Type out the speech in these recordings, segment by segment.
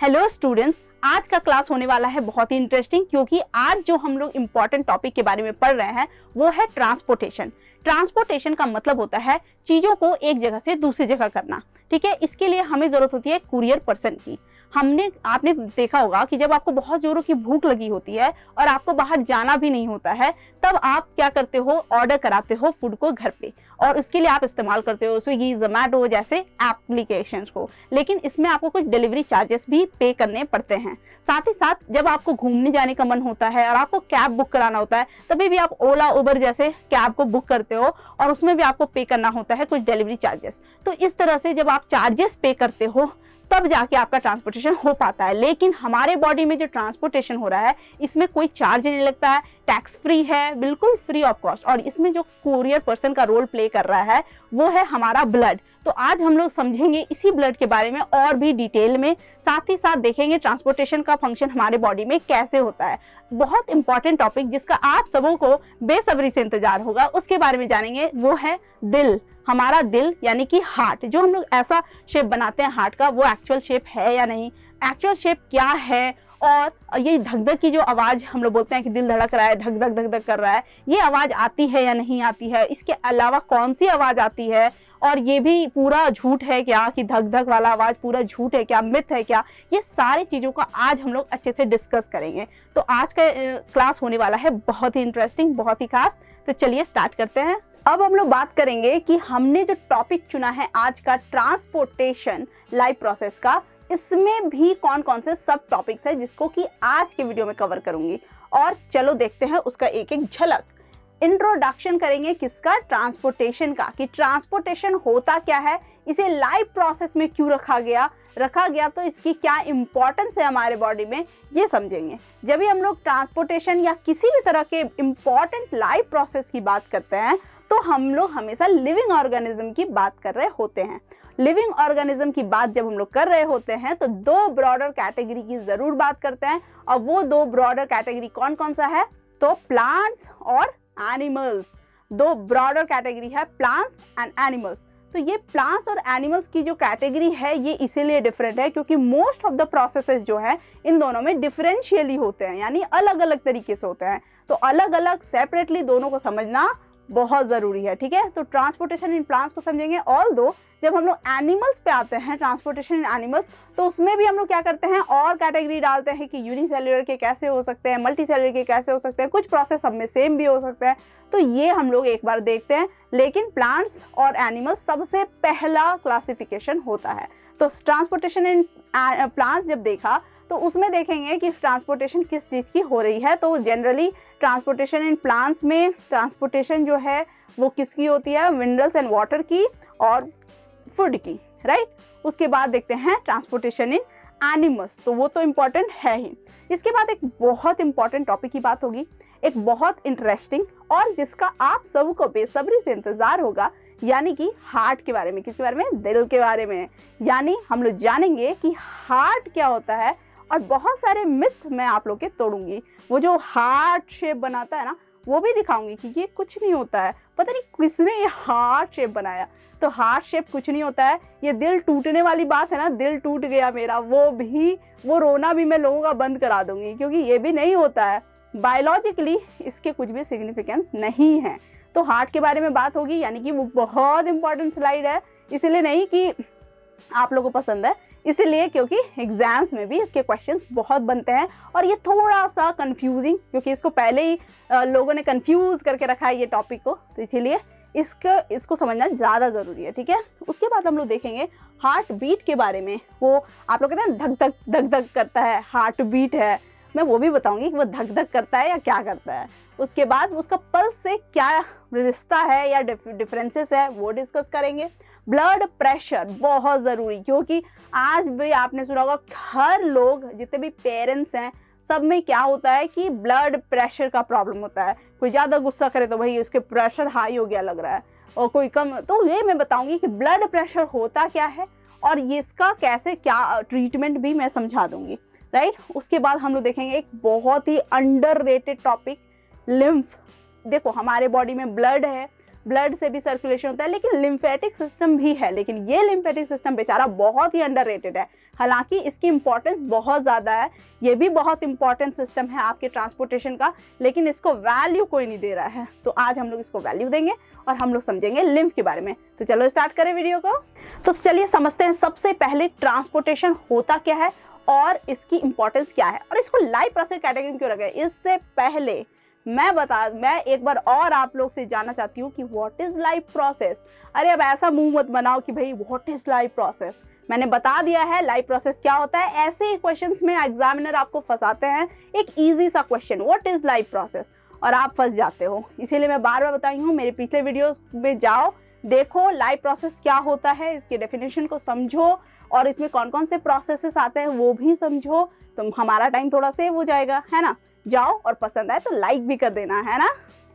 Hello students, आज का class होने वाला है बहुत ही इंटरेस्टिंग, क्योंकि आज जो हम लोग इम्पोर्टेंट टॉपिक के बारे में पढ़ रहे हैं वो है ट्रांसपोर्टेशन। ट्रांसपोर्टेशन का मतलब होता है चीज़ों को एक जगह से दूसरी जगह करना। ठीक है, इसके लिए हमें ज़रूरत होती है कुरियर पर्सन की। आपने देखा होगा कि जब आपको बहुत जोरों की भूख लगी होती है और आपको बाहर जाना भी नहीं होता है, तब आप क्या करते हो, ऑर्डर कराते हो फूड को घर पे, और उसके लिए आप इस्तेमाल करते हो स्विगी, जोमैटो जैसे एप्लीकेशंस को। लेकिन इसमें आपको कुछ डिलीवरी चार्जेस भी पे करने पड़ते हैं। साथ ही साथ जब आपको घूमने जाने का मन होता है और आपको कैब बुक कराना होता है, तभी भी आप ओला, उबर जैसे कैब को बुक करते हो और उसमें भी आपको पे करना होता है कुछ डिलीवरी चार्जेस। तो इस तरह से जब आप चार्जेस पे करते हो तब जाके आपका ट्रांसपोर्टेशन हो पाता है। लेकिन हमारे बॉडी में जो ट्रांसपोर्टेशन हो रहा है इसमें कोई चार्ज नहीं लगता है, टैक्स फ्री है, बिल्कुल फ्री ऑफ कॉस्ट। और इसमें जो कुरियर पर्सन का रोल प्ले कर रहा है वो है हमारा ब्लड। तो आज हम लोग समझेंगे इसी ब्लड के बारे में और भी डिटेल में, साथ ही साथ देखेंगे ट्रांसपोर्टेशन का फंक्शन हमारे बॉडी में कैसे होता है। बहुत इंपॉर्टेंट टॉपिक जिसका आप सबों को बेसब्री से इंतजार होगा, उसके बारे में जानेंगे, वो है दिल। हमारा दिल यानी कि हार्ट। जो हम लोग ऐसा शेप बनाते हैं हार्ट का, वो एक्चुअल शेप है या नहीं, एक्चुअल शेप क्या है, और ये धक धक की जो आवाज़ हम लोग बोलते हैं कि दिल धड़क रहा है, धक धक धक धक कर रहा है, ये आवाज़ आती है या नहीं आती है, इसके अलावा कौन सी आवाज़ आती है, और ये भी पूरा झूठ है क्या कि धक धक वाला आवाज़ पूरा झूठ है क्या, मिथ है क्या, ये सारी चीज़ों का आज हम लोग अच्छे से डिस्कस करेंगे। तो आज का क्लास होने वाला है बहुत ही इंटरेस्टिंग, बहुत ही खास। तो चलिए स्टार्ट करते हैं। अब हम लोग बात करेंगे कि हमने जो टॉपिक चुना है आज का ट्रांसपोर्टेशन लाइफ प्रोसेस का, इसमें भी कौन कौन से सब टॉपिक्स है जिसको कि आज के वीडियो में कवर करूंगी। और चलो देखते हैं उसका एक एक झलक। इंट्रोडक्शन करेंगे किसका, ट्रांसपोर्टेशन का, कि ट्रांसपोर्टेशन होता क्या है, इसे लाइफ प्रोसेस में क्यों रखा गया तो इसकी क्या इंपॉर्टेंस है हमारे बॉडी में, ये समझेंगे। जब भी हम लोग ट्रांसपोर्टेशन या किसी भी तरह के इंपॉर्टेंट लाइफ प्रोसेस की बात करते हैं तो हम लोग हमेशा लिविंग ऑर्गेनिज्म की बात कर रहे होते हैं। लिविंग ऑर्गेनिज्म की बात जब हम लोग कर रहे होते हैं तो दो ब्रॉडर कैटेगरी की जरूर बात करते हैं, और वो दो ब्रॉडर कैटेगरी कौन कौन सा है, तो प्लांट्स और एनिमल्स। दो ब्रॉडर कैटेगरी है, प्लांट्स एंड एनिमल्स। तो ये प्लांट्स और एनिमल्स की जो कैटेगरी है ये इसीलिए डिफरेंट है क्योंकि मोस्ट ऑफ द प्रोसेसेस जो है इन दोनों में डिफरेंशियली होते हैं, यानी अलग अलग तरीके से होते हैं। तो अलग अलग सेपरेटली दोनों को समझना बहुत ज़रूरी है। ठीक है, तो ट्रांसपोर्टेशन इन प्लांट्स को समझेंगे। ऑल दो जब हम लोग एनिमल्स पे आते हैं, ट्रांसपोर्टेशन इन एनिमल्स, तो उसमें भी हम लोग क्या करते हैं और कैटेगरी डालते हैं कि यूनिसेल्युलर के कैसे हो सकते हैं, मल्टी सेल्युलर के कैसे हो सकते हैं, कुछ प्रोसेस सब में सेम भी हो सकते हैं। तो ये हम लोग एक बार देखते हैं। लेकिन प्लांट्स और एनिमल्स सबसे पहला क्लासिफिकेशन होता है। तो ट्रांसपोर्टेशन इन प्लांट्स जब देखा तो उसमें देखेंगे कि ट्रांसपोर्टेशन किस चीज़ की हो रही है। तो जनरली ट्रांसपोर्टेशन इन प्लांट्स में ट्रांसपोर्टेशन जो है वो किसकी होती है, मिनरल्स एंड वाटर की और फूड की, राइट। उसके बाद देखते हैं ट्रांसपोर्टेशन इन एनिमल्स, तो वो तो इम्पॉर्टेंट है ही। इसके बाद एक बहुत इंपॉर्टेंट टॉपिक की बात होगी, एक बहुत इंटरेस्टिंग, और जिसका आप सबको बेसब्री से इंतजार होगा, यानी कि हार्ट के बारे में। किसके बारे में, दिल के बारे में। यानी हम लोग जानेंगे कि हार्ट क्या होता है, और बहुत सारे मिथ मैं आप लोग के तोड़ूंगी। वो जो हार्ट शेप बनाता है ना, वो भी दिखाऊंगी कि ये कुछ नहीं होता है, पता नहीं किसने ये हार्ट शेप बनाया। तो हार्ट शेप कुछ नहीं होता है। ये दिल टूटने वाली बात है ना, दिल टूट गया मेरा, वो रोना भी मैं लोगों का बंद करा दूंगी, क्योंकि ये भी नहीं होता है। बायोलॉजिकली इसके कुछ भी सिग्निफिकेंस नहीं है। तो हार्ट के बारे में बात होगी, यानी कि वो बहुत इंपॉर्टेंट स्लाइड है। इसलिए नहीं कि आप लोगों को पसंद है, इसीलिए क्योंकि एग्जाम्स में भी इसके क्वेश्चंस बहुत बनते हैं। और ये थोड़ा सा कंफ्यूजिंग, क्योंकि इसको पहले ही लोगों ने कंफ्यूज करके रखा है ये टॉपिक को, तो इसीलिए इसको समझना ज़्यादा ज़रूरी है। ठीक है, उसके बाद हम लोग देखेंगे हार्ट बीट के बारे में। वो आप लोग कहते हैं धक धक करता है, हार्ट बीट है, मैं वो भी बताऊंगी कि वो धक धक करता है या क्या करता है। उसके बाद उसका पल्स से क्या रिश्ता है या डिफरेंसेस है, वो डिस्कस करेंगे। ब्लड प्रेशर बहुत ज़रूरी, क्योंकि आज भी आपने सुना होगा हर लोग, जितने भी पेरेंट्स हैं, सब में क्या होता है कि ब्लड प्रेशर का प्रॉब्लम होता है। कोई ज़्यादा गुस्सा करे तो भाई उसके प्रेशर हाई हो गया लग रहा है, और कोई कम। तो ये मैं बताऊंगी कि ब्लड प्रेशर होता क्या है और ये इसका कैसे क्या ट्रीटमेंट भी मैं समझा दूंगी, राइट। उसके बाद हम लोग देखेंगे एक बहुत ही अंडररेटेड टॉपिक, लिम्फ। देखो हमारे बॉडी में ब्लड है, ब्लड से भी सर्कुलेशन होता है, लेकिन लिम्फेटिक सिस्टम भी है, लेकिन ये लिम्फेटिक सिस्टम बेचारा बहुत ही अंडररेटेड है। हालांकि इसकी इंपॉर्टेंस बहुत ज़्यादा है, ये भी बहुत इंपॉर्टेंट सिस्टम है आपके ट्रांसपोर्टेशन का, लेकिन इसको वैल्यू कोई नहीं दे रहा है। तो आज हम लोग इसको वैल्यू देंगे और हम लोग समझेंगे लिम्फ के बारे में। तो चलो स्टार्ट करें वीडियो को। तो चलिए समझते हैं सबसे पहले ट्रांसपोर्टेशन होता क्या है और इसकी इंपॉर्टेंस क्या है और इसको लाइव प्रोसेस कैटेगरी में क्यों रखा है। इससे पहले मैं एक बार और आप लोग से जानना चाहती हूँ कि व्हाट इज लाइव प्रोसेस। अरे अब ऐसा मुंह मत बनाओ कि भाई व्हाट इज लाइव प्रोसेस। मैंने बता दिया है लाइव प्रोसेस क्या होता है। ऐसे ही क्वेश्चंस में एग्जामिनर आपको फंसाते हैं, एक इजी सा question what is live process, और आप फंस जाते हो। इसीलिए मैं बार बार बताई हूँ, मेरे पिछले वीडियोस में जाओ, देखो लाइव प्रोसेस क्या होता है, इसके डेफिनेशन को समझो और इसमें कौन कौन से प्रोसेसेस आते हैं वो भी समझो, तो हमारा टाइम थोड़ा सेव हो जाएगा, है ना। जाओ और पसंद आए तो लाइक भी कर देना, है ना।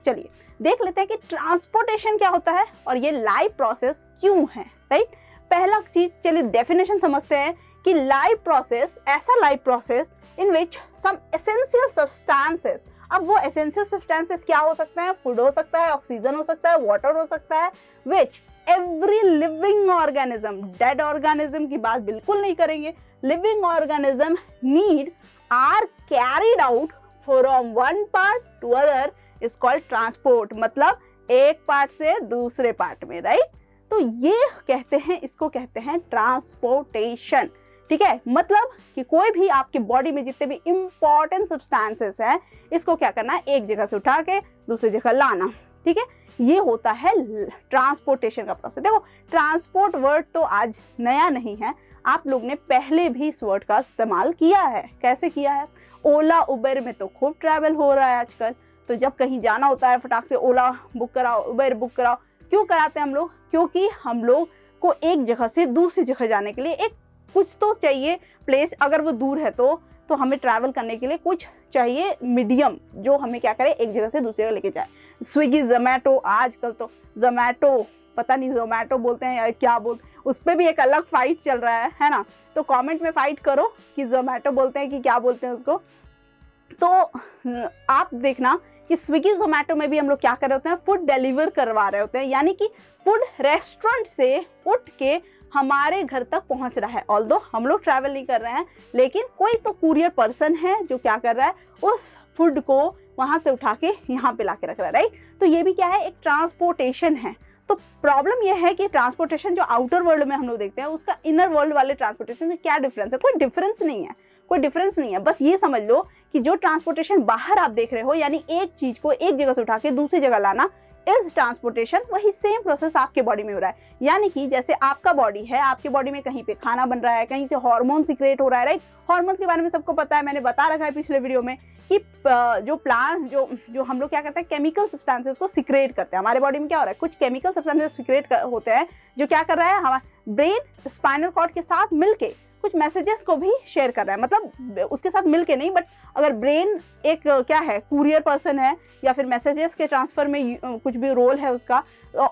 चलिए देख लेते हैं कि ट्रांसपोर्टेशन क्या होता है और ये लाइव प्रोसेस क्यों है, राइट। पहला चीज, चलिए डेफिनेशन समझते हैं कि लाइव प्रोसेस, ऐसा live process in which some essential substances. अब वो एसेंशियल सब्सटेंसेस क्या हो सकते हैं, फूड हो सकता है, ऑक्सीजन हो सकता है, वाटर हो सकता है, which every living organism, dead organism की बात बिल्कुल नहीं करेंगे, living organism need are carried out from one part to other is called transport. मतलब एक पार्ट से दूसरे पार्ट में, राइट। तो ये कहते हैं, इसको कहते हैं ट्रांसपोर्टेशन, ठीक है। मतलब कि कोई भी आपकी बॉडी में जितने भी इंपॉर्टेंट सब्सटेंसेस हैं, इसको क्या करना है, एक जगह से उठा के दूसरी जगह लाना, ठीक है। ये होता है ट्रांसपोर्टेशन का प्रोसेस। देखो ट्रांसपोर्ट वर्ड तो आज नया नहीं है, आप लोग ने पहले भी इस वर्ड का इस्तेमाल किया है। कैसे किया है, ओला उबर में तो खूब ट्रैवल हो रहा है आजकल। तो जब कहीं जाना होता है फटाक से ओला बुक कराओ, उबर बुक कराओ। क्यों कराते हैं हम लोग, क्योंकि हम लोग को एक जगह से दूसरी जगह जाने के लिए एक कुछ तो चाहिए प्लेस, अगर वो दूर है तो हमें ट्रैवल करने के लिए कुछ चाहिए मीडियम, जो हमें क्या करे, एक जगह से दूसरी जगह लेके जाए। स्विगी, जोमेटो, आजकल तो जोमेटो, पता नहीं जोमेटो बोलते हैं या क्या बोलते, उस पर भी एक अलग फाइट चल रहा है ना। तो कमेंट में फाइट करो कि जोमेटो बोलते हैं कि क्या बोलते हैं उसको। तो आप देखना कि स्विगी जोमेटो में भी हम लोग क्या कर रहे होते हैं, फूड डिलीवर करवा रहे होते हैं, यानी कि फूड रेस्टोरेंट से उठ के हमारे घर तक पहुंच रहा है। ऑल्दो हम लोग ट्रैवल नहीं कर रहे हैं, लेकिन कोई तो कुरियर पर्सन है जो क्या कर रहा है, उस फूड को वहां से उठा के यहाँ पे ला के रख रहा है, राइट। तो ये भी क्या है, एक ट्रांसपोर्टेशन है। तो प्रॉब्लम यह है कि ट्रांसपोर्टेशन जो आउटर वर्ल्ड में हम लोग देखते हैं, उसका इनर वर्ल्ड वाले ट्रांसपोर्टेशन में क्या डिफरेंस है। कोई डिफरेंस नहीं है, कोई डिफरेंस नहीं है। बस ये समझ लो कि जो ट्रांसपोर्टेशन बाहर आप देख रहे हो, यानी एक चीज को एक जगह से उठा के दूसरी जगह लाना, इज ट्रांसपोर्टेशन, वही सेम प्रोसेस आपके बॉडी में हो रहा है। यानी कि जैसे आपका बॉडी है, आपके बॉडी में कहीं पे खाना बन रहा है, कहीं से हार्मोन सीक्रेट हो रहा है, राइट। हार्मोन्स के बारे में सबको पता है, मैंने बता रखा है पिछले वीडियो में कि जो प्लांट जो हम लोग क्या करते हैं, केमिकल सब्सटेंसेस को सीक्रेट करते हैं। हमारे बॉडी में क्या हो रहा है, कुछ केमिकल सब्सटेंसेस सीक्रेट होते हैं, जो क्या कर रहा है, हमारा ब्रेन स्पाइनल कॉर्ड के साथ मिलके कुछ मैसेजेस को भी शेयर कर रहा है। मतलब उसके साथ मिलके नहीं, बट अगर ब्रेन एक क्या है, कुरियर पर्सन है, या फिर मैसेजेस के ट्रांसफर में कुछ भी रोल है उसका,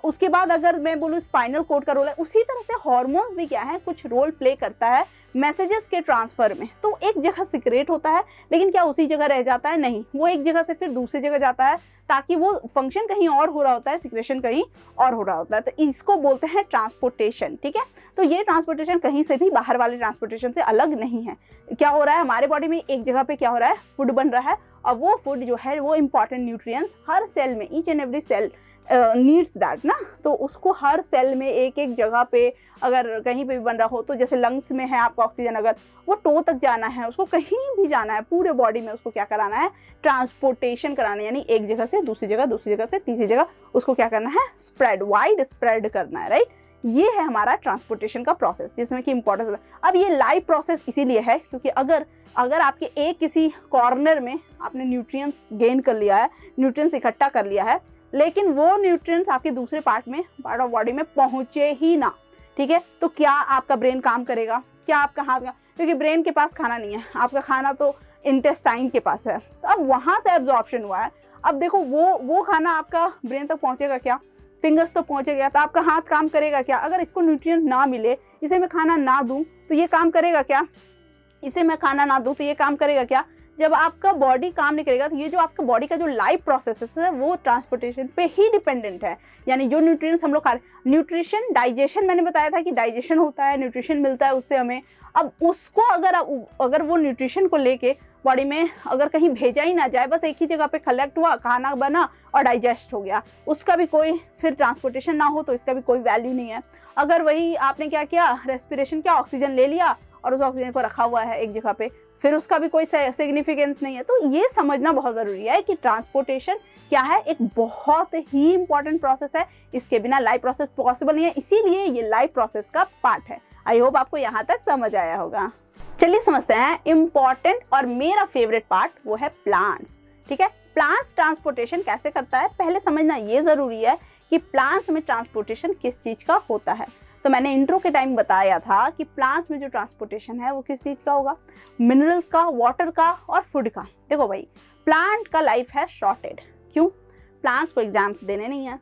उसके बाद अगर मैं बोलूँ स्पाइनल कोड का रोल है, उसी तरह से हार्मोन्स भी क्या है, कुछ रोल प्ले करता है मैसेजेस के ट्रांसफर में। तो एक जगह सीक्रेट होता है, लेकिन क्या उसी जगह रह जाता है, नहीं, वो एक जगह से फिर दूसरी जगह जाता है, ताकि वो फंक्शन कहीं और हो रहा होता है, सिक्रेशन कहीं और हो रहा होता है। तो इसको बोलते हैं ट्रांसपोर्टेशन, ठीक है। तो ये ट्रांसपोर्टेशन कहीं से भी बाहर वाले ट्रांसपोर्टेशन से अलग नहीं है। क्या हो रहा है, हमारे बॉडी में एक जगह पे क्या हो रहा है, फूड बन रहा है, और वो फूड जो है वो इंपॉर्टेंट न्यूट्रिएंट्स हर सेल में, each and every cell needs that ना। तो उसको हर सेल में एक एक जगह पे अगर कहीं पे भी बन रहा हो, तो जैसे लंग्स में है आपका ऑक्सीजन, अगर वो टो तक जाना है, उसको कहीं भी जाना है पूरे बॉडी में, उसको क्या कराना है, ट्रांसपोर्टेशन कराना है। यानी एक जगह से दूसरी जगह, दूसरी जगह से तीसरी जगह, उसको क्या करना है, स्प्रेड, वाइड स्प्रेड करना है, राइट। ये है हमारा ट्रांसपोर्टेशन का प्रोसेस, जिसमें कि इंपॉर्टेंस है। अब ये लाइव प्रोसेस इसीलिए है क्योंकि अगर आपके एक किसी कॉर्नर में आपने न्यूट्रिएंट्स गेन कर लिया है, न्यूट्रिएंट्स इकट्ठा कर लिया है, लेकिन वो न्यूट्रिएंट्स आपके दूसरे पार्ट ऑफ बॉडी में पहुंचे ही ना, ठीक है, तो क्या आपका ब्रेन काम करेगा, क्या आपका हाथ का, क्योंकि ब्रेन के पास खाना नहीं है, आपका खाना तो इंटेस्टाइन के पास है। तो अब वहां से एब्जॉर्प्शन हुआ है, अब देखो वो खाना आपका ब्रेन तक पहुंचेगा क्या, फिंगर्स तो पहुंचेगा, तो आपका हाथ काम करेगा क्या। अगर इसको न्यूट्रिएंट ना मिले, इसे मैं खाना ना दूं तो ये काम करेगा क्या, इसे मैं खाना ना दूं तो ये काम करेगा क्या। जब आपका बॉडी काम नहीं करेगा तो ये जो आपका बॉडी का जो लाइफ प्रोसेसेस है वो ट्रांसपोर्टेशन पे ही डिपेंडेंट है। यानी जो न्यूट्रिएंट्स हम लोग खा रहे, न्यूट्रिशन डाइजेशन, मैंने बताया था कि डाइजेशन होता है, न्यूट्रिशन मिलता है उससे हमें। अब उसको अगर वो न्यूट्रिशन को लेके बॉडी में अगर कहीं भेजा ही ना जाए, बस एक ही जगह पे कलेक्ट हुआ, खाना बना और डाइजेस्ट हो गया, उसका भी कोई फिर ट्रांसपोर्टेशन ना हो तो इसका भी कोई वैल्यू नहीं है। अगर वही आपने क्या किया, रेस्पिरेशन किया, ऑक्सीजन ले लिया और उस ऑक्सीजन को रखा हुआ है एक जगह पे, फिर उसका भी कोई सिग्निफिकेंस नहीं है। तो ये समझना बहुत ज़रूरी है कि ट्रांसपोर्टेशन क्या है, एक बहुत ही इंपॉर्टेंट प्रोसेस है। इसके बिना लाइफ प्रोसेस पॉसिबल नहीं है, इसीलिए ये लाइफ प्रोसेस का पार्ट है। आई होप आपको यहाँ तक समझ आया होगा। चलिए समझते हैं इम्पॉर्टेंट और मेरा फेवरेट पार्ट, वो है प्लांट्स। ठीक है, प्लांट्स ट्रांसपोर्टेशन कैसे करता है, पहले समझना ये ज़रूरी है कि प्लांट्स में ट्रांसपोर्टेशन किस चीज़ का होता है। तो मैंने इंट्रो के टाइम बताया था कि प्लांट्स में जो ट्रांसपोर्टेशन है वो किस चीज़ का होगा, मिनरल्स का, वाटर का और फूड का। देखो भाई, प्लांट का लाइफ है शॉर्टेड। क्यों? प्लांट्स को एग्जाम्स देने नहीं है,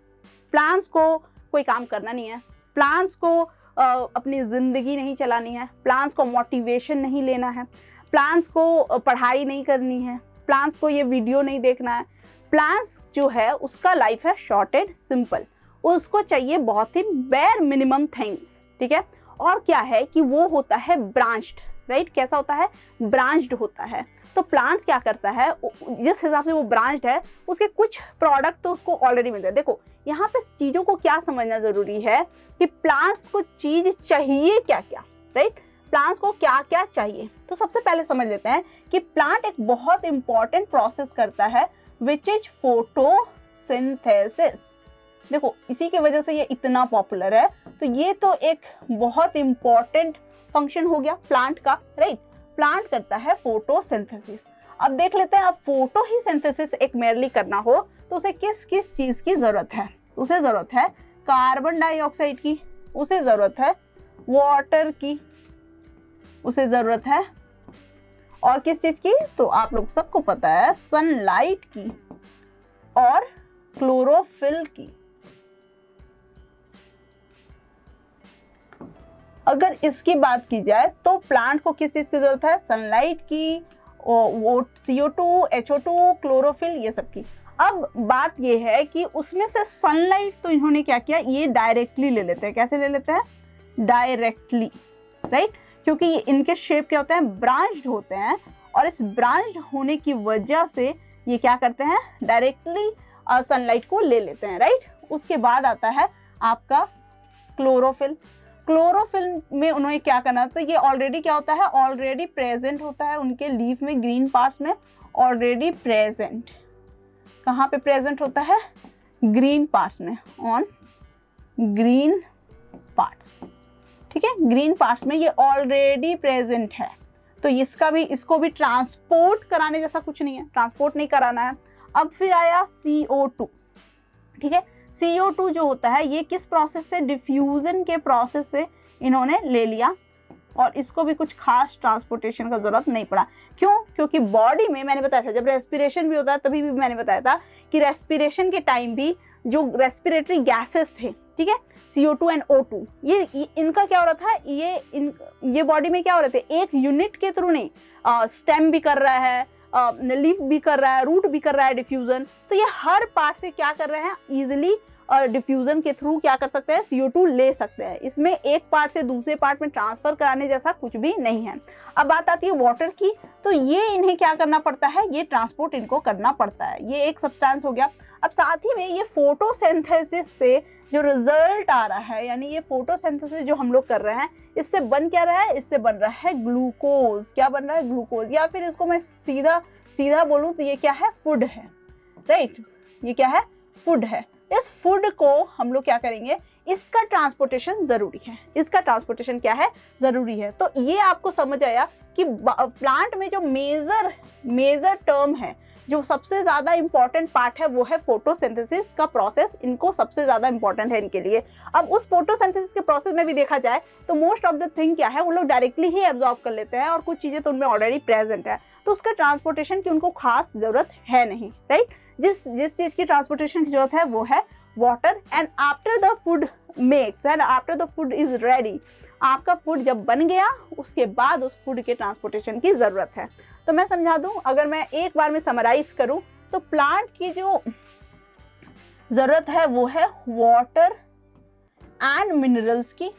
प्लांट्स को कोई काम करना नहीं है, प्लांट्स को अपनी ज़िंदगी नहीं चलानी है, प्लांट्स को मोटिवेशन नहीं लेना है, प्लांट्स को पढ़ाई नहीं करनी है, प्लांट्स को ये वीडियो नहीं देखना है। प्लांट्स जो है उसका लाइफ है शॉर्टेड, सिंपल। उसको चाहिए बहुत ही बेयर मिनिमम थिंग्स। ठीक है, और क्या है कि वो होता है ब्रांच्ड, राइट? कैसा होता है? ब्रांच्ड होता है। तो प्लांट्स क्या करता है, जिस हिसाब से वो ब्रांच्ड है उसके कुछ प्रोडक्ट तो उसको ऑलरेडी मिल रहे हैं। देखो यहाँ पे चीज़ों को क्या समझना ज़रूरी है कि प्लांट्स को चीज़ चाहिए क्या क्या, राइट? प्लांट्स को क्या क्या चाहिए। तो सबसे पहले समझ लेते हैं कि प्लांट एक बहुत इंपॉर्टेंट प्रोसेस करता है विच इज फोटोसिंथेसिस। देखो इसी की वजह से ये इतना पॉपुलर है। तो ये तो एक बहुत इंपॉर्टेंट फंक्शन हो गया प्लांट का, राइट? प्लांट करता है फोटोसिंथेसिस। अब देख लेते हैं, अब फोटो ही सिंथेसिस एक मेयरली करना हो तो उसे किस किस चीज़ की ज़रूरत है? उसे ज़रूरत है कार्बन डाइऑक्साइड की, उसे ज़रूरत है वाटर की, उसे ज़रूरत है और किस चीज़ की? तो आप लोग सबको पता है सनलाइट की और क्लोरोफिल की। अगर इसकी बात की जाए तो प्लांट को किस चीज़ की ज़रूरत है? सनलाइट की, CO2, HO2, क्लोरोफिल, ये सब की। अब बात ये है कि उसमें से सनलाइट तो इन्होंने क्या किया, ये डायरेक्टली ले लेते हैं। कैसे ले लेते हैं? Directly, right? क्योंकि ये इनके शेप क्या होते हैं? ब्रांच्ड होते हैं, और इस ब्रांच्ड होने की वजह से ये क्या करते हैं? डायरेक्टली सनलाइट को ले लेते हैं, राइट? उसके बाद आता है आपका क्लोरोफिल। क्लोरोफिल में उन्हें क्या करना, तो ये ऑलरेडी क्या होता है? ऑलरेडी प्रेजेंट होता है उनके लीफ में, ग्रीन पार्ट्स में ऑलरेडी प्रेजेंट। कहाँ पे प्रेजेंट होता है? ग्रीन पार्ट्स में, ऑन ग्रीन पार्ट्स। ठीक है, ग्रीन पार्ट्स में ये ऑलरेडी प्रेजेंट है। तो इसको भी ट्रांसपोर्ट कराने जैसा कुछ नहीं है, ट्रांसपोर्ट नहीं कराना है। अब फिर आया CO2। ठीक है, CO2 जो होता है ये किस प्रोसेस से? डिफ्यूजन के प्रोसेस से इन्होंने ले लिया, और इसको भी कुछ खास ट्रांसपोर्टेशन का जरूरत नहीं पड़ा। क्यों? क्योंकि बॉडी में मैंने बताया था जब रेस्पिरेशन भी होता है तभी भी मैंने बताया था कि रेस्पिरेशन के टाइम भी जो रेस्पिरेटरी गैसेस थे, ठीक है, CO2 एंड O2, ये इनका क्या हो रहा था? ये बॉडी में क्या हो रहे थे? एक यूनिट के थ्रू नहीं, स्टेम भी कर रहा है, लीफ भी कर रहा है, रूट भी कर रहा है डिफ्यूजन। तो ये हर पार्ट से क्या कर रहे हैं? इजिली डिफ्यूजन के थ्रू क्या कर सकते हैं? CO2 ले सकते हैं। इसमें एक पार्ट से दूसरे पार्ट में ट्रांसफर कराने जैसा कुछ भी नहीं है। अब बात आती है वाटर की, तो ये इन्हें क्या करना पड़ता है? ये ट्रांसपोर्ट इनको करना पड़ता है। ये एक सब्सटेंस हो गया। अब साथ ही में ये फोटोसिंथेसिस से जो रिजल्ट आ रहा है, यानी ये फोटोसिंथेसिस जो हम लोग कर रहे हैं, इससे बन क्या रहा है? इससे बन रहा है ग्लूकोज। क्या बन रहा है? ग्लूकोज। या फिर इसको मैं सीधा बोलूं तो ये क्या है? फूड है, राइट? ये क्या है? फूड है। इस फूड को हम लोग क्या करेंगे? इसका ट्रांसपोर्टेशन जरूरी है। इसका ट्रांसपोर्टेशन क्या है? जरूरी है। तो ये आपको समझ आया कि प्लांट में जो मेजर टर्म है, जो सबसे ज्यादा इंपॉर्टेंट पार्ट है, वो है फोटोसिंथेसिस का प्रोसेस। इनको सबसे ज्यादा इंपॉर्टेंट है इनके लिए। अब उस फोटोसिंथेसिस के प्रोसेस में भी देखा जाए तो मोस्ट ऑफ द थिंग क्या है, वो लोग डायरेक्टली ही एब्जॉर्ब कर लेते हैं, और कुछ चीजें तो उनमें ऑलरेडी प्रेजेंट है, तो उसका ट्रांसपोर्टेशन की उनको खास जरूरत है नहीं, राइट? जिस चीज की ट्रांसपोर्टेशन की जरूरत है वो है water. And after the food makes and after the food is ready, आपका फूड जब बन गया उसके बाद उस फूड के ट्रांसपोर्टेशन की जरूरत है। तो मैं समझा दूं, अगर मैं एक बार में समराइज करूं तो प्लांट की जो जरूरत है वो है वाटर एंड मिनरल्स की,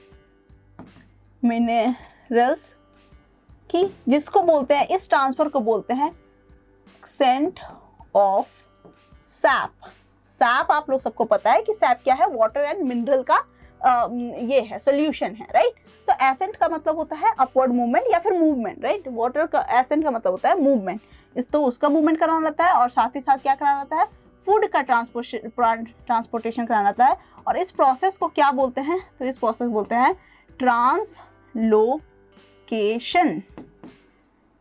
जिसको बोलते हैं, इस ट्रांसफर को बोलते हैं एक्सेंट ऑफ सैप। सैप आप लोग सबको पता है कि सैप क्या है, वाटर एंड मिनरल का ये है सॉल्यूशन है, राइट। तो एसेंट का मतलब होता है अपवर्ड मूवमेंट या फिर मूवमेंट, राइट। वाटर का एसेंट का मतलब होता है मूवमेंट, इस तो उसका मूवमेंट कराना रहता है, और साथ ही साथ क्या कराना रहता है, फूड का ट्रांसपोर्टेशन कराना रहता है। और इस प्रोसेस को क्या बोलते हैं, तो इस प्रोसेस बोलते हैं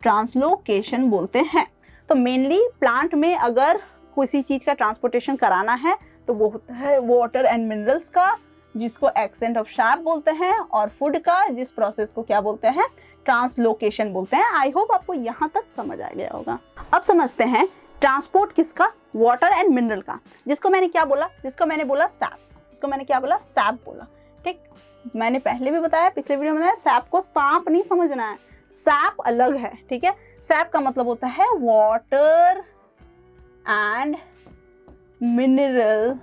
ट्रांसलोकेशन बोलते हैं। तो मेनली प्लांट में अगर किसी चीज का ट्रांसपोर्टेशन कराना है तो वो होता है वाटर एंड मिनरल्स का, जिसको एक्सेंट ऑफ सैप बोलते हैं, और फूड का, जिस प्रोसेस को क्या बोलते हैं, ट्रांसलोकेशन बोलते हैं। आई होप आपको यहाँ तक समझ आ गया होगा। अब समझते हैं ट्रांसपोर्ट किसका, वाटर एंड मिनरल का, जिसको मैंने क्या बोला, जिसको मैंने बोला सैप, जिसको मैंने क्या बोला, सैप बोला, ठीक। मैंने पहले भी बताया, पिछले वीडियो में बताया, सैप को सांप नहीं समझना है, सैप अलग है, ठीक है। सैप का मतलब होता है वाटर एंड मिनरल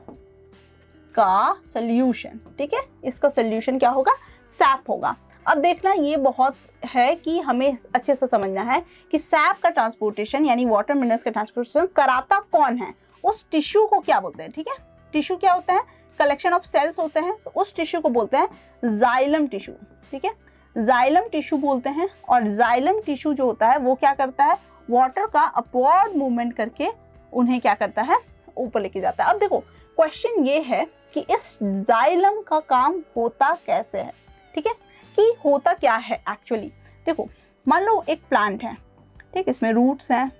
का सॉल्यूशन, ठीक है। इसका सॉल्यूशन क्या होगा, सैप होगा। अब देखना ये बहुत है कि हमें अच्छे से समझना है कि सैप का ट्रांसपोर्टेशन यानी वाटर मिनरल्स का ट्रांसपोर्टेशन कराता कौन है, उस टिश्यू को क्या बोलते हैं, ठीक है। टिश्यू क्या होता है, कलेक्शन ऑफ सेल्स होते हैं, तो उस टिश्यू को बोलते हैं जाइलम टिश्यू, ठीक है। जाइलम टिश्यू बोलते हैं। और जाइलम टिश्यू जो होता है वो क्या करता है, वाटर का अपवर्ड मूवमेंट करके उन्हें क्या करता है, ऊपर लेके जाता है। अब देखो क्वेश्चन ये है कि इस जाइलम का काम होता कैसे है, ठीक है, कि होता क्या है एक्चुअली। देखो मान लो एक प्लांट है, ठीक, इसमें रूट्स हैं।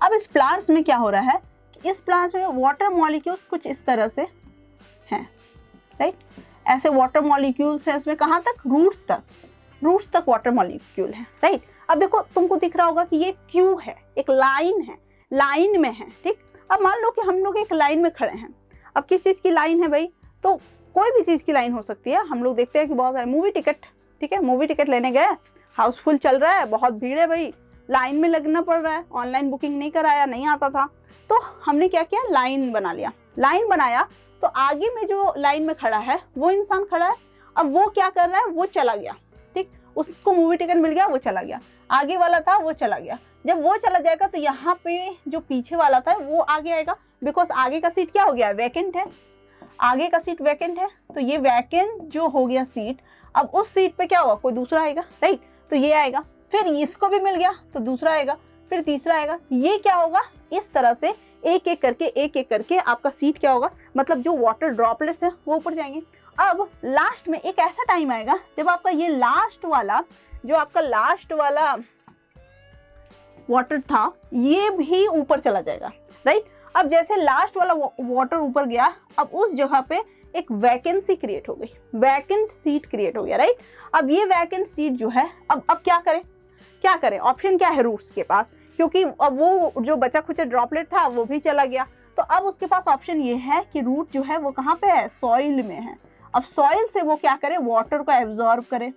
अब इस प्लांट्स में क्या हो रहा है, इस प्लांट्स में वाटर मॉलिक्यूल्स कुछ इस तरह से हैं, राइट। ऐसे वाटर मॉलिक्यूल्स हैं उसमें, कहाँ तक, रूट्स तक वाटर मॉलिक्यूल है, राइट। अब देखो तुमको दिख रहा होगा कि ये क्यू है, एक लाइन है, लाइन में है, ठीक। अब मान लो कि हम लोग एक लाइन में खड़े हैं। अब किस चीज़ की लाइन है भाई, तो कोई भी चीज़ की लाइन हो सकती है। हम लोग देखते हैं कि बहुत सारे मूवी टिकट, ठीक है, मूवी टिकट लेने गए, हाउसफुल चल रहा है, बहुत भीड़ है भाई, लाइन में लगना पड़ रहा है, ऑनलाइन बुकिंग नहीं कराया, नहीं आता था, तो हमने क्या किया, लाइन बना लिया। लाइन बनाया तो आगे में जो लाइन में खड़ा है वो इंसान खड़ा है। अब वो क्या कर रहा है, वो चला गया, ठीक, उसको मूवी टिकट मिल गया, वो चला गया। आगे वाला था वो चला गया। जब वो चला जाएगा तो यहाँ पे जो पीछे वाला था वो आगे आएगा, बिकॉज आगे का सीट क्या हो गया, वैकेंट है, आगे का सीट वैकेंट है। तो ये वैकेंट जो हो गया सीट, अब उस सीट पे क्या होगा, कोई दूसरा आएगा, राइट। तो ये आएगा, फिर इसको भी मिल गया तो दूसरा आएगा, फिर तीसरा आएगा। ये क्या होगा, इस तरह से एक एक करके आपका सीट क्या होगा, मतलब जो वाटर ड्रॉपलेट्स है वो ऊपर जाएंगे। अब लास्ट में एक ऐसा टाइम आएगा जब आपका ये लास्ट वाला, जो आपका लास्ट वाला वाटर था, ये भी ऊपर चला जाएगा, राइट। अब जैसे लास्ट वाला वाटर ऊपर गया, अब उस जगह पे एक वैकेंसी क्रिएट हो गई, वैकेंट सीट क्रिएट हो गया, राइट। अब ये वैकेंट सीट जो है, अब क्या करें, ऑप्शन क्या है रूट्स के पास, क्योंकि अब वो जो बचा खुचा ड्रॉपलेट था वो भी चला गया। तो अब उसके पास ऑप्शन ये है कि रूट जो है वो कहाँ पे है, सॉइल में है। अब सॉइल से वो क्या करे, वाटर को एब्जॉर्ब करे,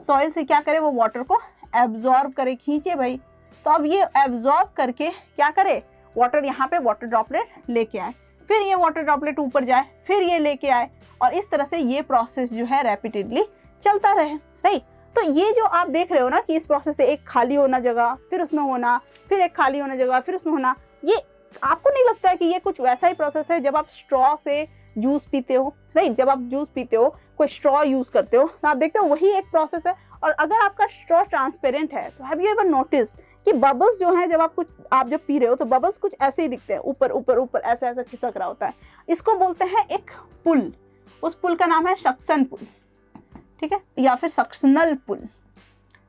सॉइल से क्या करे, वो वाटर को एब्जॉर्ब करे, खींचे भाई। तो अब ये एब्जॉर्ब करके क्या करे, वाटर यहाँ पे वाटर ड्रॉपलेट लेके आए, फिर ये वाटर ड्रॉपलेट ऊपर जाए, फिर ये लेके आए, और इस तरह से ये प्रोसेस जो है रैपिडली चलता रहे, राइट। तो ये जो आप देख रहे हो ना कि इस प्रोसेस से एक खाली होना जगह, फिर उसमें होना, फिर एक खाली होना जगह, फिर उसमें होना, ये आपको नहीं लगता है कि ये कुछ वैसा ही प्रोसेस है जब आप स्ट्रॉ से जूस पीते हो, राइट। जब आप जूस पीते हो, कोई स्ट्रॉ यूज करते हो, तो आप देखते हो वही एक प्रोसेस है। और अगर आपका स्ट्रॉ ट्रांसपेरेंट है तो हैव यू एवर नोटिस कि बबल्स जो हैं, जब आप जब पी रहे हो तो बबल्स कुछ ऐसे ही दिखते हैं, ऊपर ऊपर ऊपर ऐसे ऐसे खिसक रहा होता है। इसको बोलते हैं एक पुल, उस पुल का नाम है सक्शन पुल, ठीक है, या फिर सक्शनल पुल,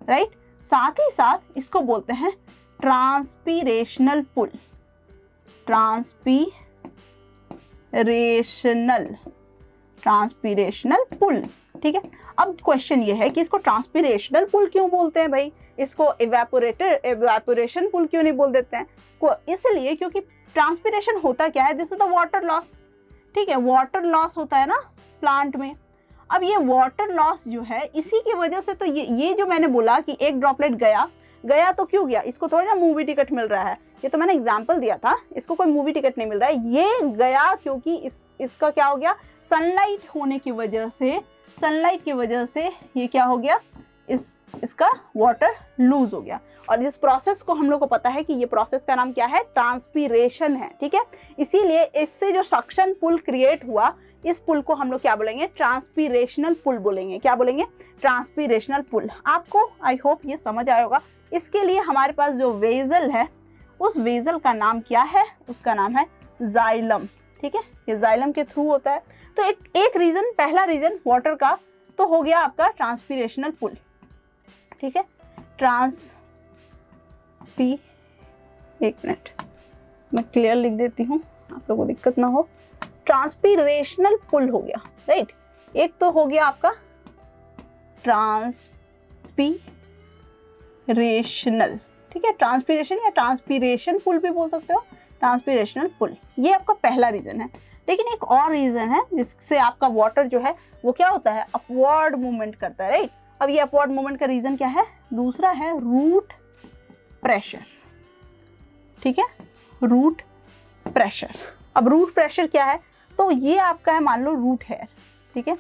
राइट। साथ ही साथ इसको बोलते हैं ट्रांसपीरेशनल पुल, ट्रांसपीरेशनल पुल, ठीक है। अब क्वेश्चन ये है कि इसको ट्रांसपीरेशनल पुल क्यों बोलते हैं भाई, इसको इवेपोरेशन पुल क्यों नहीं बोल देते हैं, इसलिए क्योंकि ट्रांसपीरेशन होता क्या है, this is the water loss, ठीक है, वाटर लॉस होता है ना प्लांट में। अब ये वाटर लॉस जो है इसी की वजह से, तो ये जो मैंने बोला कि एक ड्रॉपलेट गया तो क्यों गया, इसको थोड़ी ना मूवी टिकट मिल रहा है, ये तो मैंने एग्जाम्पल दिया था, इसको कोई मूवी टिकट नहीं मिल रहा है, ये गया क्योंकि इसका क्या हो गया, सनलाइट होने की वजह से, सनलाइट की वजह से ये क्या हो गया, इसका वाटर लूज हो गया। और इस प्रोसेस को हम लोग को पता है कि ये प्रोसेस का नाम क्या है, ट्रांसपीरेशन है, ठीक है। इसीलिए इससे जो सक्शन पुल क्रिएट हुआ, इस पुल को हम लोग क्या बोलेंगे, ट्रांसपीरेशनल पुल बोलेंगे। क्या बोलेंगे, ट्रांसपीरेशनल पुल। आपको आई होप ये समझ आया होगा। इसके लिए हमारे पास जो वेजल है, उस वेजल का नाम क्या है, उसका नाम है जाइलम, ठीक है। ये जाइलम के थ्रू होता है। तो एक रीजन, पहला रीजन वाटर का तो हो गया आपका ट्रांसपीरेशनल पुल, ठीक है। एक मिनट मैं क्लियर लिख देती हूँ, आप लोगों को दिक्कत ना हो। ट्रांसपीरेशनल पुल हो गया, राइट। एक तो हो गया आपका ट्रांसपीरेशनल, ठीक है, ट्रांसपीरेशन या ट्रांसपीरेशन पुल भी बोल सकते हो, ट्रांसपीरेशनल पुल। ये आपका पहला रीजन है। लेकिन एक और रीजन है जिससे आपका वाटर जो है वो क्या होता है, अपवर्ड मूवमेंट करता है, राइट। अब ये अपवर्ड मूवमेंट का रीजन क्या है, दूसरा है रूट प्रेशर, ठीक है, रूट प्रेशर। अब रूट प्रेशर क्या है, तो ये आपका है मान लो रूट हेयर, ठीक है,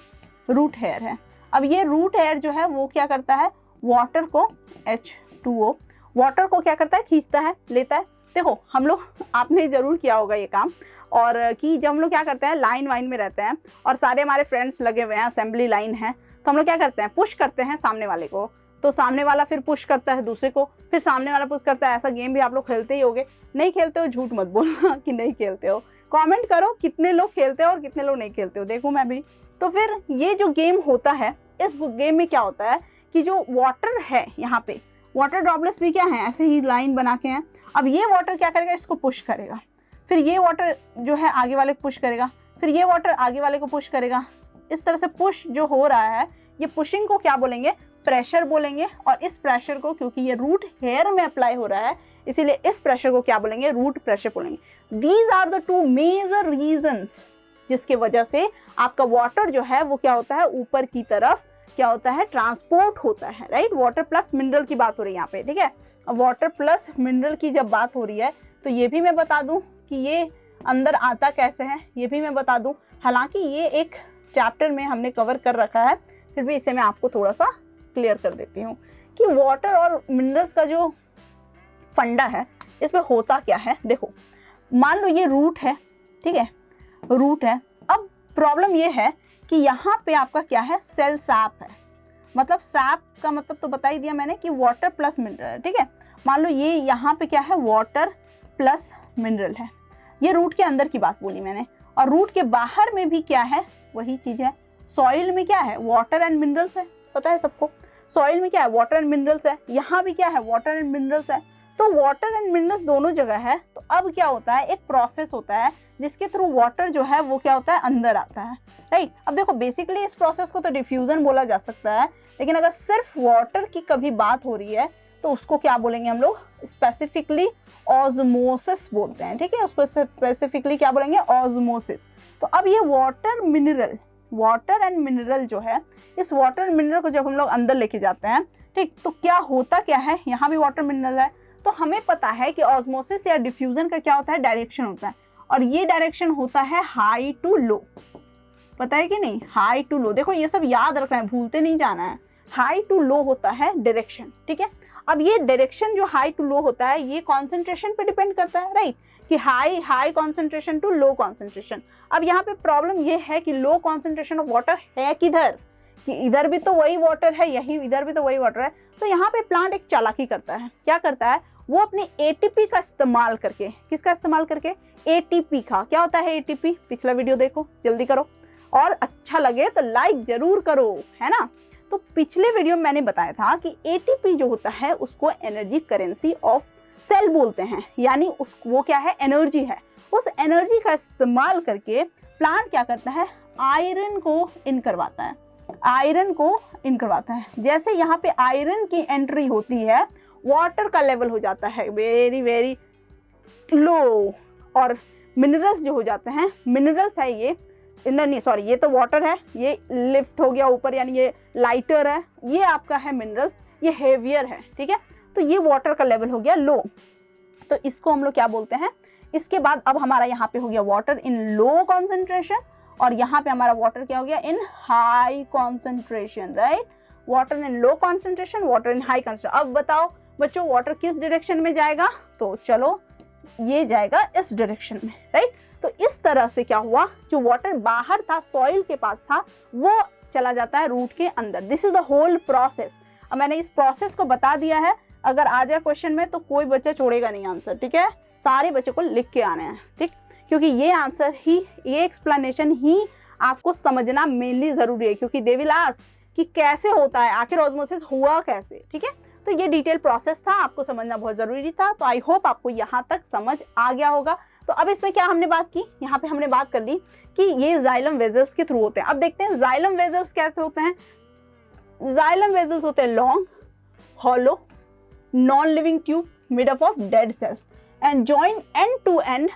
रूट हेयर है। अब ये रूट हेयर जो है वो क्या करता है, वाटर को H2O, वाटर को क्या करता है, खींचता है, लेता है। देखो हम लोग, आपने जरूर किया होगा ये काम, और कि जब हम लोग क्या करते हैं, लाइन वाइन में रहते हैं और सारे हमारे फ्रेंड्स लगे हुए हैं, असेंबली लाइन है, तो हम लोग क्या करते हैं, पुश करते हैं सामने वाले को, तो सामने वाला फिर पुश करता है दूसरे को, फिर सामने वाला पुश करता है। ऐसा गेम भी आप लोग खेलते ही होगे। नहीं खेलते हो झूठ मत बोलना कि नहीं खेलते हो, कमेंट करो कितने लोग खेलते हो और कितने लोग नहीं खेलते हो, देखूं मैं भी। तो फिर ये जो गेम होता है, इस गेम में क्या होता है कि जो वाटर है, यहाँ पे वाटर ड्रॉपलेट्स भी क्या है, ऐसे ही लाइन बना के हैं। अब ये वाटर क्या करेगा, इसको पुश करेगा, फिर ये वाटर जो है आगे वाले को पुश करेगा, फिर ये वाटर आगे वाले को पुश करेगा। इस तरह से पुश जो हो रहा है, ये पुशिंग को क्या बोलेंगे, प्रेशर बोलेंगे। और इस प्रेशर को, क्योंकि ये रूट हेयर में अप्लाई हो रहा है, इसीलिए इस प्रेशर को क्या बोलेंगे, रूट प्रेशर बोलेंगे। These are the two major reasons जिसके वजह से आपका वाटर जो है वो क्या होता है, ऊपर की तरफ क्या होता है, ट्रांसपोर्ट होता है, राइट। वाटर प्लस मिनरल की बात हो रही है यहाँ पे, ठीक है। अब वाटर प्लस मिनरल की जब बात हो रही है, तो ये भी मैं बता दूं कि ये अंदर आता कैसे है, ये भी मैं बता दूं। हालांकि ये एक चैप्टर में हमने कवर कर रखा है, फिर भी इसे मैं आपको थोड़ा सा क्लियर कर देती हूँ कि वाटर और मिनरल्स का जो फंडा है, इसमें होता क्या है। देखो मान लो ये रूट है, ठीक है, रूट है। अब प्रॉब्लम ये है कि यहाँ पे आपका क्या है, सेल सैप है। मतलब सैप का मतलब तो बता ही दिया मैंने कि वाटर प्लस मिनरल है, ठीक है। मान लो ये यहाँ पे क्या है, वाटर प्लस मिनरल है। ये रूट के अंदर की बात बोली मैंने। और रूट के बाहर में भी क्या है, वही चीज है। सॉइल में क्या है, वाटर एंड मिनरल्स है, पता है सबको। सॉइल में क्या है, वाटर एंड मिनरल्स है। यहाँ भी क्या है, वाटर एंड मिनरल्स है। तो वाटर एंड मिनरल्स दोनों जगह है। तो अब क्या होता है, एक प्रोसेस होता है जिसके थ्रू वाटर जो है वो क्या होता है, अंदर आता है, राइट। अब देखो बेसिकली इस प्रोसेस को तो डिफ्यूजन बोला जा सकता है, लेकिन अगर सिर्फ वाटर की कभी बात हो रही है तो उसको क्या बोलेंगे हम लोग, स्पेसिफिकली ऑस्मोसिस बोलते हैं, ठीक है। उसको स्पेसिफिकली क्या बोलेंगे, ऑस्मोसिस। तो अब ये water mineral, water and mineral जो है, इस वाटर मिनरल को जब हम लोग अंदर लेके जाते हैं, ठीक, तो क्या होता क्या है, यहाँ भी वाटर मिनरल है। तो हमें पता है कि ऑस्मोसिस या डिफ्यूजन का क्या होता है, डायरेक्शन होता है। और ये डायरेक्शन होता है हाई टू लो, पता है कि नहीं, हाई टू लो। देखो ये सब याद रखना है, भूलते नहीं जाना है। हाई टू लो होता है डायरेक्शन, ठीक है। अब ये डायरेक्शन जो हाई टू लो होता है, ये कॉन्सेंट्रेशन पे डिपेंड करता है, राइट, कि high concentration to low concentration. अब यहाँ पे प्रॉब्लम ये है कि लो कॉन्सेंट्रेशन ऑफ वाटर है किधर, कि इधर भी तो वही वाटर है, यही इधर भी तो वही वाटर है। तो यहाँ पे प्लांट एक चालाकी करता है, क्या करता है, वो अपनी एटीपी का इस्तेमाल करके, किसका इस्तेमाल करके, एटीपी का। क्या होता है एटीपी, पिछला वीडियो देखो, जल्दी करो, और अच्छा लगे तो लाइक जरूर करो, है ना। तो पिछले वीडियो में मैंने बताया था कि एटीपी जो होता है उसको एनर्जी करेंसी ऑफ सेल बोलते हैं, यानी वो क्या है, एनर्जी है। उस एनर्जी का इस्तेमाल करके प्लांट क्या करता है, आयरन को इन करवाता है, आयरन को इन करवाता है। जैसे यहाँ पे आयरन की एंट्री होती है, वाटर का लेवल हो जाता है वेरी वेरी लो, और मिनरल्स जो हो जाते हैं, मिनरल्स है ये नहीं सॉरी, ये तो वाटर है, ये लिफ्ट हो गया ऊपर, यानी ये लाइटर है। ये आपका है मिनरल्स, ये हेवियर है, ठीक है। तो ये वाटर का लेवल हो गया लो, तो इसको हम लोग क्या बोलते हैं। इसके बाद अब हमारा यहाँ पे हो गया वाटर इन लो कॉन्सेंट्रेशन, और यहाँ पे हमारा वाटर क्या हो गया, इन high concentration, right. Water in low concentration, water in high concentration. अब बताओ बच्चों वाटर किस डायरेक्शन में जाएगा, तो चलो ये जाएगा इस डायरेक्शन में, राइट। तो इस तरह से क्या हुआ, जो वाटर बाहर था, सॉइल के पास था, वो चला जाता है रूट के अंदर। This is the whole process. अब मैंने इस प्रोसेस को बता दिया है, अगर आ जाए क्वेश्चन में तो कोई बच्चा छोड़ेगा नहीं आंसर, ठीक है। सारे बच्चों को लिख के आने हैं, ठीक, क्योंकि ये आंसर ही, ये एक्सप्लेनेशन ही आपको समझना मेनली जरूरी है, क्योंकि दे विल आस्क कि कैसे होता है, आखिर ऑस्मोसिस हुआ कैसे, ठीक है। तो ये डिटेल प्रोसेस था, आपको समझना बहुत जरूरी था। तो आई होप आपको यहाँ तक समझ आ गया होगा। तो अब इसमें क्या हमने बात की, यहाँ पे हमने बात कर ली कि ये जाइलम वेजल्स के थ्रू होते हैं। अब देखते हैं जाइलम वेजल्स कैसे होते हैं। जाइलम वेजल्स होते हैं long, hollow, non living tube made up of dead cells and join end to end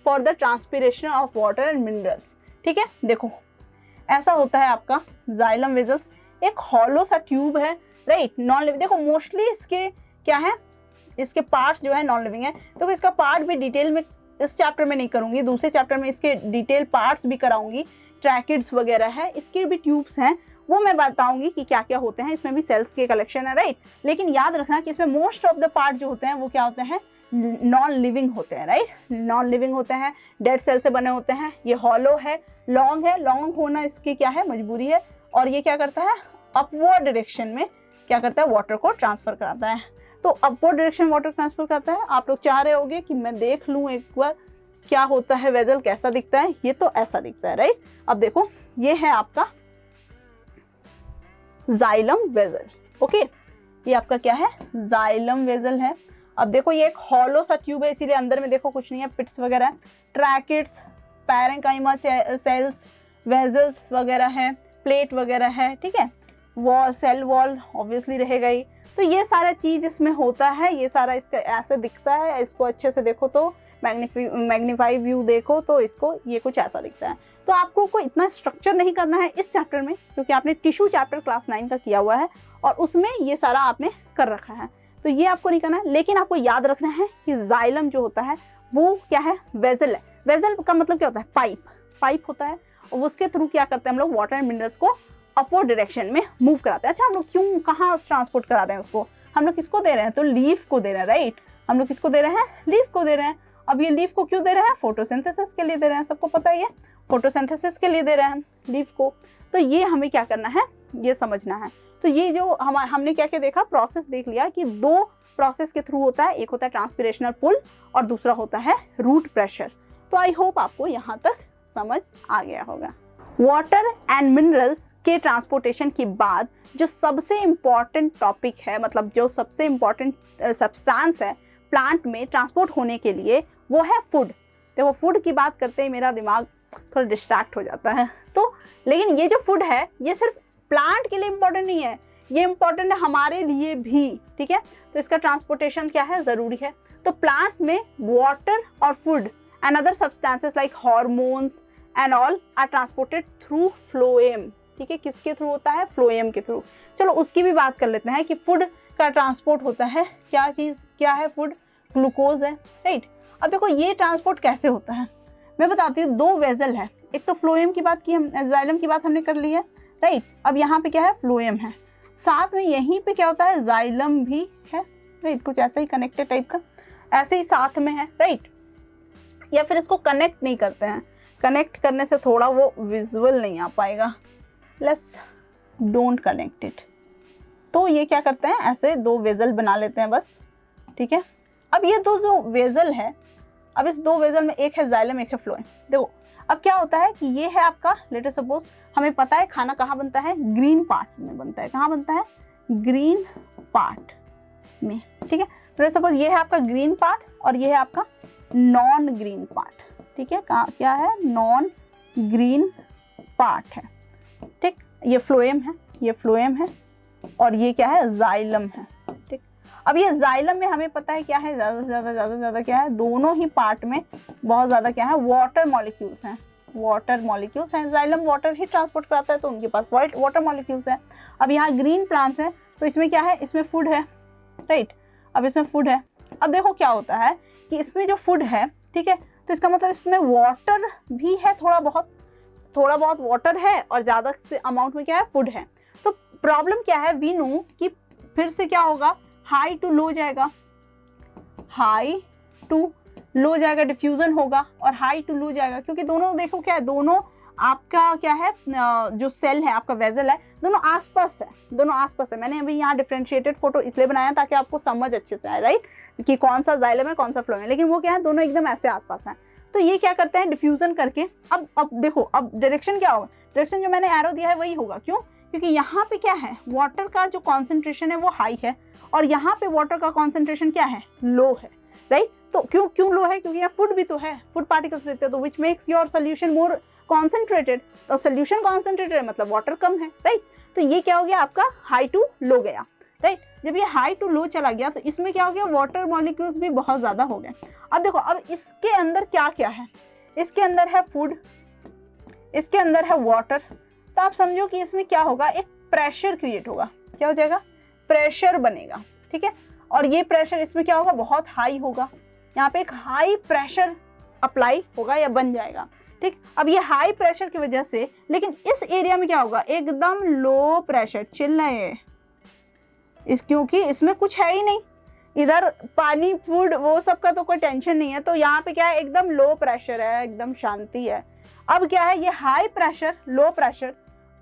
for the transpiration of water and minerals, ठीक है। देखो ऐसा होता है आपका जाइलम वेजल्स, एक हॉलो सा ट्यूब है, राइट, नॉन लिविंग। देखो मोस्टली इसके क्या है, इसके पार्ट्स जो है नॉन लिविंग है। तो इसका पार्ट भी डिटेल में इस चैप्टर में नहीं करूंगी, दूसरे चैप्टर में इसके डिटेल पार्ट्स भी कराऊंगी। ट्रैकिड्स वगैरह है, इसके भी ट्यूब्स हैं, वो मैं बताऊंगी कि क्या क्या होते हैं। इसमें भी सेल्स के कलेक्शन है, राइट। लेकिन याद रखना कि इसमें मोस्ट ऑफ द पार्ट जो होते हैं वो क्या होते हैं, नॉन लिविंग होते हैं, राइट। नॉन लिविंग होते हैं, डेड सेल से बने होते हैं। ये हॉलो है, लॉन्ग है, लॉन्ग होना इसकी क्या है, मजबूरी है। और ये क्या करता है, अपवर्ड डायरेक्शन में क्या करता है, वाटर को ट्रांसफर कराता है। तो अपवर्ड डायरेक्शन वाटर ट्रांसफर करता है। आप लोग चाह रहे होंगे कि मैं देख लूँ एक बार क्या होता है, वेजल कैसा दिखता है। ये तो ऐसा दिखता है, राइट। अब देखो ये है आपका जाइलम वेजल, ओके। ये आपका क्या है, जाइलम वेजल है। अब देखो ये एक हॉलो सा ट्यूब है, इसीलिए अंदर में देखो कुछ नहीं है, पिट्स वगैरह, ट्रैकिड्स, पैरेंकाइमा सेल्स, वेजल्स वगैरह है, प्लेट वगैरह है, ठीक है। वॉल, सेल वॉल ऑब्वियसली रहेगा ही। तो ये सारा चीज इसमें होता है, ये सारा इसका ऐसे दिखता है। इसको अच्छे से देखो तो मैग्नीफाई व्यू देखो तो इसको ये कुछ ऐसा दिखता है। तो आपको कोई इतना स्ट्रक्चर नहीं करना है इस चैप्टर में, क्योंकि आपने टिश्यू चैप्टर क्लास 9 का किया हुआ है और उसमें ये सारा आपने कर रखा है। तो ये आपको नहीं करना है, लेकिन आपको याद रखना है कि जाइलम जो होता है वो क्या है, वेजल है। वेजल का मतलब क्या होता है, पाइप, पाइप होता है, और उसके थ्रू क्या करते हैं हम लोग, वाटर एंड मिनरल्स को अपवर्ड डायरेक्शन में मूव कराते हैं। अच्छा हम लोग क्यों, कहाँ ट्रांसपोर्ट करा रहे हैं उसको, हम लोग किसको दे रहे हैं, तो लीफ को दे रहे हैं, राइट। हम लोग किसको दे रहे हैं, लीफ को दे रहे हैं। अब ये लीफ को क्यों दे रहे हैं, फोटोसिंथेसिस के लिए दे रहे हैं, सबको पता है, ये फोटोसिंथेसिस के लिए दे रहे हैं लीफ को। तो ये हमें क्या करना है, ये समझना है। तो ये जो हमने क्या क्या देखा, प्रोसेस देख लिया कि दो प्रोसेस के थ्रू होता है, एक होता है ट्रांसपिरेशनल पुल और दूसरा होता है रूट प्रेशर। तो आई होप आपको यहाँ तक समझ आ गया होगा। वाटर एंड मिनरल्स के ट्रांसपोर्टेशन के बाद जो सबसे इम्पॉर्टेंट टॉपिक है, मतलब जो सबसे इम्पॉर्टेंट सब्सटेंस है प्लांट में ट्रांसपोर्ट होने के लिए, वो है फूड। देखो फूड की बात करते ही मेरा दिमाग थोड़ा डिस्ट्रैक्ट हो जाता है। तो लेकिन ये जो फूड है ये सिर्फ प्लांट के लिए इम्पॉर्टेंट नहीं है, ये इम्पॉर्टेंट है हमारे लिए भी, ठीक है। तो इसका ट्रांसपोर्टेशन क्या है, ज़रूरी है। तो प्लांट्स में वाटर और food and other substances like hormones and all are transported through phloem, ठीक है। किसके थ्रू होता है, फ्लोएम के थ्रू। चलो उसकी भी बात कर लेते हैं कि फूड का ट्रांसपोर्ट होता है, क्या चीज़ क्या है, फूड, ग्लूकोज है, राइट। अब देखो ये ट्रांसपोर्ट कैसे होता है, मैं बताती हूँ। दो वेजल है, एक तो फ्लोएम की बात की, हम जाइलम की बात हमने कर ली है, राइट। अब यहाँ पे क्या है, फ्लोएम है, साथ में यहीं पे क्या होता है, जाइलम भी है, राइट। कुछ ऐसा ही कनेक्टेड टाइप का ऐसे ही साथ में है, राइट। या फिर इसको कनेक्ट नहीं करते हैं, कनेक्ट करने से थोड़ा वो विजुअल नहीं आ पाएगा, लेट्स डोंट कनेक्ट इट। तो ये क्या करते हैं, ऐसे दो वेजल बना लेते हैं बस, ठीक है। अब ये दो जो वेजल है, अब इस दो वेजल में एक है जाइलम, एक है फ्लोएम। देखो अब क्या होता है कि ये है आपका, लेट अस सपोज हमें पता है खाना कहाँ बनता है, ग्रीन पार्ट में बनता है। कहाँ बनता है, ग्रीन पार्ट में, ठीक है। लेट अस सपोज ये है आपका ग्रीन पार्ट और ये है आपका नॉन ग्रीन पार्ट, ठीक है। क्या है, नॉन ग्रीन पार्ट है, ठीक। ये फ्लोएम है, ये फ्लोएम है, और ये क्या है, जाइलम है, ठीक। अब ये जाइलम में हमें पता है क्या है, ज़्यादा से ज़्यादा क्या है, दोनों ही पार्ट में बहुत ज़्यादा क्या है, वाटर मॉलिक्यूल्स हैं, वाटर मॉलिक्यूल्स हैं, जाइलम वाटर ही ट्रांसपोर्ट कराता है तो उनके पास वाटर मॉलिक्यूल्स हैं। अब यहाँ ग्रीन प्लांट्स हैं तो इसमें क्या है, इसमें फूड है, राइट। अब इसमें फूड है, अब देखो क्या होता है कि इसमें जो फूड है, ठीक है, तो इसका मतलब इसमें वाटर भी है, थोड़ा बहुत वाटर है और ज़्यादा से अमाउंट में क्या है, फूड है। तो प्रॉब्लम क्या है, वी नो कि फिर से क्या होगा, हाई टू लो जाएगा, हाई टू लो जाएगा, डिफ्यूजन होगा और हाई टू लो जाएगा, क्योंकि दोनों देखो क्या है, दोनों आपका क्या है, जो सेल है आपका वेजल है, दोनों आसपास है। मैंने अभी यहाँ डिफरेंशिएटेड फोटो इसलिए बनाया ताकि आपको समझ अच्छे से आए, राइट, कि कौन सा जाइलम है कौन सा फ्लोएम है, लेकिन वो क्या है, दोनों एकदम ऐसे आसपास हैं। तो ये क्या करते हैं, डिफ्यूजन करके, अब देखो, अब डायरेक्शन क्या होगा, डायरेक्शन जो मैंने एरो दिया है वही होगा, क्यों, क्योंकि यहाँ पे क्या है, वाटर का जो कॉन्सेंट्रेशन है वो हाई है और यहाँ पे वाटर का कॉन्सेंट्रेशन क्या है, लो है, राइट। तो क्यों लो है, क्योंकि यहाँ फूड भी तो है, फूड पार्टिकल्स रहते हैं, तो which makes your solution more concentrated. तो सोल्यूशन कॉन्सेंट्रेटेड मतलब वाटर कम है, राइट। तो ये क्या हो गया, आपका हाई टू लो गया, राइट। जब ये हाई टू लो चला गया तो इसमें क्या हो गया, वाटर मॉलिक्यूल्स भी बहुत ज़्यादा हो गए। अब देखो, अब इसके अंदर क्या क्या है, इसके अंदर है फूड, इसके अंदर है वाटर, तो आप समझो कि इसमें क्या होगा, एक प्रेशर क्रिएट होगा, क्या हो जाएगा, प्रेशर बनेगा, ठीक है। और ये प्रेशर इसमें क्या होगा, बहुत हाई होगा, यहाँ पे एक हाई प्रेशर अप्लाई होगा या बन जाएगा, ठीक। अब ये हाई प्रेशर की वजह से, लेकिन इस एरिया में क्या होगा, एकदम लो प्रेशर, चिल है क्योंकि इसमें कुछ है ही नहीं, इधर पानी फूड वो सब का तो कोई टेंशन नहीं है, तो यहाँ पे क्या है, एकदम लो प्रेशर है, एकदम शांति है। अब क्या है, ये हाई प्रेशर लो प्रेशर,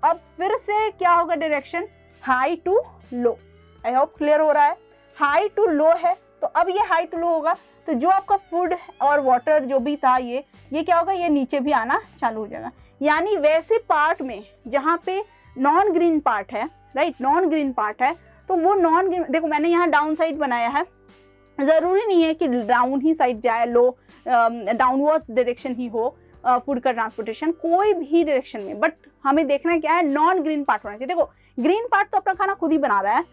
अब फिर से क्या होगा, direction high to low. I hope clear हो रहा है, हाई टू लो है, तो अब ये हाई टू लो होगा, तो जो आपका फूड और वाटर जो भी था ये क्या होगा, ये नीचे भी आना चालू हो जाएगा। यानी वैसे पार्ट में जहाँ पे नॉन ग्रीन पार्ट है, राइट, नॉन ग्रीन पार्ट है, तो वो नॉन ग्रीन, देखो मैंने यहाँ डाउन साइड बनाया है, ज़रूरी नहीं है कि डाउन ही साइड जाए, लो डाउनवर्ड्स डायरेक्शन ही हो फूड का ट्रांसपोर्टेशन, कोई भी डायरेक्शन में, बट हमें देखना क्या है, नॉन ग्रीन पार्ट होना चाहिए। देखो ग्रीन पार्ट तो अपना खाना खुद ही बना रहा है,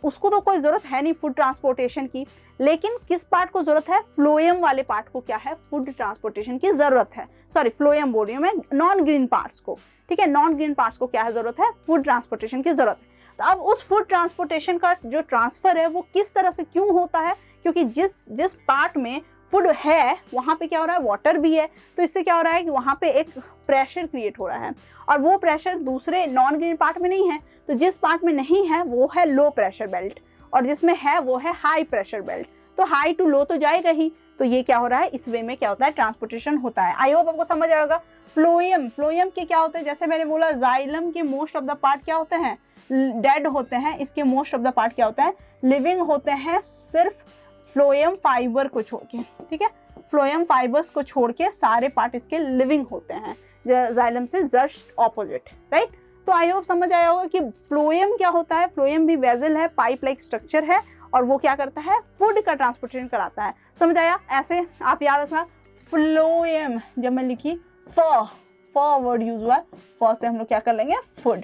उसको तो कोई ज़रूरत है नहीं फूड ट्रांसपोर्टेशन की, लेकिन किस पार्ट को ज़रूरत है, फ्लोएम वाले पार्ट को क्या है, फूड ट्रांसपोर्टेशन की ज़रूरत है। सॉरी, फ्लोएम बोल रही हूँ मैं, नॉन ग्रीन पार्ट्स को, ठीक है, नॉन ग्रीन पार्ट्स को क्या है, ज़रूरत है, फूड ट्रांसपोर्टेशन की ज़रूरत है। तो अब उस फूड ट्रांसपोर्टेशन का जो ट्रांसफ़र है वो किस तरह से क्यों होता है, क्योंकि जिस पार्ट में फूड है वहाँ पे क्या हो रहा है, वाटर भी है, तो इससे क्या हो रहा है कि वहाँ पे एक प्रेशर क्रिएट हो रहा है, और वो प्रेशर दूसरे नॉन ग्रीन पार्ट में नहीं है। तो जिस पार्ट में नहीं है वो है लो प्रेशर बेल्ट, और जिसमें है वो है हाई प्रेशर बेल्ट। तो हाई टू लो तो जाएगा ही, तो ये क्या हो रहा है, इस वे में क्या होता है, ट्रांसपोर्टेशन होता है। आई होप आपको समझ आएगा। फ्लोएम के क्या होते हैं, जैसे मैंने बोला जाइलम के मोस्ट ऑफ द पार्ट क्या होते हैं, डेड होते हैं, इसके मोस्ट ऑफ द पार्ट क्या होता है, लिविंग होते हैं, सिर्फ फ्लोएम फाइबर को छोड़ के, ठीक है, फ्लोएम फाइबर्स को छोड़ के सारे पार्ट इसके लिविंग होते हैं, जाइलम से जस्ट ऑपोजिट, राइट। तो आई होप समझ आया होगा कि फ्लोएम क्या होता है। फ्लोएम भी वेजल है, पाइप लाइक स्ट्रक्चर है, और वो क्या करता है, फूड का ट्रांसपोर्टेशन कराता है। समझ आया, ऐसे आप याद रखना, फ्लोएम जब मैं लिखी फ वर्ड यूज हुआ, फ से हम लोग क्या कर लेंगे, फूड,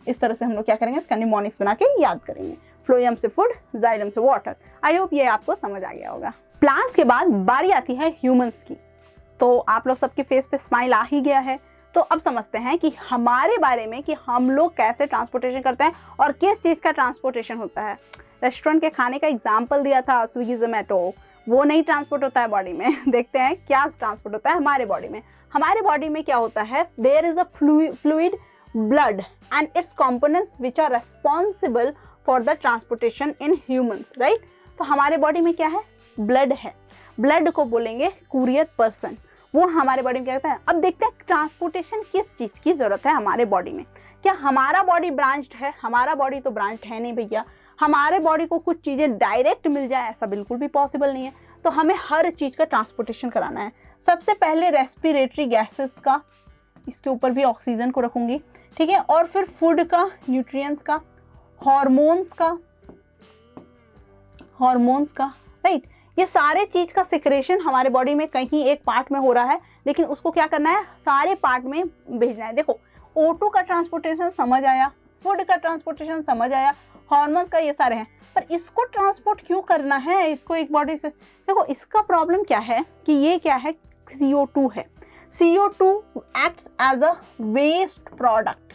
इस तरह से हम लोग क्या करेंगे, इसका निमोनिक्स बना के याद करेंगे, फ्लोएम से फूड, जाइलम से वाटर। आई होप ये आपको समझ आ गया होगा। प्लांट्स के बाद बारी आती है ह्यूमंस की, तो आप लोग सबके फेस पे स्माइल आ ही गया है। तो अब समझते हैं कि हमारे बारे में, कि हम लोग कैसे ट्रांसपोर्टेशन करते हैं और किस चीज़ का ट्रांसपोर्टेशन होता है। रेस्टोरेंट के खाने का एग्जाम्पल दिया था, स्विगी जोमेटो, वो नहीं ट्रांसपोर्ट होता है बॉडी में। देखते हैं क्या ट्रांसपोर्ट होता है हमारे बॉडी में। हमारे बॉडी में क्या होता है, there is a fluid blood and its components which are responsible for the transportation in humans, right. तो हमारे बॉडी में क्या है, ब्लड है, ब्लड को बोलेंगे कुरियर पर्सन, वो हमारे बॉडी में क्या करता है। अब देखते हैं ट्रांसपोर्टेशन किस चीज़ की ज़रूरत है हमारे बॉडी में। क्या हमारा बॉडी ब्रांच्ड है, हमारा बॉडी तो ब्रांच्ड है नहीं भैया। हमारे बॉडी को कुछ चीज़ें डायरेक्ट मिल जाए ऐसा बिल्कुल भी पॉसिबल नहीं है, तो हमें हर चीज़ का ट्रांसपोर्टेशन कराना है। सबसे पहले रेस्पिरेटरी गैसेस का, इसके ऊपर भी ऑक्सीजन को रखूँगी, ठीक है, और फिर फूड का, न्यूट्रिएंट्स का, हॉर्मोन्स का, राइट। ये सारे चीज़ का सिक्रेशन हमारे बॉडी में कहीं एक पार्ट में हो रहा है, लेकिन उसको क्या करना है, सारे पार्ट में भेजना है। देखो O2 का ट्रांसपोर्टेशन समझ आया, फूड का ट्रांसपोर्टेशन समझ आया, हार्मोन्स का, ये सारे हैं, पर इसको ट्रांसपोर्ट क्यों करना है, इसको एक बॉडी से। देखो इसका प्रॉब्लम क्या है कि ये क्या है, CO2 है। CO2 acts as a waste product,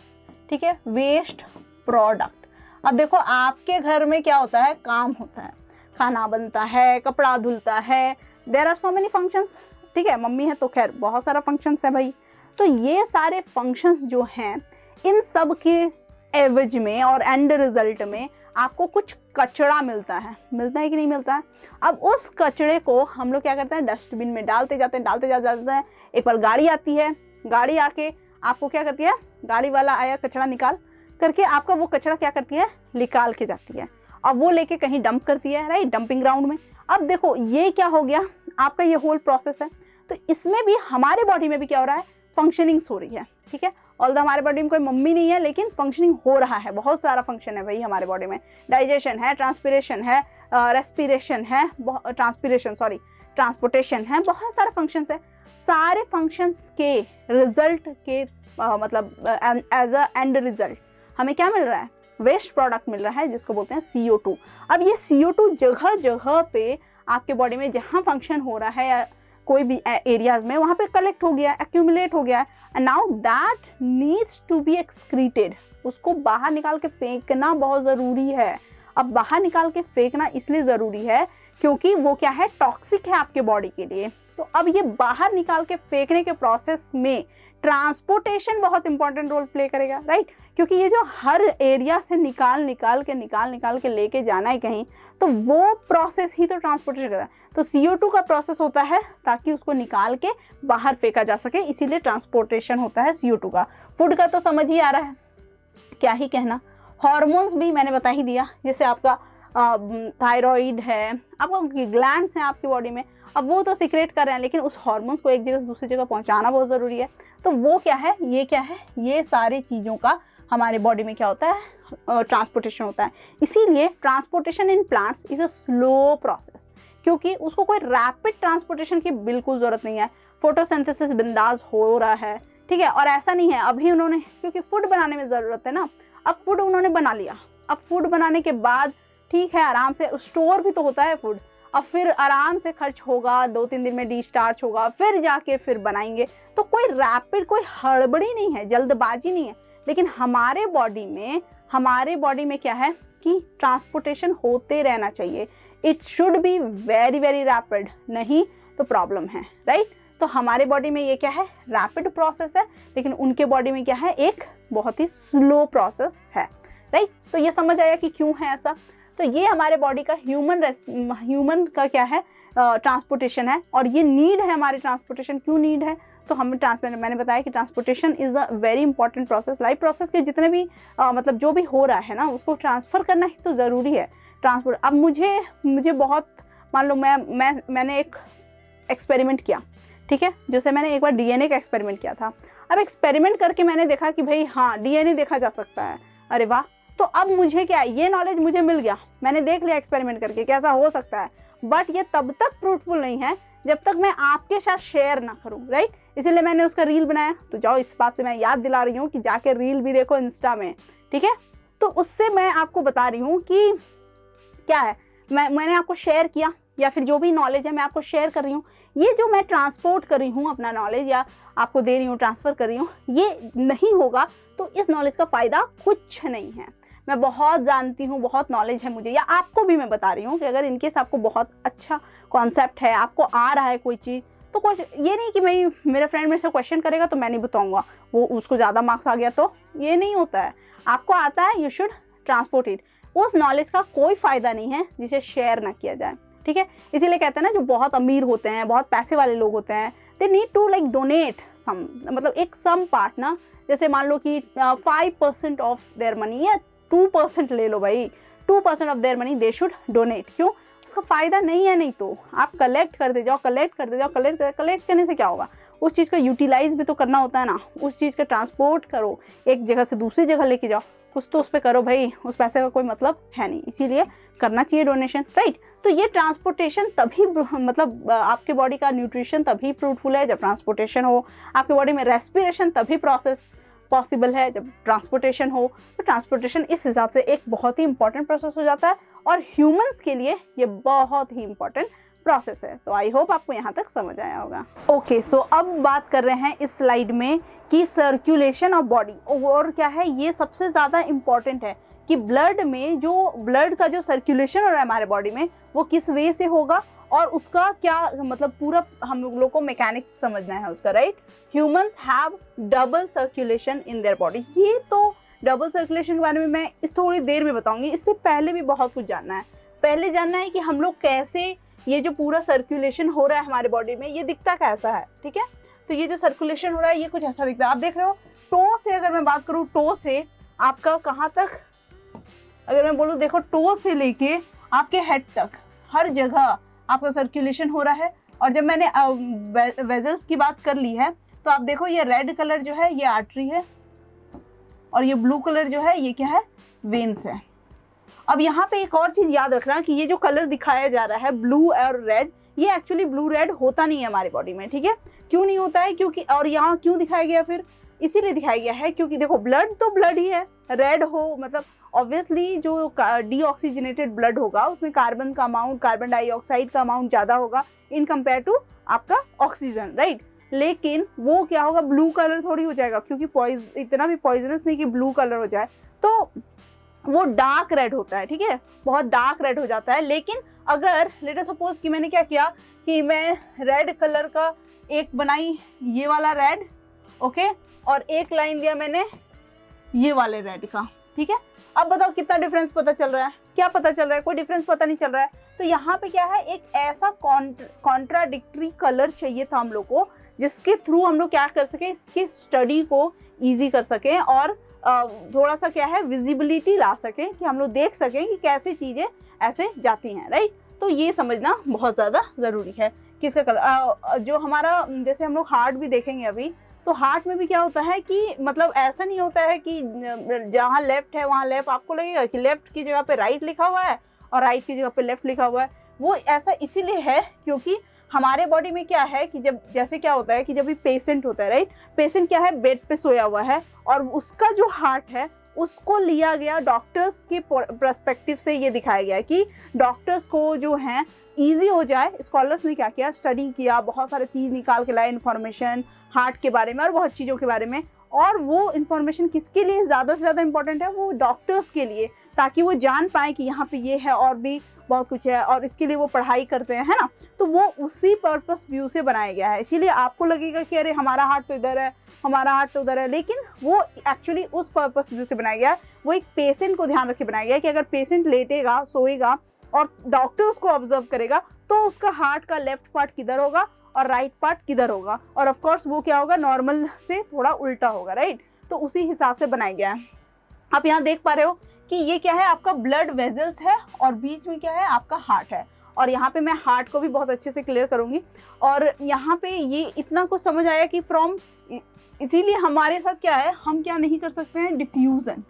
ठीक है, वेस्ट प्रोडक्ट। अब देखो आपके घर में क्या होता है, काम होता है, खाना बनता है, कपड़ा धुलता है, there are so many functions, ठीक है, मम्मी है तो खैर बहुत सारा फंक्शंस है भाई। तो ये सारे फंक्शंस जो हैं, इन सब के एवज में और एंड रिजल्ट में आपको कुछ कचरा मिलता है कि नहीं मिलता है। अब उस कचरे को हम लोग क्या करते हैं, डस्टबिन में डालते जाते हैं। एक बार गाड़ी आती है, गाड़ी आके आपको क्या करती है, गाड़ी वाला आया कचरा निकाल करके आपका वो कचरा क्या करती है, निकाल के जाती है, अब वो लेके कहीं डंप करती है, राइट, डंपिंग ग्राउंड में। अब देखो ये क्या हो गया, आपका ये होल प्रोसेस है। तो इसमें भी हमारे बॉडी में भी क्या हो रहा है, फंक्शनिंग्स हो रही है, ठीक है। ऑल्दो हमारे बॉडी में कोई मम्मी नहीं है, लेकिन फंक्शनिंग हो रहा है, बहुत सारा फंक्शन है भाई हमारे बॉडी में। डाइजेशन है, ट्रांसपिरेशन है, रेस्पिरेशन है, ट्रांसपोर्टेशन है, बहुत सारे फंक्शंस है। सारे फंक्शंस के रिजल्ट के मतलब एज अ एंड रिजल्ट हमें क्या मिल रहा है, वेस्ट प्रोडक्ट मिल रहा है, जिसको बोलते हैं CO2। अब ये CO2 जगह जगह पे आपके बॉडी में जहाँ फंक्शन हो रहा है या कोई भी एरियाज में, वहाँ पे कलेक्ट हो गया, एक्यूमुलेट हो गया, and now that needs to be excreted. उसको बाहर निकाल के फेंकना बहुत ज़रूरी है। अब बाहर निकाल के फेंकना इसलिए ज़रूरी है क्योंकि वो क्या है, टॉक्सिक है आपके बॉडी के लिए। तो अब ये बाहर निकाल के फेंकने के प्रोसेस में ट्रांसपोर्टेशन बहुत इंपॉर्टेंट रोल प्ले करेगा, राइट, क्योंकि ये जो हर एरिया से निकाल के लेके जाना है कहीं, तो वो प्रोसेस ही तो ट्रांसपोर्टेशन करता है। तो CO2 का प्रोसेस होता है ताकि उसको निकाल के बाहर फेंका जा सके, इसीलिए ट्रांसपोर्टेशन होता है CO2 का। फूड का तो समझ ही आ रहा है, क्या ही कहना। हॉर्मोन्स भी मैंने बता ही दिया, जैसे आपका थायराइड है, आपको ग्लैंड्स हैं आपकी बॉडी में, अब वो तो सीक्रेट कर रहे हैं, लेकिन उस हार्मोन्स को एक जगह से दूसरी जगह पहुंचाना बहुत ज़रूरी है। तो वो क्या है, ये क्या है, ये सारी चीज़ों का हमारे बॉडी में क्या होता है, ट्रांसपोर्टेशन होता है। इसीलिए transportation in plants is a slow process, क्योंकि उसको कोई रैपिड ट्रांसपोर्टेशन की बिल्कुल ज़रूरत नहीं है। फोटोसिंथेसिस बिंदास हो रहा है, ठीक है, और ऐसा नहीं है अभी उन्होंने, क्योंकि फूड बनाने में ज़रूरत है ना, अब फूड उन्होंने बना लिया, अब फूड बनाने के बाद ठीक है आराम से स्टोर भी तो होता है फूड, अब फिर आराम से खर्च होगा, 2-3 दिन में डिस्चार्ज होगा, फिर जाके फिर बनाएंगे। तो कोई रैपिड, कोई हड़बड़ी नहीं है, जल्दबाजी नहीं है। लेकिन हमारे बॉडी में क्या है कि ट्रांसपोर्टेशन होते रहना चाहिए, it should be very very rapid, नहीं तो प्रॉब्लम है, राइट। तो हमारे बॉडी में ये क्या है, रैपिड प्रोसेस है, लेकिन उनके बॉडी में क्या है, एक बहुत ही स्लो प्रोसेस है, राइट। तो ये समझ आया कि क्यों है ऐसा। तो ये हमारे बॉडी का ह्यूमन का क्या है, ट्रांसपोर्टेशन है, और ये नीड है हमारे, ट्रांसपोर्टेशन क्यों नीड है, तो हमें मैंने बताया कि transportation is a very important process. Life process के जितने भी मतलब जो भी हो रहा है ना, उसको ट्रांसफ़र करना ही तो ज़रूरी है, ट्रांसपोर्ट। अब मुझे बहुत, मान लो मैंने एक एक्सपेरिमेंट किया, ठीक है, जैसे मैंने एक बार DNA का एक्सपेरिमेंट किया था। अब एक्सपेरिमेंट करके मैंने देखा कि भाई हाँ DNA देखा जा सकता है, अरे वाह। तो अब मुझे क्या है, ये नॉलेज मुझे मिल गया, मैंने देख लिया एक्सपेरिमेंट करके कैसा हो सकता है, बट ये तब तक फ्रूटफुल नहीं है जब तक मैं आपके साथ शेयर ना करूं, राइट। इसीलिए मैंने उसका रील बनाया। तो जाओ, इस बात से मैं याद दिला रही हूँ कि जाके रील भी देखो इंस्टा में, ठीक है। तो उससे मैं आपको बता रही हूँ कि क्या है, मैंने आपको शेयर किया, या फिर जो भी नॉलेज है मैं आपको शेयर कर रही हूँ। ये जो मैं ट्रांसपोर्ट कर रही हूँ अपना नॉलेज, या आपको दे रही हूँ, ट्रांसफ़र कर रही हूँ, ये नहीं होगा तो इस नॉलेज का फ़ायदा कुछ नहीं है। मैं बहुत जानती हूँ, बहुत नॉलेज है मुझे, या आपको भी मैं बता रही हूँ कि अगर इनकेस आपको बहुत अच्छा कॉन्सेप्ट है, आपको आ रहा है कोई चीज़, तो कुछ ये नहीं कि मेरा फ्रेंड मेरे से क्वेश्चन करेगा तो मैं नहीं बताऊँगा, वो उसको ज़्यादा मार्क्स आ गया, तो ये नहीं होता है। आपको आता है, यू शुड ट्रांसपोर्ट इट। उस नॉलेज का कोई फ़ायदा नहीं है जिसे शेयर ना किया जाए, ठीक है। इसीलिए कहते हैं ना, जो बहुत अमीर होते हैं, बहुत पैसे वाले लोग होते हैं, they need to like donate some, मतलब एक सम पार्ट ना, जैसे मान लो कि 5% ऑफ देयर मनी या 2% ले लो भाई, 2% of their money they should donate. क्यों? उसका फ़ायदा नहीं है, नहीं तो आप कलेक्ट करते जाओ, कलेक्ट करने से क्या होगा, उस चीज़ का यूटिलाइज भी तो करना होता है ना, उस चीज़ का ट्रांसपोर्ट करो, एक जगह से दूसरी जगह लेके जाओ, कुछ तो उस पर करो भाई, उस पैसे का कोई मतलब है नहीं, इसीलिए करना चाहिए डोनेशन, राइट। तो ये ट्रांसपोर्टेशन तभी, मतलब आपके बॉडी का न्यूट्रिशन तभी फ्रूटफुल है जब ट्रांसपोर्टेशन हो, आपके बॉडी में रेस्पिरेशन तभी प्रोसेस पॉसिबल है जब ट्रांसपोर्टेशन हो। तो ट्रांसपोर्टेशन इस हिसाब से एक बहुत ही इंपॉर्टेंट प्रोसेस हो जाता है, और ह्यूमंस के लिए ये बहुत ही इंपॉर्टेंट प्रोसेस है। तो आई होप आपको यहाँ तक समझ आया होगा। ओके, सो अब बात कर रहे हैं इस स्लाइड में कि सर्कुलेशन ऑफ बॉडी, और क्या है ये सबसे ज़्यादा इम्पॉर्टेंट है कि ब्लड में जो ब्लड का जो सर्कुलेशन हो रहा है हमारे बॉडी में वो किस वे से होगा और उसका क्या मतलब पूरा हम लोग को मैकेनिक्स समझना है उसका, right. Humans have double circulation in their body. ये तो डबल सर्कुलेशन के बारे में मैं इस थोड़ी देर में बताऊंगी, इससे पहले भी बहुत कुछ जानना है। पहले जानना है कि हम लोग कैसे, ये जो पूरा सर्कुलेशन हो रहा है हमारे बॉडी में ये दिखता कैसा है, ठीक है। तो ये जो सर्कुलेशन हो रहा है ये कुछ ऐसा दिखता है, आप देख रहे हो। टो से अगर मैं बात करूँ, टो से आपका कहाँ तक, अगर मैं बोलूँ देखो, टो से लेके आपके हेड तक हर जगह आपका सर्कुलेशन हो रहा है। और जब मैंने वेजल्स की बात कर ली है तो आप देखो ये रेड कलर जो है ये आर्टरी है और ये ब्लू कलर जो है ये क्या है, वेन्स है। अब यहाँ पे एक और चीज़ याद रखना कि ये जो कलर दिखाया जा रहा है ब्लू और रेड, ये एक्चुअली ब्लू रेड होता नहीं है हमारी बॉडी में, ठीक है। क्यों नहीं होता है, क्योंकि, और यहाँ क्यों दिखाया गया, फिर इसीलिए दिखाया गया है क्योंकि देखो ब्लड तो ब्लड ही है, रेड हो मतलब ऑब्वियसली जो डीऑक्सीजनेटेड ब्लड होगा उसमें कार्बन का अमाउंट, कार्बन डाइऑक्साइड का अमाउंट ज़्यादा होगा इन कंपेयर टू आपका ऑक्सीजन, राइट। लेकिन वो क्या होगा, ब्लू कलर थोड़ी हो जाएगा, क्योंकि इतना भी पॉइजनस नहीं कि ब्लू कलर हो जाए, तो वो डार्क रेड होता है, ठीक है, बहुत डार्क रेड हो जाता है। लेकिन अगर लेट अस सपोज कि मैंने क्या किया कि मैं रेड कलर का एक बनाई, ये वाला रेड, ओके, और एक लाइन दिया मैंने ये वाले रेड का, ठीक है। अब बताओ कितना डिफरेंस पता चल रहा है, क्या पता चल रहा है, कोई डिफरेंस पता नहीं चल रहा है। तो यहाँ पे क्या है, एक ऐसा कॉन्ट्राडिक्टरी कलर चाहिए था हम लोग को जिसके थ्रू हम लोग क्या कर सकें, इसकी स्टडी को ईजी कर सकें और थोड़ा सा क्या है विजिबिलिटी ला सकें कि हम लोग देख सकें कि कैसे चीज़ें ऐसे जाती हैं, राइट। तो ये समझना बहुत ज़्यादा ज़रूरी है कि इसका कलर जो हमारा, जैसे हम लोग हार्ट भी देखेंगे अभी, तो हार्ट में भी क्या होता है कि मतलब ऐसा नहीं होता है कि जहाँ लेफ्ट है वहाँ लेफ्ट, आपको लगेगा कि लेफ्ट की जगह पे राइट लिखा हुआ है और राइट की जगह पे लेफ्ट लिखा हुआ है। वो ऐसा इसीलिए है क्योंकि हमारे बॉडी में क्या है कि जब जैसे क्या होता है कि जब भी पेशेंट होता है, राइट, पेशेंट क्या है बेड पे सोया हुआ है और उसका जो हार्ट है उसको लिया गया डॉक्टर्स के पर्सपेक्टिव से, ये दिखाया गया है कि डॉक्टर्स को जो है ईजी हो जाए। स्कॉलर्स ने क्या किया, स्टडी किया, बहुत सारी चीज़ निकाल के लाए, इन्फॉर्मेशन हार्ट के बारे में और बहुत चीज़ों के बारे में। और वो इन्फॉर्मेशन किसके लिए ज़्यादा से ज़्यादा इंपॉर्टेंट है, वो डॉक्टर्स के लिए, ताकि वो जान पाए कि यहाँ पे ये है और भी बहुत कुछ है और इसके लिए वो पढ़ाई करते हैं, है ना। तो वो उसी पर्पस व्यू से बनाया गया है। इसीलिए आपको लगेगा कि अरे हमारा हार्ट तो इधर है, हमारा हार्ट तो उधर है, लेकिन वो एक्चुअली उस पर्पस व्यू से बनाया गया है। वो एक पेशेंट को ध्यान रख के बनाया गया है कि अगर पेशेंट लेटेगा, सोएगा और डॉक्टर उसको ऑब्जर्व करेगा तो उसका हार्ट का लेफ्ट पार्ट किधर होगा और राइट पार्ट किधर होगा, और ऑफ कोर्स वो क्या होगा, नॉर्मल से थोड़ा उल्टा होगा, राइट। तो उसी हिसाब से बनाया गया है। आप यहाँ देख पा रहे हो कि ये क्या है, आपका ब्लड वेजल्स है और बीच में क्या है, आपका हार्ट है। और यहाँ पे मैं हार्ट को भी बहुत अच्छे से क्लियर करूँगी। और यहाँ पे ये इतना कुछ समझ आया कि इसीलिए हमारे साथ क्या है, हम क्या नहीं कर सकते हैं, डिफ्यूज़न,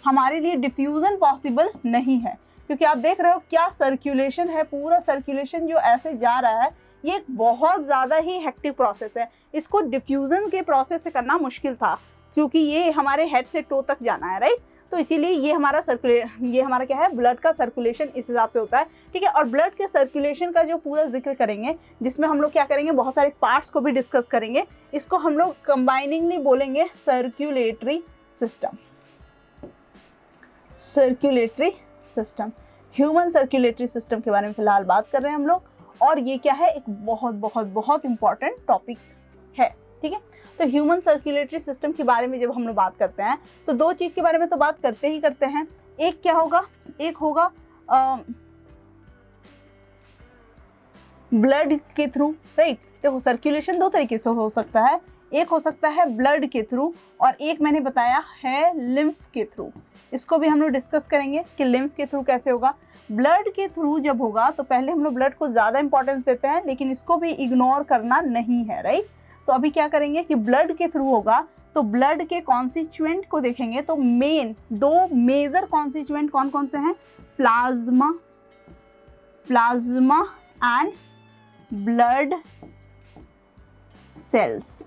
हमारे लिए डिफ्यूज़न पॉसिबल नहीं है, क्योंकि आप देख रहे हो क्या सर्कुलेशन है, पूरा सर्कुलेशन जो ऐसे जा रहा है, ये एक बहुत ज़्यादा ही हेक्टिक प्रोसेस है। इसको डिफ्यूज़न के प्रोसेस से करना मुश्किल था क्योंकि ये हमारे हेड से टो तक जाना है, राइट। तो इसीलिए ये हमारा क्या है, ब्लड का सर्कुलेशन इस हिसाब से होता है, ठीक है। और ब्लड के सर्कुलेशन का जो पूरा जिक्र करेंगे, जिसमें हम लोग क्या करेंगे, बहुत सारे पार्ट्स को भी डिस्कस करेंगे। इसको हम लोग कंबाइनिंगली बोलेंगे circulatory system, circulatory system, human circulatory system के बारे में फिलहाल बात कर रहे हैं हम लोग। और ये क्या है, एक बहुत बहुत बहुत इंपॉर्टेंट टॉपिक है, ठीक है। तो ह्यूमन सर्कुलेटरी सिस्टम के बारे में जब हम लोग बात करते हैं तो दो चीज़ के बारे में तो बात करते ही करते हैं। एक क्या होगा, एक होगा ब्लड के थ्रू, राइट। देखो सर्कुलेशन दो तरीके से हो सकता है, एक हो सकता है ब्लड के थ्रू और एक मैंने बताया है लिम्फ के थ्रू। इसको भी हम लोग डिस्कस करेंगे कि लिम्फ के थ्रू कैसे होगा। ब्लड के थ्रू जब होगा तो पहले हम लोग ब्लड को ज़्यादा इंपॉर्टेंस देते हैं, लेकिन इसको भी इग्नोर करना नहीं है, राइट। तो अभी क्या करेंगे कि ब्लड के थ्रू होगा तो ब्लड के कॉन्स्टिट्यूएंट को देखेंगे तो मेन दो मेजर कॉन्स्टिट्यूएंट कौन कौन से हैं, plasma, plasma and blood cells,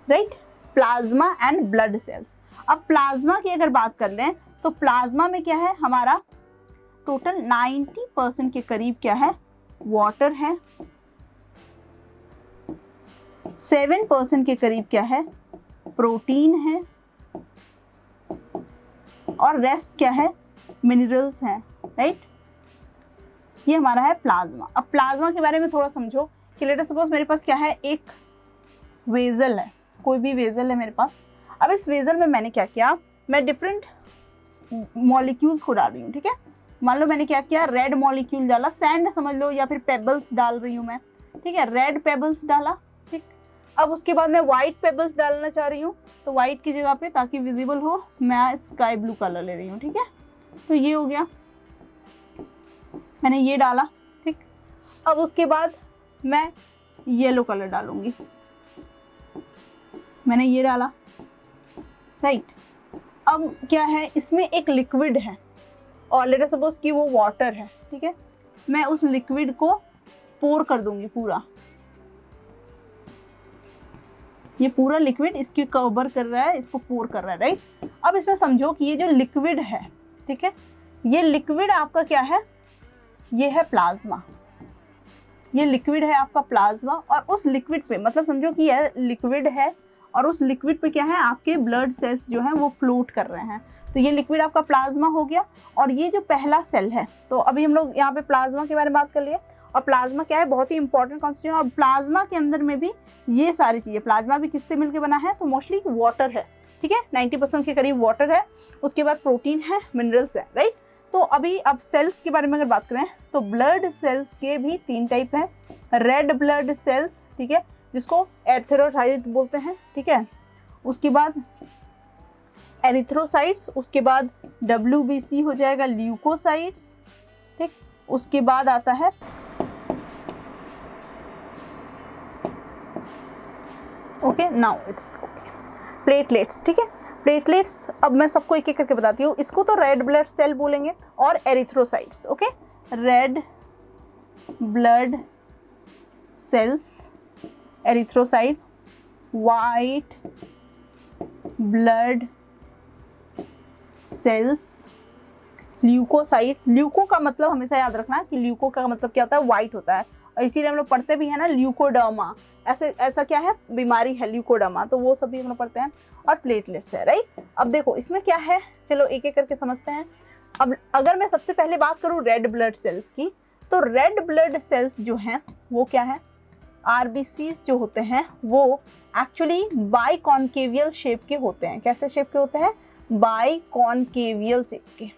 right, plasma and blood cells. अब प्लाज्मा की अगर बात कर लें तो प्लाज्मा में क्या है, हमारा टोटल 90% के करीब क्या है, वाटर है, 7% के करीब क्या है, प्रोटीन है, और रेस्ट क्या है, मिनरल्स हैं, राइट। ये हमारा है प्लाज्मा। अब प्लाज्मा के बारे में थोड़ा समझो कि लेट अस सपोज मेरे पास क्या है, एक वेजल है, कोई भी वेजल है मेरे पास। अब इस वेजल में मैंने क्या किया, मैं डिफरेंट मॉलिक्यूल्स को डाल रही हूँ, ठीक है। मान लो मैंने क्या किया, रेड मॉलिक्यूल डाला, सैंड समझ लो, या फिर पेबल्स डाल रही हूँ मैं, ठीक है, रेड पेबल्स डाला, ठीक। अब उसके बाद मैं वाइट पेबल्स डालना चाह रही हूँ, तो वाइट की जगह पे, ताकि विजिबल हो, मैं स्काई ब्लू कलर ले रही हूँ, ठीक है। तो ये हो गया, मैंने ये डाला, ठीक। अब उसके बाद मैं येलो कलर डालूंगी, मैंने ये डाला, राइट। अब क्या है, इसमें एक लिक्विड है और लेट अस सपोज कि वो वाटर है, ठीक है। मैं उस लिक्विड को पोर कर दूंगी पूरा, ये पूरा लिक्विड इसकी कवर कर रहा है, इसको पोर कर रहा है, राइट। अब इसमें समझो कि ये जो लिक्विड है, ठीक है, ये लिक्विड आपका क्या है, ये है प्लाज्मा, ये लिक्विड है आपका प्लाज्मा। और उस लिक्विड पे मतलब समझो कि यह लिक्विड है और उस लिक्विड पे क्या है, आपके ब्लड सेल्स जो हैं वो फ्लोट कर रहे हैं, तो ये लिक्विड आपका प्लाज्मा हो गया। और ये जो पहला सेल है, तो अभी हम लोग यहाँ पे प्लाज्मा के बारे में बात कर लिए, और प्लाज्मा क्या है, बहुत ही इंपॉर्टेंट कॉन्स्टिट्यूएंट। और प्लाज्मा के अंदर में भी ये सारी चीज़ें, प्लाज्मा भी किससे मिलकर बना है, तो मोस्टली वाटर है, ठीक है, 90% के करीब वाटर है, उसके बाद प्रोटीन है, मिनरल्स है, राइट। तो अभी अब सेल्स के बारे में अगर बात करें तो ब्लड सेल्स के भी 3 टाइप हैं, रेड ब्लड सेल्स, ठीक है, जिसको एरिथ्रोसाइट बोलते हैं, ठीक है, उसके बाद एरिथ्रोसाइट्स, उसके बाद WBC हो जाएगा, ल्यूकोसाइट्स, ठीक, उसके बाद आता है okay, now it's okay, platelets, ठीक है, प्लेटलेट्स। अब मैं सबको एक एक करके बताती हूँ, इसको तो रेड ब्लड सेल बोलेंगे, और erythrocytes, okay, red blood cells, erythrocyte, white blood cells, leucocyte. Leuco का मतलब हमेशा याद रखना कि ल्यूको का मतलब क्या होता है, वाइट होता है, और इसीलिए हम लोग पढ़ते भी हैं ना, ल्यूकोडर्मा, ऐसा क्या है, बीमारी है ल्यूकोडर्मा, तो वो सभी हम लोग पढ़ते हैं। और प्लेटलेट्स है, राइट। अब देखो इसमें क्या है, चलो एक एक करके समझते हैं। अब अगर मैं सबसे पहले बात करूँ रेड ब्लड सेल्स की, तो रेड ब्लड सेल्स जो हैं वो क्या है, RBCs जो होते हैं वो एक्चुअली बाइकॉन्केवियल शेप के होते हैं। कैसे शेप के होते हैं, बाइकॉन्केवियल शेप के।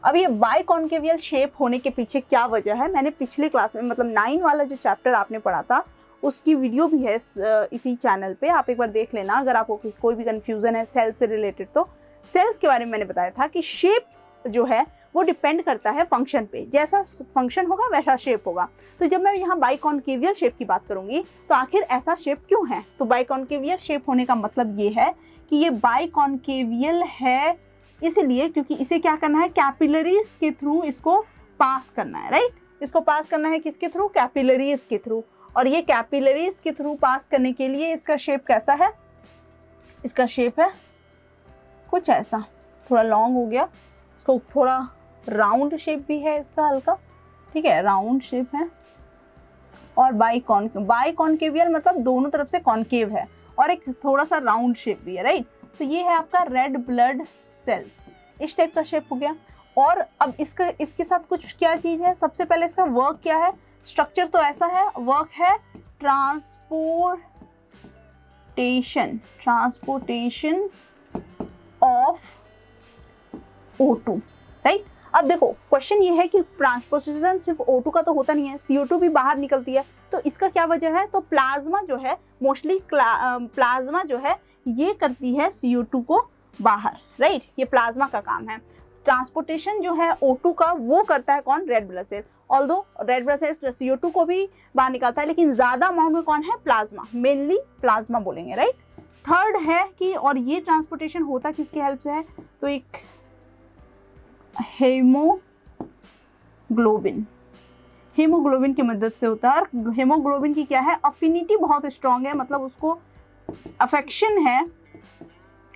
अब ये बाइकॉन्केवियल शेप होने के पीछे क्या वजह है, मैंने पिछली क्लास में मतलब 9 वाला जो चैप्टर आपने पढ़ा था उसकी वीडियो भी है इसी चैनल पे, आप एक बार देख लेना अगर आपको कोई भी कंफ्यूजन है सेल से रिलेटेड। तो सेल्स के बारे में मैंने बताया था कि शेप जो है वो डिपेंड करता है फंक्शन पे, जैसा फंक्शन होगा वैसा शेप होगा। तो जब मैं यहाँ बाइकॉन्केवियल शेप की बात करूंगी तो आखिर ऐसा शेप क्यों है, तो बाइकॉन्केवियल शेप होने का मतलब ये है कि ये बाइकॉन्केवियल है इसलिए क्योंकि इसे क्या करना है, कैपिलरीज के थ्रू इसको पास करना है, राइट। इसको पास करना है किसके थ्रू, कैपिलरीज के थ्रू। और ये कैपिलरीज के थ्रू पास करने के लिए इसका शेप कैसा है, इसका शेप है कुछ ऐसा, थोड़ा लॉन्ग हो गया, इसको थोड़ा राउंड शेप भी है इसका हल्का, ठीक है, राउंड शेप है। और बाइकॉन्केवियल मतलब दोनों तरफ से कॉन्केव है, और एक थोड़ा सा राउंड शेप भी है, राइट। तो ये है आपका रेड ब्लड सेल्स, इस टाइप का शेप हो गया। और अब इसके साथ कुछ क्या चीज़ है, सबसे पहले इसका वर्क क्या है, स्ट्रक्चर तो ऐसा है, वर्क है ट्रांसपोर्टेशन ऑफ O2, राइट। अब देखो क्वेश्चन ये है कि ट्रांसपोर्टेशन सिर्फ O2 का तो होता नहीं है, CO2 भी बाहर निकलती है, तो इसका क्या वजह है, तो प्लाज्मा जो है मोस्टली प्लाज्मा जो है ये करती है CO2 को बाहर, राइट। ये प्लाज्मा का काम है। ट्रांसपोर्टेशन जो है O2 का वो करता है कौन, red blood cell. Although red blood cell CO2 को भी बाहर निकालता है, लेकिन ज़्यादा अमाउंट में कौन है, प्लाज्मा, मेनली प्लाज्मा बोलेंगे, राइट। थर्ड है कि और ये ट्रांसपोर्टेशन होता किसकी हेल्प से है, तो एक हीमोग्लोबिन की मदद से होता है। और हीमोग्लोबिन की क्या है, अफिनिटी बहुत स्ट्रांग है, मतलब उसको अफेक्शन है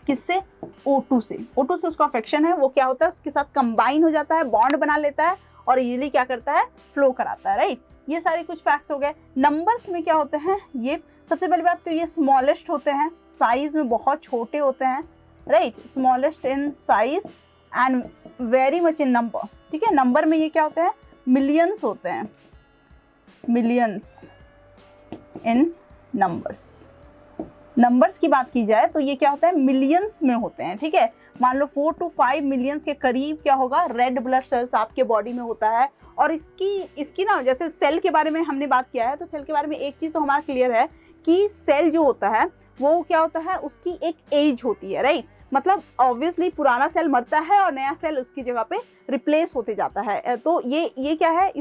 किससे, O2 से। O2 से उसको अफेक्शन है, वो क्या होता है उसके साथ कंबाइन हो जाता है, बॉन्ड बना लेता है और इजीली क्या करता है, फ्लो कराता है, राइट। ये सारे कुछ फैक्ट्स हो गए। नंबर्स में क्या होते हैं, ये सबसे पहली बात तो ये स्मॉलेस्ट होते हैं, साइज में बहुत छोटे होते हैं, right, smallest in size and very much in number, ठीक है। नंबर में ये क्या होते हैं, मिलियंस होते हैं, मिलियंस इन नंबर्स की बात की जाए तो ये क्या होता है, मिलियंस में होते हैं, ठीक है। मान लो 4 to 5 मिलियंस के करीब क्या होगा, रेड ब्लड सेल्स आपके बॉडी में होता है। और इसकी ना, जैसे सेल के बारे में हमने बात किया है, तो सेल के बारे में एक चीज़ तो हमारा क्लियर है कि सेल जो होता है वो क्या होता है, उसकी एक एज होती है, राइट। मतलब ऑब्वियसली पुराना सेल मरता है और नया सेल उसकी जगह पे रिप्लेस होते जाता है। तो ये क्या है,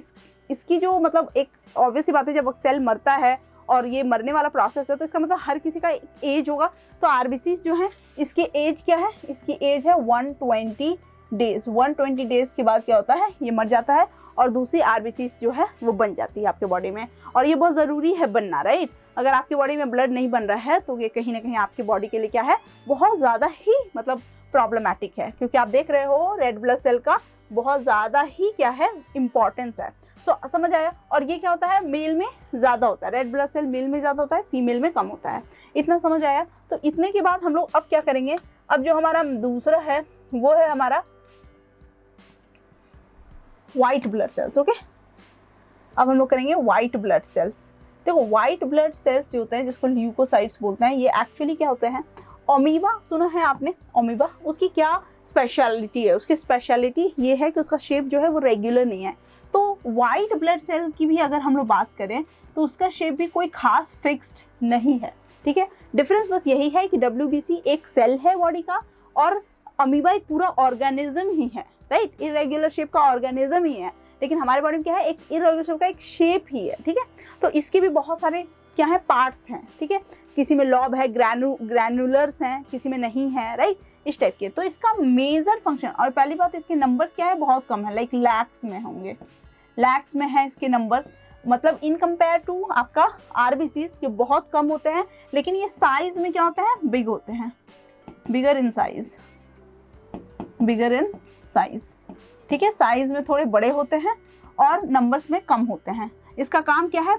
इसकी जो मतलब एक ऑब्वियसली बात है, जब सेल मरता है और ये मरने वाला प्रोसेस है तो इसका मतलब हर किसी का एज होगा। तो आरबीसीज जो है इसकी एज क्या है, इसकी एज है 120 डेज। 120 डेज के बाद क्या होता है, ये मर जाता है और दूसरी आरबीसीज जो है वो बन जाती है आपके बॉडी में। और ये बहुत ज़रूरी है बनना, राइट। अगर आपकी बॉडी में ब्लड नहीं बन रहा है तो ये कहीं ना कहीं आपकी बॉडी के लिए क्या है, बहुत ज़्यादा ही मतलब प्रॉब्लमैटिक है, क्योंकि आप देख रहे हो रेड ब्लड सेल का बहुत ज़्यादा ही क्या है, इम्पॉर्टेंस है। तो समझ आया। और ये क्या होता है, मेल में ज़्यादा होता है, रेड ब्लड सेल मेल में ज़्यादा होता है, फीमेल में कम होता है। इतना समझ आया। तो इतने के बाद हम लोग अब क्या करेंगे, अब जो हमारा दूसरा है वो है हमारा वाइट ब्लड सेल्स, ओके। अब हम लोग करेंगे वाइट ब्लड सेल्स। देखो वाइट ब्लड सेल्स जो होते हैं, जिसको ल्यूकोसाइट्स बोलते हैं, ये एक्चुअली क्या होते हैं, अमीबा सुना है आपने, अमीबा। उसकी क्या स्पेशलिटी है, उसकी स्पेशलिटी ये है कि उसका शेप जो है वो रेगुलर नहीं है। तो वाइट ब्लड सेल की भी अगर हम लोग बात करें तो उसका शेप भी कोई खास फिक्स्ड नहीं है, ठीक है। डिफरेंस बस यही है कि WBC एक सेल है बॉडी का और अमीबा एक पूरा ऑर्गेनिज्म ही है, राइट। इरेगुलर शेप का ऑर्गेनिज्म ही है, लेकिन हमारे बॉडी में क्या है, एक इरेगुलर शेप का एक शेप ही है, ठीक है। तो इसके भी बहुत सारे क्या है, पार्ट्स हैं, ठीक है। किसी में लॉब है, ग्रैनुलर्स हैं, किसी में नहीं है, राइट, इस टाइप के। तो इसका मेजर फंक्शन, और पहली बात इसके नंबर्स क्या है, बहुत कम है, लाइक लैक्स में होंगे, लैक्स में है इसके नंबर्स। मतलब इन कंपेयर टू आपका आरबीसीज ये बहुत कम होते हैं, लेकिन ये साइज में क्या होते हैं, बिग होते हैं, बिगर in size, bigger in size, ठीक है। साइज में थोड़े बड़े होते हैं और नंबर्स में कम होते हैं। इसका काम क्या है,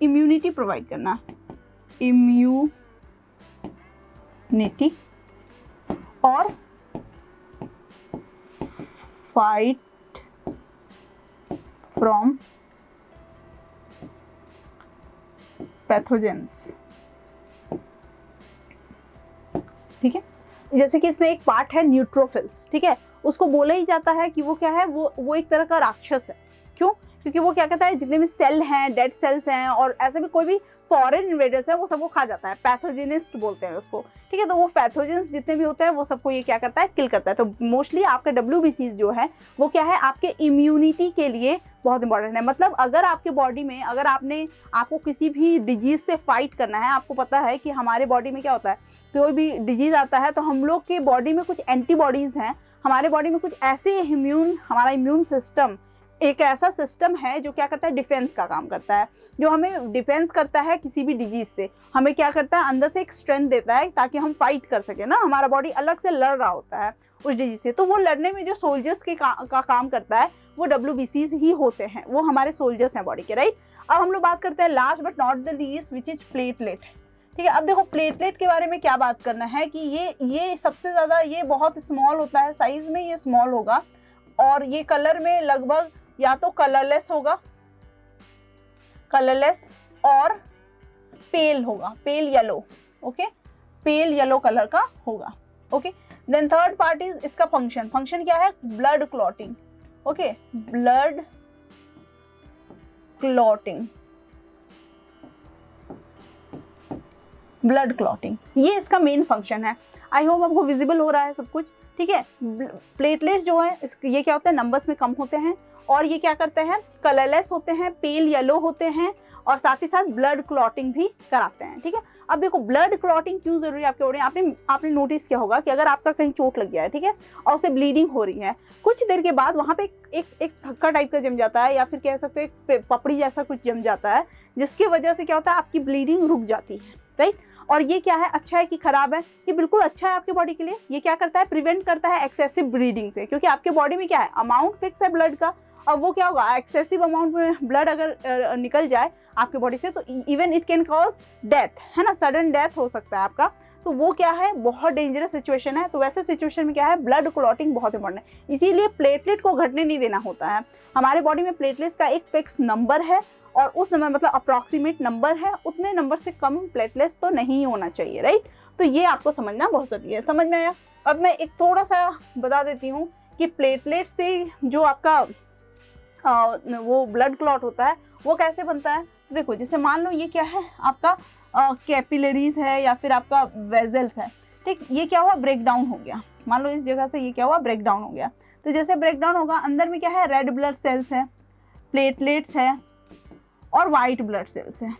इम्यूनिटी प्रोवाइड करना, इम्यूनिटी, और फाइट फ्रॉम पैथोजेंस, ठीक है। जैसे कि इसमें एक पार्ट है न्यूट्रोफिल्स, ठीक है। उसको बोला ही जाता है कि वो क्या है, वो एक तरह का राक्षस है। क्यों? क्योंकि वो क्या कहता है, जितने भी सेल हैं, डेड सेल्स हैं और ऐसे भी कोई भी फॉरेन इन्वेडर्स है, वो सबको खा जाता है। पैथोजेनिस्ट बोलते हैं उसको, ठीक है। तो वो पैथोजेंस जितने भी होते हैं वो सबको ये क्या करता है, किल करता है। तो मोस्टली आपका WBCs जो है वो क्या है, आपके इम्यूनिटी के लिए बहुत इंपॉर्टेंट है। मतलब अगर आपके बॉडी में, अगर आपको किसी भी डिजीज से फाइट करना है, आपको पता है कि हमारे बॉडी में क्या होता है, कोई भी डिजीज आता है तो हम लोग के बॉडी में कुछ एंटीबॉडीज़ हैं, हमारे बॉडी में कुछ ऐसे हमारा इम्यून सिस्टम एक ऐसा सिस्टम है जो क्या करता है, डिफेंस का काम करता है, जो हमें डिफेंस करता है किसी भी डिजीज से। हमें क्या करता है, अंदर से एक स्ट्रेंथ देता है ताकि हम फाइट कर सके ना। हमारा बॉडी अलग से लड़ रहा होता है उस डिजीज से, तो वो लड़ने में जो सोल्जर्स का काम करता है वो WBCs ही होते हैं, वो हमारे सोल्जर्स हैं बॉडी के, राइट। अब हम लोग बात करते हैं last but not the least, which is platelet, ठीक है। अब देखो प्लेटलेट के बारे में क्या बात करना है कि ये सबसे ज़्यादा, ये बहुत स्मॉल होता है, साइज में ये स्मॉल होगा और ये कलर में लगभग या तो कलरलेस होगा, कलरलेस और पेल होगा, pale yellow, okay, pale yellow colour का होगा, okay. Then third part is इसका फंक्शन क्या है, blood clotting, okay, blood clotting, blood clotting, ये इसका मेन फंक्शन है। आई होप आपको विजिबल हो रहा है सब कुछ, ठीक है। प्लेटलेट्स जो है ये क्या होते हैं, नंबर्स में कम होते हैं और ये क्या करते हैं, कलरलेस होते हैं, पेल येलो होते हैं और साथ ही साथ ब्लड क्लॉटिंग भी कराते हैं, ठीक है। अब देखो ब्लड क्लॉटिंग क्यों जरूरी है आपके बॉडी में, आपने नोटिस किया होगा कि अगर आपका कहीं चोट लग गया है, ठीक है, और उसे ब्लीडिंग हो रही है, कुछ देर के बाद वहाँ पे एक थक्का टाइप का जम जाता है या फिर कह सकते हो एक पपड़ी जैसा कुछ जम जाता है, जिसकी वजह से क्या होता है, आपकी ब्लीडिंग रुक जाती है, राइट। और ये क्या है, अच्छा है कि खराब है, ये बिल्कुल अच्छा है आपके बॉडी के लिए। ये क्या करता है, प्रिवेंट करता है एक्सेसिव ब्लीडिंग से, क्योंकि आपके बॉडी में क्या है, अमाउंट फिक्स है ब्लड का अब वो क्या होगा, एक्सेसिव अमाउंट में ब्लड अगर निकल जाए आपके बॉडी से तो even it can cause death, है ना, सडन डेथ हो सकता है आपका। तो वो क्या है, बहुत डेंजरस सिचुएशन है। तो वैसे सिचुएशन में क्या है, ब्लड क्लॉटिंग बहुत इंपॉर्टेंट है। इसीलिए प्लेटलेट को घटने नहीं देना होता है। हमारे बॉडी में प्लेटलेट्स का एक फिक्स नंबर है और उस नंबर मतलब अप्रॉक्सीमेट नंबर है, उतने नंबर से कम प्लेटलेट्स तो नहीं होना चाहिए, राइट। तो ये आपको समझना बहुत ज़रूरी है। समझ में आया? अब मैं एक थोड़ा सा बता देती हूँ कि प्लेटलेट से जो आपका वो ब्लड क्लॉट होता है वो कैसे बनता है। तो देखो, जैसे मान लो ये क्या है, आपका कैपिलरीज है या फिर आपका वेजल्स है, ठीक। ये क्या हुआ, ब्रेक डाउन हो गया। मान लो इस जगह से ये क्या हुआ, ब्रेक डाउन हो गया। तो जैसे ब्रेक डाउन होगा, अंदर में क्या है, रेड ब्लड सेल्स है, प्लेटलेट्स है और वाइट ब्लड सेल्स है,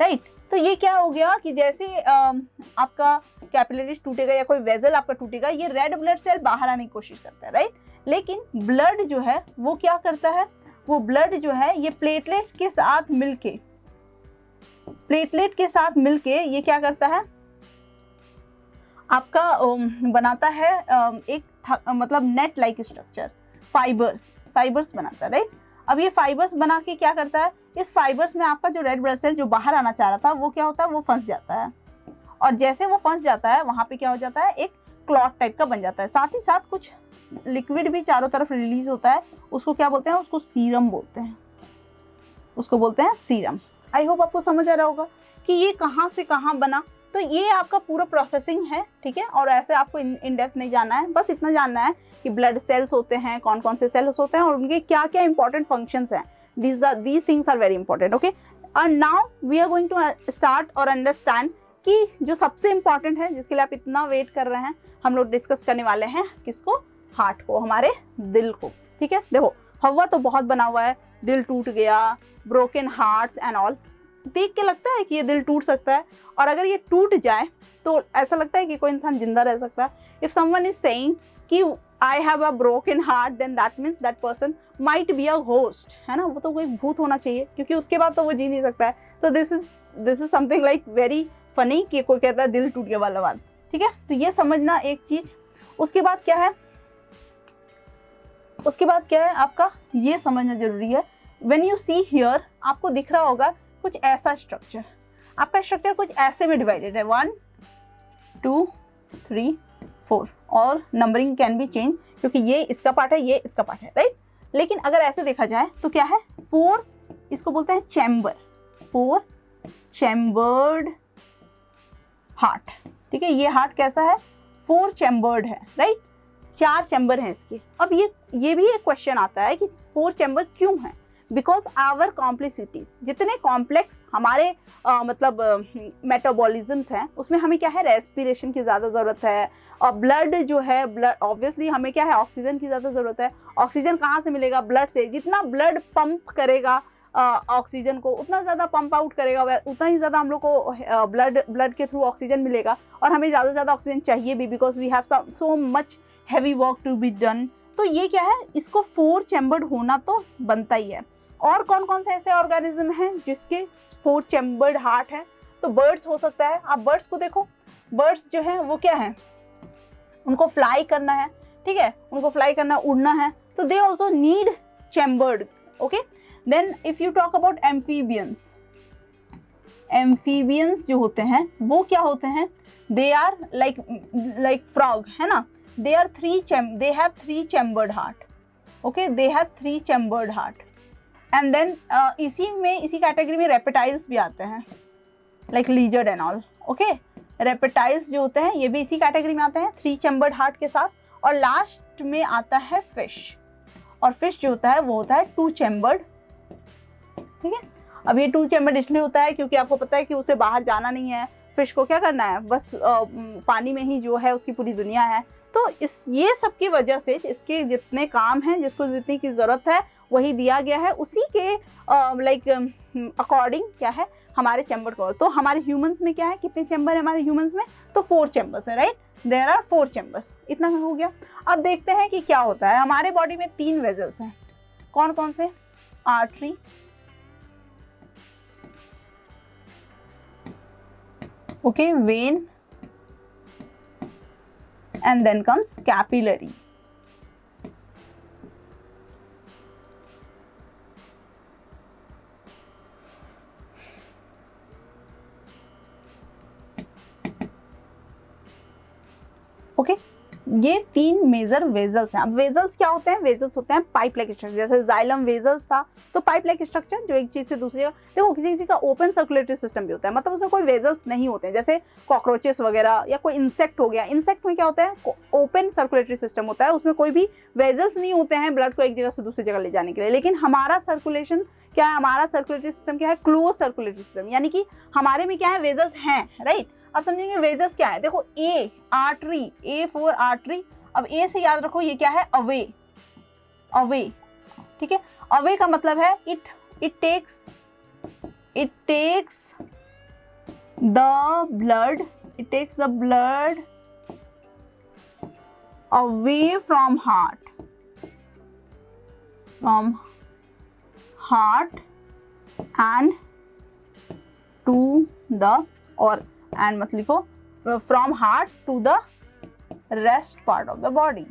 राइट। तो ये क्या हो गया कि जैसे आपका कैपिलरीज टूटेगा या कोई वेजल आपका टूटेगा, ये रेड ब्लड सेल बाहर आने की कोशिश करता है, राइट। लेकिन ब्लड जो है वो क्या करता है, वो ब्लड जो है ये प्लेटलेट्स के साथ मिलके ये क्या करता है, आपका बनाता है एक मतलब नेट लाइक स्ट्रक्चर, फाइबर्स बनाता है, राइट। अब ये फाइबर्स बना के क्या करता है, इस फाइबर्स में आपका जो रेड ब्लड सेल जो बाहर आना चाह रहा था वो क्या होता है, वो फंस जाता है। और जैसे वो फंस जाता है वहाँ पे क्या हो जाता है, एक क्लॉट टाइप का बन जाता है। साथ ही साथ कुछ लिक्विड भी चारों तरफ रिलीज होता है, उसको क्या बोलते हैं, उसको सीरम बोलते हैं, उसको बोलते हैं सीरम। आई होप आपको समझ आ रहा होगा कि ये कहाँ से कहाँ बना। तो ये आपका पूरा प्रोसेसिंग है, ठीक है। और ऐसे आपको इन डेप्थ नहीं जानना है, बस इतना जानना है कि ब्लड सेल्स होते हैं, कौन कौन से सेल्स होते हैं और उनके क्या क्या इंपॉर्टेंट फंक्शंस हैं। these things are very important, okay। and now we are going to start और अंडरस्टैंड कि जो सबसे इंपॉर्टेंट है, जिसके लिए आप इतना वेट कर रहे हैं, हम लोग डिस्कस करने वाले हैं किसको, हार्ट को, हमारे दिल को, ठीक है। देखो, हवा तो बहुत बना हुआ है, दिल टूट गया, ब्रोकन हार्ट्स एंड ऑल, देख के लगता है कि ये दिल टूट सकता है। और अगर ये टूट जाए तो ऐसा लगता है कि कोई इंसान जिंदा रह सकता है। इफ समवन इज सेइंग कि I have a broken heart, then that means that person might be a ghost, है ना, वो तो कोई भूत होना चाहिए, क्योंकि उसके बाद तो वो जी नहीं सकता है। तो this is something like very funny कि कोई कहता है दिल टूट गया वाला बात, ठीक है। तो ये समझना एक चीज। उसके बाद क्या है, आपका ये समझना जरूरी है। When you see here, आपको दिख रहा होगा कुछ ऐसा स्ट्रक्चर, आपका स्ट्रक्चर कुछ ऐसे में डिवाइडेड है, 1 2 3 4 और नंबरिंग कैन बी चेंज, क्योंकि ये इसका पार्ट है, ये इसका पार्ट है, राइट। लेकिन अगर ऐसे देखा जाए तो क्या है, 4, इसको बोलते हैं चैम्बर, 4 चैम्बर्ड हार्ट, ठीक है। ये हार्ट कैसा है, 4 चैम्बर्ड है, राइट, 4 चैम्बर हैं इसके। अब ये भी एक क्वेश्चन आता है कि 4 चैम्बर क्यों है, बिकॉज आवर कॉम्प्लेक्सिटीज, जितने कॉम्प्लेक्स हमारे मतलब मेटाबॉलिज्म्स हैं, उसमें हमें क्या है, रेस्पिरेशन की ज़्यादा ज़रूरत है। और ब्लड जो है, ब्लड ऑब्वियसली हमें क्या है, ऑक्सीजन की ज़्यादा ज़रूरत है। ऑक्सीजन कहाँ से मिलेगा, ब्लड से। जितना ब्लड पंप करेगा ऑक्सीजन को, उतना ज़्यादा पंप आउट करेगा, उतना ही ज़्यादा हम लोग को ब्लड के थ्रू ऑक्सीजन मिलेगा। और हमें ज़्यादा से ज़्यादा ऑक्सीजन चाहिए भी, because we have so much heavy work to be done. तो ये क्या है, इसको 4 चैम्बर्ड होना तो बनता ही है। और कौन कौन से ऐसे ऑर्गेनिज्म हैं जिसके 4 चैम्बर्ड हार्ट है, तो बर्ड्स हो सकता है। आप बर्ड्स को देखो, बर्ड्स जो है वो क्या है, उनको फ्लाई करना है, ठीक है, उनको फ्लाई करना, उड़ना है, तो they also need chambered, okay. Then if you talk about amphibians जो होते हैं वो क्या होते हैं, दे आर लाइक फ्रॉग, है ना, they have 3 chambered heart, okay, they have 3 chambered heart। and then इसी कैटेगरी में रेप्टाइल्स भी आते हैं, like lizard and all, okay. Reptiles जो होते हैं ये भी इसी कैटेगरी में आते हैं 3 चैम्बर्ड हार्ट के साथ। और लास्ट में आता है फिश, और फिश जो होता है वो होता है 2 चैम्बर्ड, ठीक है। अब ये 2 चैम्बर्ड इसलिए होता है क्योंकि आपको पता है कि उसे बाहर जाना नहीं है, फिश को क्या करना है, बस पानी में ही जो है उसकी पूरी दुनिया है। तो ये सब की वजह से इसके जितने काम हैं, जिसको जितनी की ज़रूरत है वही दिया गया है, उसी के अकॉर्डिंग क्या है हमारे चैम्बर को। तो हमारे ह्यूमंस में क्या है, कितने चैम्बर है हमारे ह्यूमंस में, तो 4 चैम्बर्स है, राइट, देयर आर 4 चैम्बर्स। इतना हो गया। अब देखते हैं कि क्या होता है। हमारे बॉडी में 3 वेजल्स हैं, कौन कौन से, artery, okay, when, and then comes capillary, ये 3 मेजर वेजल्स हैं। अब वेजल्स क्या होते हैं? वेजल्स होते हैं पाइप लाइक स्ट्रक्चर, जैसे जाइलम वेजल्स था तो पाइप लाइक स्ट्रक्चर जो एक चीज से दूसरी जगह। देखो किसी किसी का ओपन सर्कुलेटरी सिस्टम भी होता है, मतलब उसमें कोई वेजल्स नहीं होते हैं, जैसे कॉकरोचेस वगैरह या कोई इंसेक्ट हो गया। इंसेक्ट में क्या होता है? ओपन सर्कुलेटरी सिस्टम होता है, उसमें कोई भी वेजल्स नहीं होते हैं ब्लड को एक जगह से दूसरी जगह ले जाने के लिए। लेकिन हमारा सर्कुलेशन क्या है? हमारा सर्कुलेटरी सिस्टम क्या है? क्लोज सर्कुलेटरी सिस्टम, यानी कि हमारे में क्या है? वेजल्स हैं, राइट। अब समझेंगे वेजल्स क्या है। देखो ए आर्टरी, ए फॉर आर्टरी। अब ए से याद रखो ये क्या है? अवे, अवे, ठीक है। अवे का मतलब है it takes the blood away from heart and to the, और एंड मत लिखो, from heart to the rest part of the body.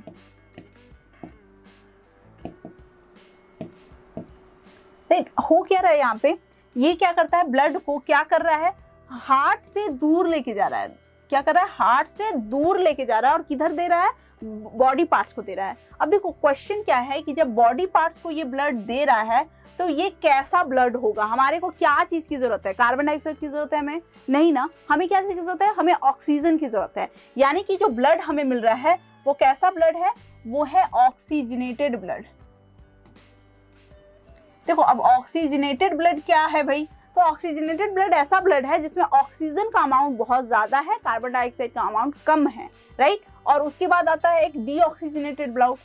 Right, हो क्या रहा है यहाँ पे? ये क्या करता है? ब्लड को क्या कर रहा है? हार्ट से दूर लेके जा रहा है। क्या कर रहा है? हार्ट से दूर लेके जा रहा है। और किधर दे रहा है? बॉडी पार्ट्स को दे रहा है। अब देखो क्वेश्चन क्या है कि जब बॉडी पार्ट्स को ये ब्लड दे रहा है तो ये कैसा ब्लड होगा? हमारे को क्या चीज की जरूरत है? कार्बन डाइऑक्साइड की जरूरत है हमें? नहीं ना, हमें क्या चीज की जरूरत है? हमें ऑक्सीजन की जरूरत है। यानी कि जो ब्लड हमें मिल रहा है वो कैसा ब्लड है? वो है ऑक्सीजनेटेड ब्लड। देखो अब ऑक्सीजनेटेड ब्लड क्या है भाई? तो ऑक्सीजनेटेड ब्लड ऐसा ब्लड है जिसमें ऑक्सीजन का अमाउंट बहुत ज्यादा है, कार्बन डाइऑक्साइड का अमाउंट कम है, राइट। और उसके बाद आता है एक deoxygenated blood,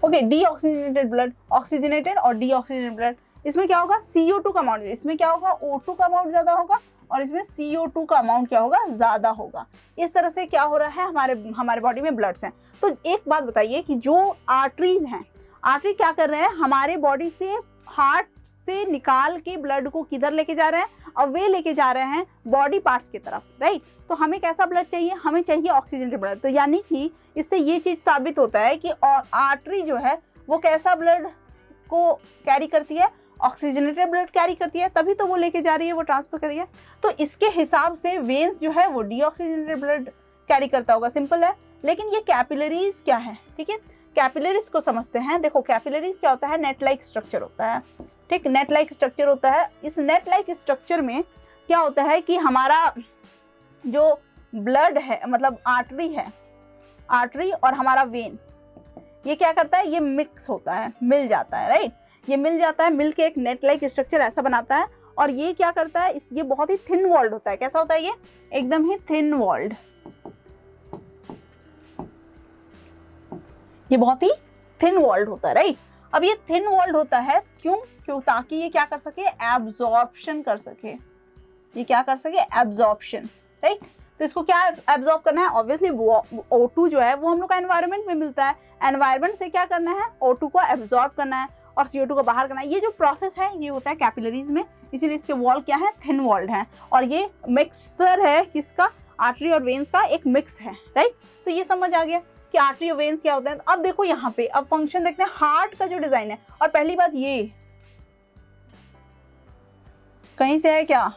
okay, deoxygenated blood, oxygenated और डीऑक्सीजनेटेड ब्लड। इसमें क्या होगा? CO2 का अमाउंट, इसमें क्या होगा? O2 का अमाउंट ज्यादा होगा और इसमें CO2 का अमाउंट क्या होगा? ज्यादा होगा। इस तरह से क्या हो रहा है? हमारे बॉडी में ब्लड्स हैं। तो एक बात बताइए कि जो आर्टरीज हैं, आर्टरी क्या कर रहे हैं? हमारे बॉडी से हार्ट से निकाल के ब्लड को किधर लेके जा रहे हैं? अवे लेके जा रहे हैं बॉडी पार्ट्स की तरफ, राइट। तो हमें कैसा ब्लड चाहिए? हमें चाहिए ऑक्सीजनेटेड ब्लड। तो यानी कि इससे ये चीज साबित होता है कि आर्टरी जो है वो कैसा ब्लड को कैरी करती है? ऑक्सीजनेटेड ब्लड कैरी करती है, तभी तो वो लेके जा रही है, वो ट्रांसफर कर रही है। तो इसके हिसाब से वेन्स जो है वो डीऑक्सीजनेटेड ब्लड कैरी करता होगा, सिंपल है। लेकिन ये कैपिलरीज क्या है? ठीक है, कैपिलरीज को समझते हैं। देखो कैपिलरीज क्या होता है? नेट लाइक स्ट्रक्चर होता है, ठीक, नेट लाइक स्ट्रक्चर होता है। इस नेट लाइक स्ट्रक्चर में क्या होता है कि हमारा जो ब्लड है, मतलब आर्टरी है, आर्टरी और हमारा वेन, ये क्या करता है? ये मिक्स होता है, मिल जाता है, राइट। ये मिल जाता है, मिल के एक नेट लाइक स्ट्रक्चर ऐसा बनाता है। और ये क्या करता है? ये बहुत ही थिन वॉल्ड होता है। कैसा होता है? ये एकदम ही थिन वॉल्ड, ये बहुत ही थिन वॉल्ड होता है, राइट। अब ये थिन वॉल्ड होता है क्यों? ताकि ये क्या कर सके? एब्जॉर्प्शन कर सके। ये क्या कर सके? Absorption, right. तो इसको क्या एब्जॉर्ब करना है? ऑब्वियसली O2 जो है वो हम लोग का एनवायरनमेंट में मिलता है। एनवायरनमेंट से क्या करना है? O2 को एब्जॉर्ब करना है और CO2 को बाहर करना है। ये जो प्रोसेस है ये होता है कैपिलरीज में, इसीलिए इसके वॉल क्या है? थिन वॉल्ड है। और ये मिक्सचर है किसका? आर्टरी और वेन्स का एक मिक्स है, राइट। तो ये समझ आ गया कि आर्टरी और वेन्स क्या होते हैं। तो अब देखो यहाँ पे, अब फंक्शन देखते हैं हार्ट का जो डिजाइन है। और पहली बात, ये कहीं से है क्या?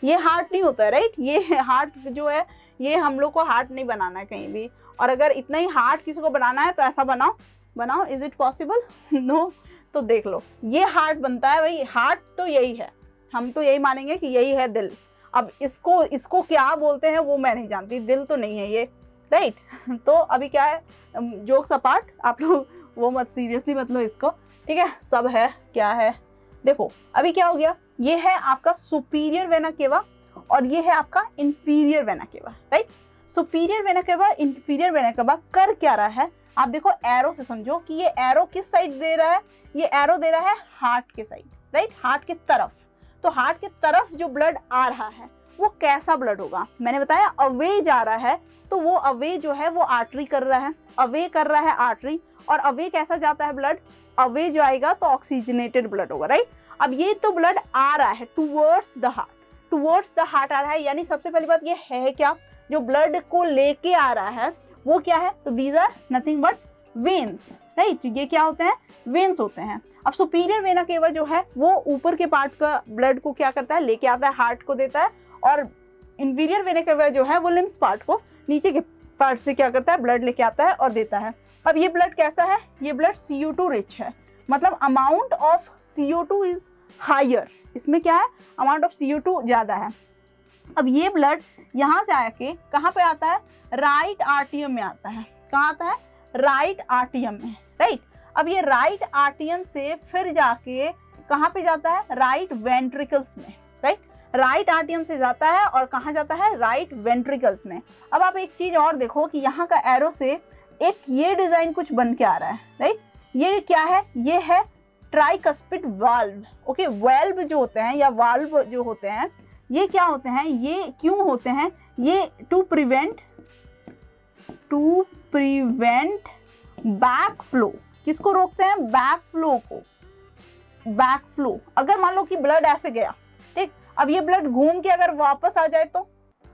ये हार्ट नहीं होता है, राइट। ये हार्ट जो है, ये हम लोग को हार्ट नहीं बनाना है कहीं भी। और अगर इतना ही हार्ट किसी को बनाना है तो ऐसा बनाओ, इज इट पॉसिबल? नो। तो देख लो, ये हार्ट बनता है भाई। हार्ट तो यही है, हम तो यही मानेंगे कि यही है दिल। अब इसको क्या बोलते हैं वो मैं नहीं जानती, दिल तो नहीं है ये, राइट। तो अभी क्या है, जोक्स अपार्ट, आप लोग वो मत सीरियसली मत लो इसको, ठीक है। सब है, क्या है, देखो अभी क्या हो गया? ये है आपका सुपीरियर वेना केवा और ये है आपका inferior vena cava, right. Superior vena cava, inferior vena cava कर क्या रहा है? आप देखो एरो से समझो कि ये एरो किस साइड दे रहा है? ये एरो दे रहा है हार्ट के साइड, राइट, हार्ट के तरफ। तो हार्ट के तरफ जो ब्लड आ रहा है वो कैसा ब्लड होगा? मैंने बताया अवे जा रहा है, तो वो अवे जो है वो आर्टरी कर रहा है, अवे कर रहा है आर्टरी। और अवे कैसा जाता है ब्लड? अवे जो आएगा तो ऑक्सीजनेटेड ब्लड होगा, राइट। अब ये तो ब्लड आ रहा है towards the heart, towards the heart आ रहा है। यानी सबसे पहली बात ये है क्या? जो ब्लड को लेके आ रहा है वो क्या है? तो these are nothing but veins, right. ये क्या होते हैं, वेन्स होते हैं। अब सुपीरियर वेना केवा जो है वो ऊपर के पार्ट का ब्लड को क्या करता है, लेके आता है, हार्ट को देता है, और इंफीरियर वेना केवा जो है वो लिम्स पार्ट को, नीचे के पार्ट से क्या करता है, ब्लड लेके आता है और देता है। अब ये ब्लड कैसा है, ये ब्लड CO2 रिच है, मतलब amount of CO2 is higher, इसमें क्या है, अमाउंट ऑफ CO2 ज़्यादा है। अब ये ब्लड यहाँ से आके कहाँ पे आता है, राइट आर्टियम में आता है। कहाँ आता है, राइट आर्टियम में, राइट। अब ये राइट आर्टियम से फिर जाके कहाँ पे जाता है, राइट वेंट्रिकल्स में, राइट। राइट आर्टियम से जाता है और कहाँ जाता है, राइट वेंट्रिकल्स में। अब आप एक चीज़ और देखो कि यहाँ का एरो से एक ये डिज़ाइन कुछ बन के आ रहा है, राइट। ये क्या है, ये है ट्राइकस्पिड वाल्व। ओके, वाल्व जो होते हैं या वाल्व जो होते हैं ये क्या होते हैं, ये क्यों होते हैं, ये टू प्रिवेंट बैक फ्लो। किसको रोकते हैं, बैक फ्लो को। बैक फ्लो, अगर मान लो कि ब्लड ऐसे गया, ठीक, अब ये ब्लड घूम के अगर वापस आ जाए तो,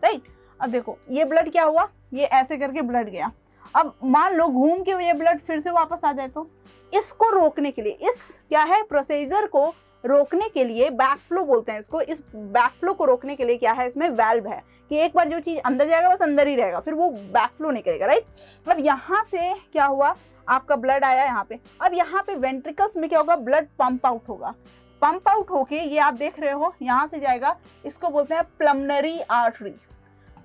राइट। अब देखो ये ब्लड क्या हुआ, ये ऐसे करके ब्लड गया, अब मान लो घूम के ये ब्लड फिर से वापस आ जाए तो, इसको रोकने के लिए, इस क्या है प्रोसीजर को रोकने के लिए, बैक फ्लो बोलते हैं इसको, इस बैक फ्लो को रोकने के लिए क्या है, इसमें वाल्व है कि एक बार जो चीज़ अंदर जाएगा बस अंदर ही रहेगा, फिर वो बैक फ्लो नहीं करेगा, राइट। अब यहाँ से क्या हुआ, आपका ब्लड आया यहाँ पे, अब यहाँ पे वेंट्रिकल्स में क्या होगा, ब्लड पंप आउट होगा, पंप आउट होके ये आप देख रहे हो यहाँ से जाएगा, इसको बोलते हैं प्लमनरी आर्टरी,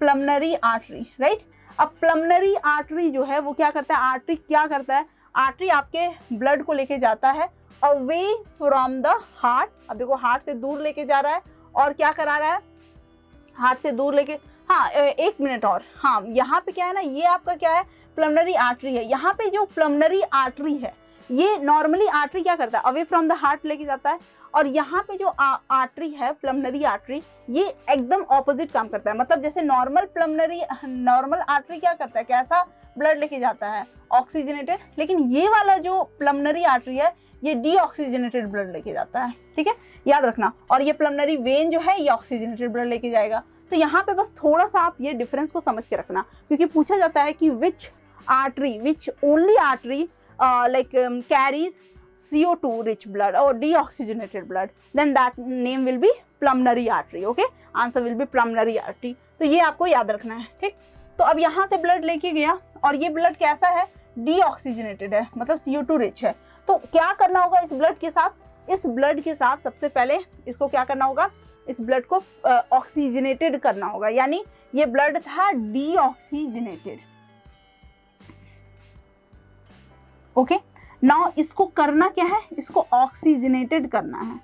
प्लमनरी आर्टरी, राइट। अब प्लमनरी आर्टरी जो है वो क्या करता है, आर्टरी क्या करता है, आर्टरी आपके ब्लड को लेके जाता है अवे फ्रॉम द हार्ट। अब देखो हार्ट से दूर लेके जा रहा है और क्या करा रहा है, हार्ट से दूर लेके, हाँ एक मिनट और, हाँ यहाँ पे क्या है ना, ये आपका क्या है, प्लमनरी आर्टरी है। यहाँ पे जो प्लमनरी आर्टरी है ये नॉर्मली आर्टरी क्या करता है, अवे फ्रॉम द हार्ट लेके जाता है, और यहाँ पे जो आर्टरी है प्लमनरी आर्टरी, ये एकदम ऑपोजिट काम करता है। मतलब जैसे नॉर्मल आर्टरी क्या करता है, कैसा ब्लड लेके जाता है, ऑक्सीजनेटेड, लेकिन ये वाला जो प्लमनरी आर्टरी है ये डीऑक्सीजनेटेड ब्लड लेके जाता है, ठीक है, याद रखना। और ये प्लमनरी वेन जो है ये ऑक्सीजनेटेड ब्लड लेके जाएगा। तो यहाँ पे बस थोड़ा सा आप ये डिफरेंस को समझ के रखना, क्योंकि पूछा जाता है कि which only artery like carries CO2 rich blood or deoxygenated blood, then that name will be pulmonary artery. Okay, answer will be pulmonary artery. तो ये आपको याद रखना है, ठीक। तो अब यहाँ से ब्लड लेके गया और ये ब्लड कैसा है, डीऑक्सीजनेटेड है, मतलब CO2 रिच है। तो क्या करना होगा इस ब्लड के साथ, इस ब्लड के साथ सबसे पहले इसको क्या करना होगा, इस ब्लड को ऑक्सीजनेटेड करना होगा, यानी ये ब्लड था डीऑक्सीजनेटेड। ओके, नाउ इसको करना क्या है, इसको ऑक्सीजनेटेड करना है।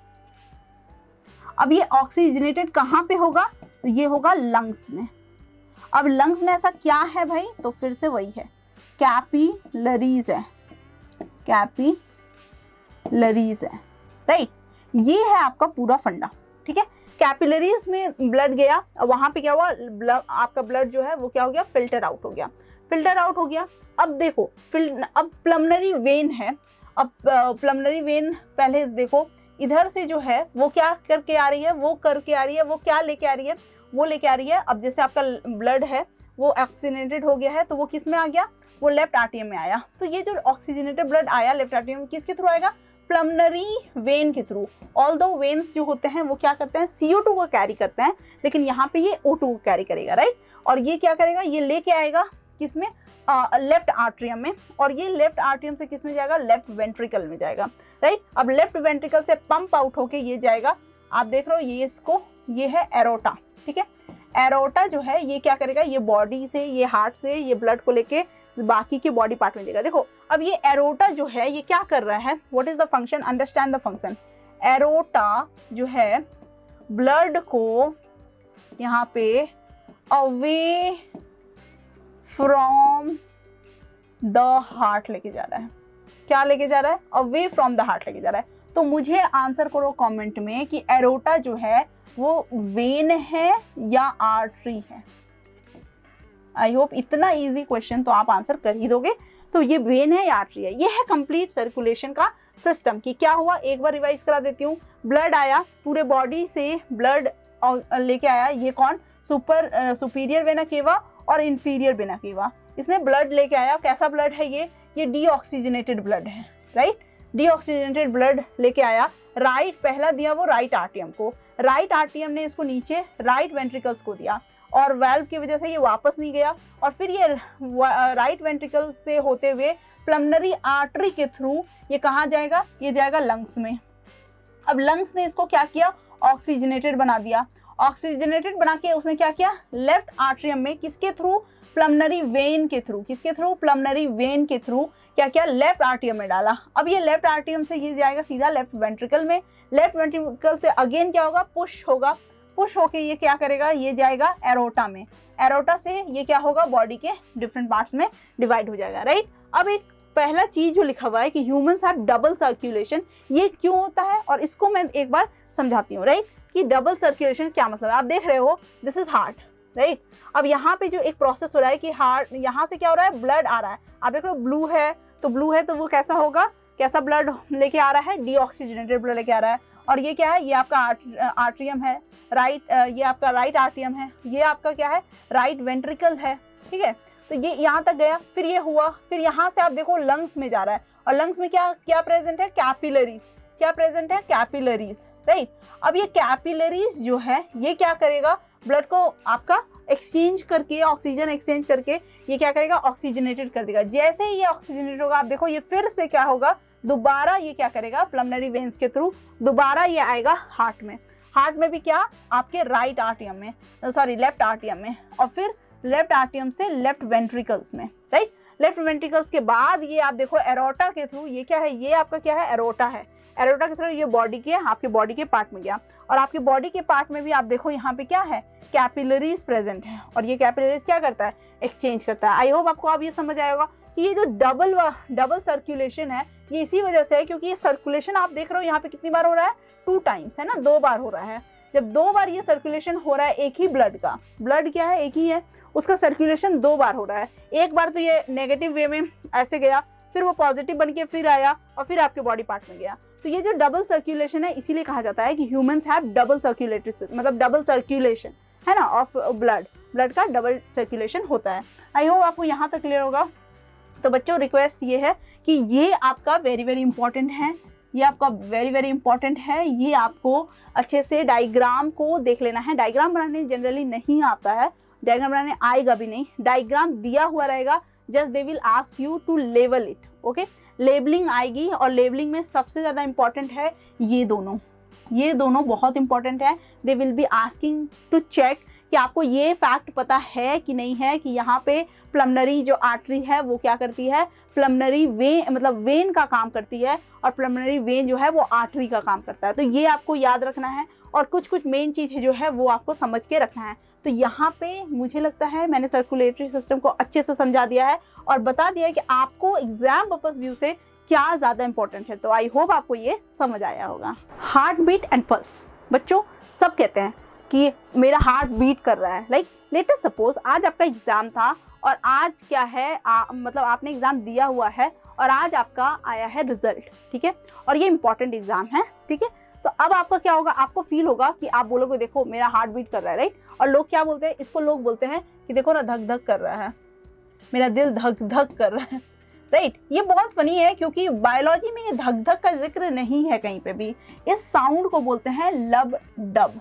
अब ये ऑक्सीजनेटेड कहाँ पे होगा, तो ये होगा लंग्स में। अब लंग्स में ऐसा क्या है भाई, तो फिर से वही है, कैपिलरीज है, कैपिलरीज है, राइट। ये है आपका पूरा फंडा, ठीक है। कैपिलरीज में ब्लड गया, वहां पे क्या हुआ, आपका ब्लड जो है वो क्या हो गया, फिल्टर आउट हो गया, फिल्टर आउट हो गया। अब देखो अब प्लमनरी वेन है, अब प्लमनरी वेन पहले देखो इधर से जो है वो क्या करके आ रही है, वो करके आ रही है, वो क्या लेके आ रही है, वो लेके आ रही है। अब जैसे आपका ब्लड है वो ऑक्सीजनेटेड हो गया है, तो वो किस में आ गया, वो लेफ्ट आर्टियम में आया। तो ये जो ऑक्सीजनेटेड ब्लड आया लेफ्ट आर्टियम में, किसके थ्रू आएगा, प्लमनरी वेन के थ्रू। ऑल्दो वेन्स जो होते हैं वो क्या करते हैं, CO2 को कैरी करते हैं, लेकिन यहाँ पे ये O2 को कैरी करेगा, राइट। और ये क्या करेगा, ये लेके आएगा किसमें, लेफ्ट आर्ट्रियम में, और ये लेफ्ट आर्ट्रियम से किस में जाएगा, लेफ्ट वेंट्रिकल में जाएगा, राइट। अब लेफ्ट वेंट्रिकल से पंप आउट होके ये जाएगा, आप देख रहे हो ये इसको, ये है एरोटा, ठीक है। एरोटा जो है ये क्या करेगा, ये बॉडी से, ये हार्ट से ये ब्लड को लेके बाकी के बॉडी पार्ट में देगा। देखो अब ये एरोटा जो है ये क्या कर रहा है, what is the function, understand the function. Aorta जो है ब्लड को यहाँ पे अवे फ्रॉम द हार्ट लेके जा रहा है, क्या लेके जा रहा है, अवे फ्रॉम द हार्ट लेके जा रहा है। तो मुझे आंसर करो कमेंट में कि एरोटा जो है वो वेन है या आर्टरी है। आई होप इतना इजी क्वेश्चन तो आप आंसर कर ही दोगे। तो ये वेन है या आर्टरी है, ये है कंप्लीट सर्कुलेशन का सिस्टम। कि क्या हुआ, एक बार रिवाइज करा देती हूँ। ब्लड आया, पूरे बॉडी से ब्लड लेके आया, ये कौन, सुपीरियर वेना केवा और इंफीरियर वेना केवा, इसने ब्लड लेके आया। कैसा ब्लड है ये डीऑक्सीजनेटेड ब्लड है, राइट। डीऑक्सीजनेटेड ब्लड लेके आया, राइट पहला दिया वो राइट आर्टियम को, राइट आर्टियम ने इसको नीचे राइट वेंट्रिकल्स को दिया और वाल्व की वजह से ये वापस नहीं गया और फिर ये राइट वेंट्रिकल से होते हुए प्लमनरी आर्टरी के थ्रू ये कहाँ जाएगा, ये जाएगा लंग्स में। अब लंग्स ने इसको क्या किया, ऑक्सीजनेटेड बना दिया। ऑक्सीजनेटेड बना के उसने क्या किया, लेफ्ट आर्टरियम में किसके थ्रू, प्लमनरी वेन के थ्रू, किसके थ्रू, प्लमनरी वेन के थ्रू क्या किया, लेफ्ट आर्टियम में डाला। अब ये लेफ्ट आर्टियम से ये जाएगा सीधा लेफ्ट वेंट्रिकल में, लेफ्ट वेंट्रिकल से अगेन क्या होगा, पुश होगा, पुश होके ये क्या करेगा, ये जाएगा एरोटा में, एरोटा से ये क्या होगा, बॉडी के डिफरेंट पार्ट्स में डिवाइड हो जाएगा, राइट। अब एक पहला चीज जो लिखा हुआ है कि ह्यूमंस हैव डबल सर्कुलेशन, ये क्यों होता है और इसको मैं एक बार समझाती हूँ, राइट, कि डबल सर्कुलेशन क्या मतलब है। आप देख रहे हो दिस इज हार्ट, राइट। अब यहाँ पे जो एक प्रोसेस हो रहा है कि हार्ट, यहाँ से क्या हो रहा है, ब्लड आ रहा है। आप देख रहे हो ब्लू है, तो ब्लू है तो वो कैसा होगा, कैसा ब्लड लेके आ रहा है, डीऑक्सीजनेटेड ब्लड लेके आ रहा है। और ये क्या है, ये आपका आर्ट्रियम है, राइट, ये आपका राइट आर्टियम है, ये आपका क्या है, राइट वेंट्रिकल है, ठीक है। तो ये यहाँ तक गया, फिर ये हुआ, फिर यहाँ से आप देखो लंग्स में जा रहा है और लंग्स में क्या क्या प्रेजेंट है, कैपिलरीज, क्या प्रेजेंट है, कैपिलरीज, राइट। अब ये कैपिलरीज जो है ये क्या करेगा, ब्लड को आपका एक्सचेंज करके, ऑक्सीजन एक्सचेंज करके ये क्या करेगा, ऑक्सीजनेटेड कर देगा। जैसे ही ये ऑक्सीजनेटेड होगा, आप देखो ये फिर से क्या होगा, दोबारा ये क्या करेगा, प्लमनरी वेन्स के थ्रू दोबारा ये आएगा हार्ट में। हार्ट में भी क्या, आपके राइट आर्टियम में, सॉरी लेफ्ट आर्टियम में, और फिर लेफ्ट आर्टियम से लेफ्ट वेंट्रिकल्स में, राइट। लेफ्ट वेंट्रिकल्स के बाद ये आप देखो एरोटा के थ्रू, ये क्या है, ये आपका क्या है, एरोटा है। एरोटा के थ्रू ये बॉडी के, आपके बॉडी के पार्ट में गया और आपके बॉडी के पार्ट में भी आप देखो यहाँ पे क्या है, कैपिलरीज प्रेजेंट है और ये कैपिलरीज क्या करता है, एक्सचेंज करता है। आई होप आपको अब ये समझ आएगा कि ये जो डबल सर्कुलेशन है ये इसी वजह से है क्योंकि ये सर्कुलेशन आप देख रहे हो यहाँ पे कितनी बार हो रहा है, 2 टाइम्स है ना, 2 बार हो रहा है। जब 2 बार ये सर्कुलेशन हो रहा है एक ही ब्लड का, ब्लड क्या है, एक ही है, उसका सर्कुलेशन 2 बार हो रहा है। एक बार तो ये नेगेटिव वे में ऐसे गया, फिर वो पॉजिटिव बन के फिर आया और फिर आपके बॉडी पार्ट में गया। तो ये जो डबल सर्कुलेशन है इसीलिए कहा जाता है कि ह्यूमंस हैव डबल सर्कुलेटरी, मतलब डबल सर्कुलेशन है ना ऑफ ब्लड, ब्लड का डबल सर्कुलेशन होता है। आई होप आपको यहाँ तक क्लियर होगा। तो बच्चों रिक्वेस्ट ये है कि ये आपका वेरी वेरी इंपॉर्टेंट है, ये आपका वेरी वेरी इंपॉर्टेंट है। ये आपको अच्छे से डायग्राम को देख लेना है। डायग्राम बनाने जनरली नहीं आता है, डायग्राम बनाने आएगा भी नहीं, डायग्राम दिया हुआ रहेगा, just they will ask you to label it, okay. Labelling आएगी और लेबलिंग में सबसे ज़्यादा इंपॉर्टेंट है ये दोनों बहुत इंपॉर्टेंट है। They will be asking to check कि आपको ये फैक्ट पता है कि नहीं है कि यहाँ पे प्लमनरी जो आर्टरी है वो क्या करती है, प्लमनरी वेन, मतलब वेन का काम करती है और प्लमनरी वेन जो है वो आर्टरी का काम करता है। तो ये आपको याद रखना है और कुछ कुछ मेन चीज़ें जो है वो आपको समझ के रखना है। तो यहाँ पे मुझे लगता है मैंने सर्कुलेटरी सिस्टम को अच्छे से समझा दिया है और बता दिया है कि आपको एग्जाम पर्पस व्यू से क्या ज़्यादा इंपॉर्टेंट है। तो आई होप आपको ये समझ आया होगा। हार्ट बीट एंड पल्स, बच्चों सब कहते हैं कि मेरा हार्ट बीट कर रहा है। लाइक लेट अस सपोज आज आपका एग्जाम था और आज क्या है, मतलब आपने एग्जाम दिया हुआ है और आज आपका आया है रिजल्ट, ठीक है, और ये इंपॉर्टेंट एग्जाम है, ठीक है। तो अब आपका क्या होगा, आपको फील होगा कि आप बोलोगे देखो मेरा हार्ट बीट कर रहा है, राइट। और लोग क्या बोलते हैं, इसको लोग बोलते हैं कि देखो ना धक धक कर रहा है, मेरा दिल धक धक कर रहा है, राइट। ये बहुत फनी है क्योंकि बायोलॉजी में ये धक धक का जिक्र नहीं है कहीं पे भी। इस साउंड को बोलते हैं लब डब,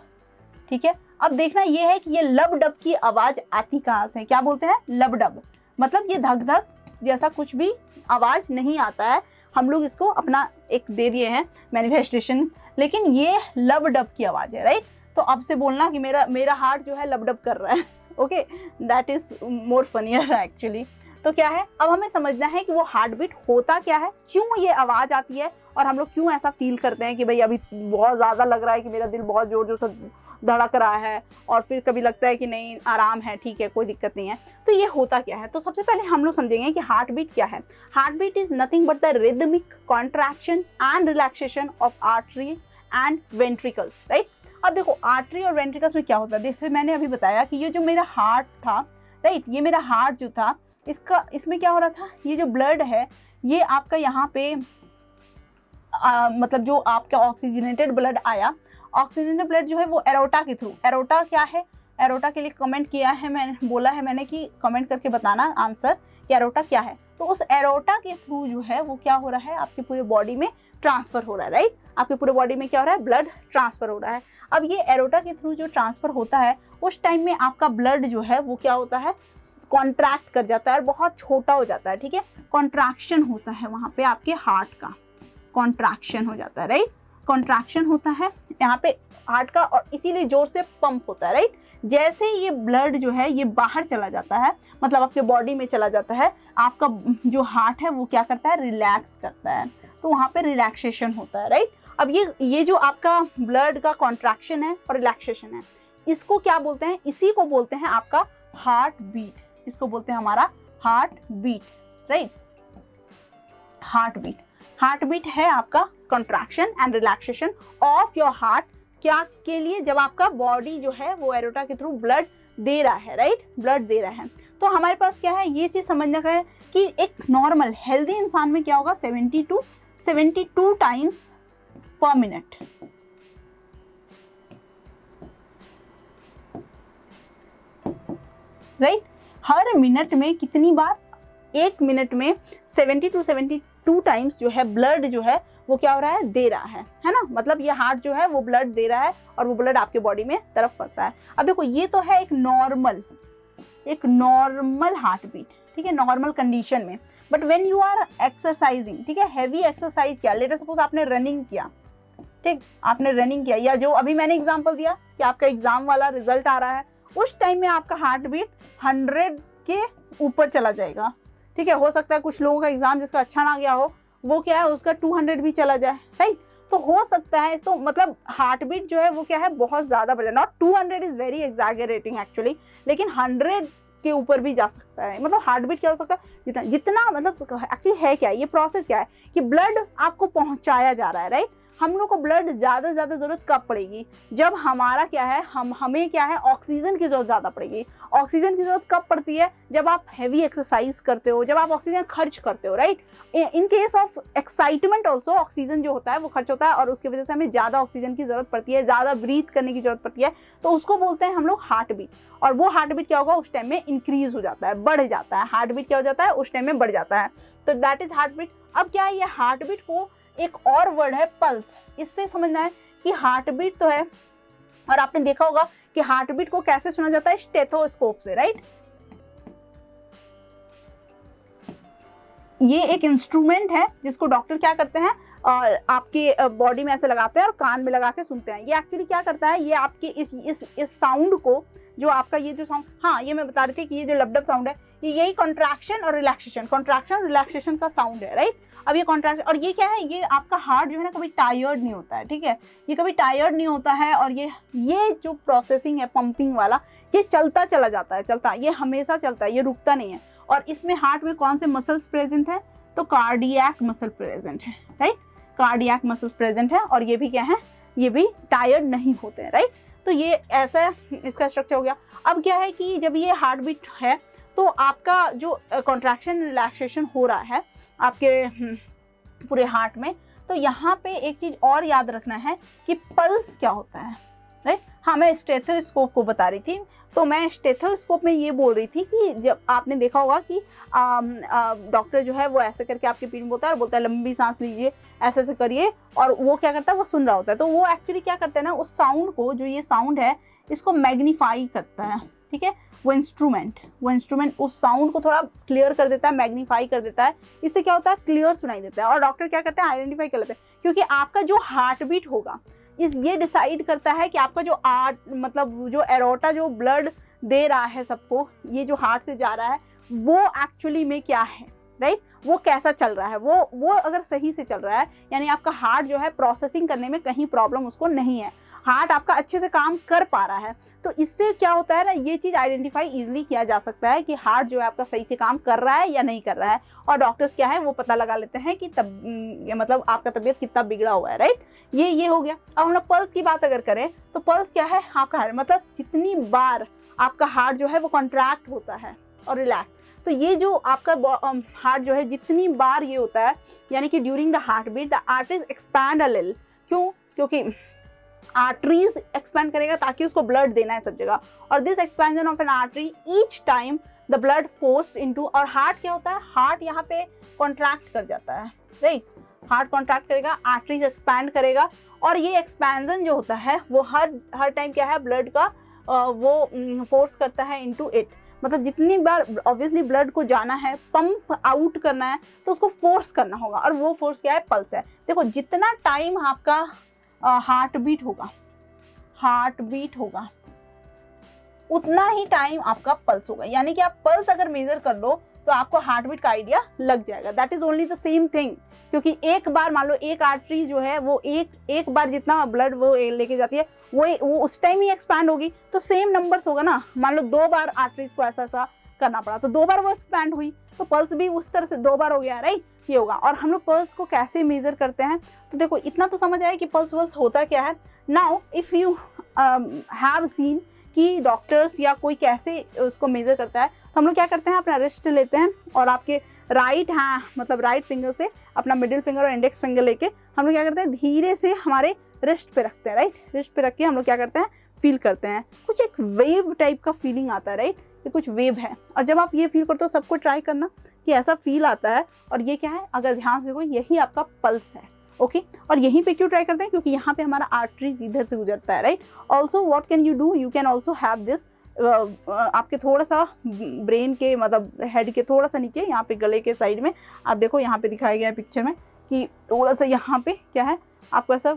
ठीक है। अब देखना ये है कि ये लब डब की आवाज आती कहाँ से, क्या बोलते हैं, लब डब, मतलब ये धक धक जैसा कुछ भी आवाज नहीं आता है, हम लोग इसको अपना एक दे दिए हैं मैनिफेस्टेशन, लेकिन ये लब डब की आवाज है, राइट। तो अब से बोलना कि मेरा हार्ट जो है लब डब कर रहा है, okay, that is more funnier actually. तो क्या है, अब हमें समझना है कि वो हार्ट बीट होता क्या है, क्यों ये आवाज आती है और हम लोग क्यों ऐसा फील करते हैं कि भाई अभी बहुत ज़्यादा लग रहा है कि मेरा दिल बहुत जोर जोर से धड़क रहा है, और फिर कभी लगता है कि नहीं आराम है, ठीक है, कोई दिक्कत नहीं है। तो ये होता क्या है, तो सबसे पहले हम लोग समझेंगे कि हार्ट बीट क्या है। Heart beat is nothing but the rhythmic contraction and relaxation of artery and ventricles, right. अब देखो आर्टरी और वेंट्रिकल्स में क्या होता है, जैसे मैंने अभी बताया कि ये जो मेरा हार्ट था, राइट, ये मेरा हार्ट जो था इसमें क्या हो रहा था, ये जो ब्लड है ये आपका यहाँ पे मतलब जो आपका ऑक्सीजनेटेड ब्लड आया, ऑक्सीजनेटेड ब्लड जो है वो एरोटा के थ्रू, एरोटा क्या है, एरोटा के लिए कमेंट किया है, मैंने बोला है मैंने कि कमेंट करके बताना आंसर कि एरोटा क्या है। तो उस एरोटा के थ्रू जो है वो क्या हो रहा है, आपकी पूरे बॉडी में ट्रांसफर हो रहा है, राइट। आपके पूरे बॉडी में क्या हो रहा है, ब्लड ट्रांसफर हो रहा है। अब ये एरोटा के थ्रू जो ट्रांसफर होता है उस टाइम में आपका ब्लड जो है वो क्या होता है, कॉन्ट्रैक्ट कर जाता है, बहुत छोटा हो जाता है, ठीक है। कॉन्ट्रैक्शन होता है वहाँ पे, आपके हार्ट का कॉन्ट्रैक्शन हो जाता है, राइट। कॉन्ट्रैक्शन होता है यहाँ पे हार्ट का, और इसीलिए जोर से पंप होता है, राइट। जैसे ये ब्लड जो है ये बाहर चला जाता है, मतलब आपके बॉडी में चला जाता है, आपका जो हार्ट है वो क्या करता है, रिलैक्स करता है, तो वहाँ पे रिलैक्सेशन होता है, राइट। अब ये जो आपका ब्लड का कॉन्ट्रैक्शन है और रिलैक्सेशन है, इसको क्या बोलते हैं, इसी को बोलते हैं आपका हार्ट बीट, इसको बोलते हैं हमारा heart beat, right. Heart beat, heart beat है आपका contraction and relaxation of your heart, क्या के लिए, जब आपका बॉडी जो है वो एरोटा के थ्रू ब्लड दे रहा है, राइट, ब्लड दे रहा है। तो हमारे पास क्या है, ये चीज़ समझना का है कि एक नॉर्मल हेल्दी इंसान में क्या होगा, 72 टाइम्स पर मिनट, राइट। हर मिनट में कितनी बार, एक मिनट में 72 टाइम्स जो है ब्लड जो है वो क्या हो रहा है, दे रहा है ना। मतलब ये हार्ट जो है वो ब्लड दे रहा है और वो ब्लड आपके बॉडी में तरफ फंस रहा है। अब देखो ये तो है एक नॉर्मल हार्ट बीट, ठीक है, नॉर्मल कंडीशन में। But when you are exercising, ठीक है, हैवी एक्सरसाइज किया, लेट अस सपोज आपने रनिंग किया, ठीक, आपने रनिंग किया, या जो अभी मैंने एग्जांपल दिया कि आपका एग्जाम वाला रिजल्ट आ रहा है, उस टाइम में आपका हार्ट बीट 100 के ऊपर चला जाएगा, ठीक है। हो सकता है कुछ लोगों का एग्जाम जिसका अच्छा ना गया हो, वो क्या है उसका 200 भी चला जाए, राइट। तो हो सकता है, तो मतलब हार्ट बीट जो है वो क्या है, बहुत ज़्यादा बढ़ जाए। Not 200 is very exaggerating actually, लेकिन 100 के ऊपर भी जा सकता है। मतलब हार्ट बीट क्या हो सकता है, जितना मतलब एक्चुअली है क्या, ये प्रोसेस क्या है कि ब्लड आपको पहुंचाया जा रहा है, राइट। हम लोग को ब्लड ज़्यादा से ज़्यादा ज़रूरत कब पड़ेगी, जब हमारा क्या है, हमें क्या है, ऑक्सीजन की ज़रूरत ज़्यादा पड़ेगी। ऑक्सीजन की ज़रूरत कब पड़ती है, जब आप हैवी एक्सरसाइज करते हो, जब आप ऑक्सीजन खर्च करते हो, right. In case of excitement also oxygen जो होता है वो खर्च होता है, और उसकी वजह से हमें ज़्यादा ऑक्सीजन की ज़रूरत पड़ती है, ज़्यादा ब्रीथ करने की ज़रूरत पड़ती है, तो उसको बोलते हैं हम लोग हार्ट बीट। और वो हार्ट बीट क्या होगा, उस टाइम में इंक्रीज हो जाता है, बढ़ जाता है। हार्ट बीट क्या हो जाता है, उस टाइम में बढ़ जाता है, तो दैट इज हार्ट बीट। अब क्या है, ये हार्ट बीट को एक और वर्ड है पल्स, इससे समझना है कि हार्ट बीट तो है, और आपने देखा होगा कि हार्ट बीट को कैसे सुना जाता है, स्टेथोस्कोप से, राइट। ये एक इंस्ट्रूमेंट है जिसको डॉक्टर क्या करते हैं, और आपके बॉडी में ऐसे लगाते हैं और कान में लगा के सुनते हैं। ये एक्चुअली क्या करता है, ये आपके इस साउंड को, जो आपका ये जो साउंड, हाँ ये मैं बता रही थी कि ये जो लबडब साउंड है, ये यही कॉन्ट्रैक्शन और रिलैक्सेशन का साउंड है, राइट। अब ये कॉन्ट्रैक्शन, और ये क्या है, ये आपका हार्ट जो है ना कभी टायर्ड नहीं होता है, ठीक है, ये कभी टायर्ड नहीं होता है। और ये जो प्रोसेसिंग है पंपिंग वाला, ये चलता चला जाता है, ये हमेशा चलता है, ये रुकता नहीं है। और इसमें हार्ट में कौन से मसल्स प्रेजेंट है, तो कार्डियक मसल प्रेजेंट है, राइट। कार्डियक मसल्स प्रेजेंट है, और ये भी क्या है, ये भी टायर्ड नहीं होते हैं, राइट। तो ये ऐसा इसका स्ट्रक्चर हो गया। अब क्या है कि जब ये हार्ट बीट है, तो आपका जो कॉन्ट्रैक्शन रिलैक्सेशन हो रहा है आपके पूरे हार्ट में, तो यहाँ पे एक चीज़ और याद रखना है कि पल्स क्या होता है, राइट। हाँ, मैं स्टेथोस्कोप को बता रही थी, तो मैं स्टेथोस्कोप में ये बोल रही थी कि जब आपने देखा होगा कि डॉक्टर जो है वो ऐसे करके आपके पीठ में बोलता है और बोलता है लंबी सांस लीजिए, ऐसे ऐसे करिए, और वो क्या करता है, वो सुन रहा होता है। तो वो एक्चुअली क्या करता है ना, उस साउंड को, जो ये साउंड है, इसको मैग्नीफाई करता है, ठीक है। वो इंस्ट्रूमेंट उस साउंड को थोड़ा क्लियर कर देता है, मैग्नीफाई कर देता है। इससे क्या होता है, क्लियर सुनाई देता है। और डॉक्टर क्या करते हैं, आइडेंटिफाई कर लेते हैं, क्योंकि आपका जो हार्ट बीट होगा ये डिसाइड करता है कि आपका जो मतलब जो एरोटा जो ब्लड दे रहा है सबको, ये जो हार्ट से जा रहा है, वो एक्चुअली में क्या है, राइट, वो कैसा चल रहा है। वो अगर सही से चल रहा है, यानी आपका हार्ट जो है प्रोसेसिंग करने में कहीं प्रॉब्लम उसको नहीं है, हार्ट आपका अच्छे से काम कर पा रहा है, तो इससे क्या होता है ना, ये चीज़ आइडेंटिफाई इजीली किया जा सकता है कि हार्ट जो है आपका सही से काम कर रहा है या नहीं कर रहा है। और डॉक्टर्स क्या है, वो पता लगा लेते हैं कि मतलब आपका तबीयत कितना बिगड़ा हुआ है, राइट। ये हो गया। अब हम लोग पल्स की बात अगर करें, तो पल्स क्या है, आपका हार्ट मतलब जितनी बार आपका हार्ट जो है वो कॉन्ट्रैक्ट होता है और रिलैक्स, तो ये जो आपका हार्ट जो है जितनी बार ये होता है, यानी कि during the heart beat the arteries expand a little. क्यों? क्योंकि आर्टरीज एक्सपैंड करेगा ताकि उसको ब्लड देना है सब जगह, और this expansion of N artery each time the blood forced into, और हार्ट क्या होता है, हार्ट यहाँ पे कॉन्ट्रैक्ट कर जाता है, राइट, हार्ट कॉन्ट्रैक्ट करेगा, आर्टरीज एक्सपैंड करेगा, और ये एक्सपेंशन जो होता है वो हर टाइम क्या है, ब्लड का वो फोर्स करता है इनटू इट, मतलब जितनी बार ऑब्वियसली ब्लड को जाना है, पंप आउट करना है, तो उसको फोर्स करना होगा, और वो फोर्स क्या है, पल्स है। देखो जितना टाइम आपका हार्ट बीट होगा उतना ही टाइम आपका पल्स होगा, यानी कि आप पल्स अगर मेजर कर लो तो आपको हार्ट बीट का आइडिया लग जाएगा। That is only the same thing, क्योंकि एक बार मान लो एक आर्टरी जो है वो एक बार जितना ब्लड वो लेके जाती है वो उस टाइम ही एक्सपैंड होगी, तो सेम नंबर्स होगा ना। मान लो 2 बार आर्टरीज को ऐसा करना पड़ा तो 2 बार वो एक्सपैंड हुई, तो पल्स भी उस तरह से 2 बार हो गया, राइट, ये होगा। और हम लोग पल्स को कैसे मेजर करते हैं, तो देखो इतना तो समझ आया कि पल्स वल्स होता क्या है। Now if you have seen कि डॉक्टर्स या कोई कैसे उसको मेजर करता है, तो हम लोग क्या करते हैं, अपना रिस्ट लेते हैं और आपके राइट फिंगर से अपना मिडिल फिंगर और इंडेक्स फिंगर लेके हम लोग क्या करते हैं, धीरे से हमारे रिस्ट पे रखते हैं, राइट, रिस्ट पे रख के हम लोग क्या करते हैं, फील करते हैं, कुछ एक वेव टाइप का फीलिंग आता है, राइट, ये कुछ वेव है। और जब आप ये फील करते हो, सबको ट्राई करना कि ऐसा फील आता है, और ये क्या है, अगर ध्यान से देखो यही आपका पल्स है, ओके। और यहीं पे क्यों ट्राई करते हैं, क्योंकि यहाँ पे हमारा आर्टरीज इधर से गुजरता है, right. Also what can you do, you can also have this, आपके थोड़ा सा ब्रेन के मतलब हेड के थोड़ा सा नीचे, यहाँ पे गले के साइड में आप देखो, यहाँ पे दिखाया गया है पिक्चर में कि थोड़ा सा यहाँ पे क्या है, आपको ऐसा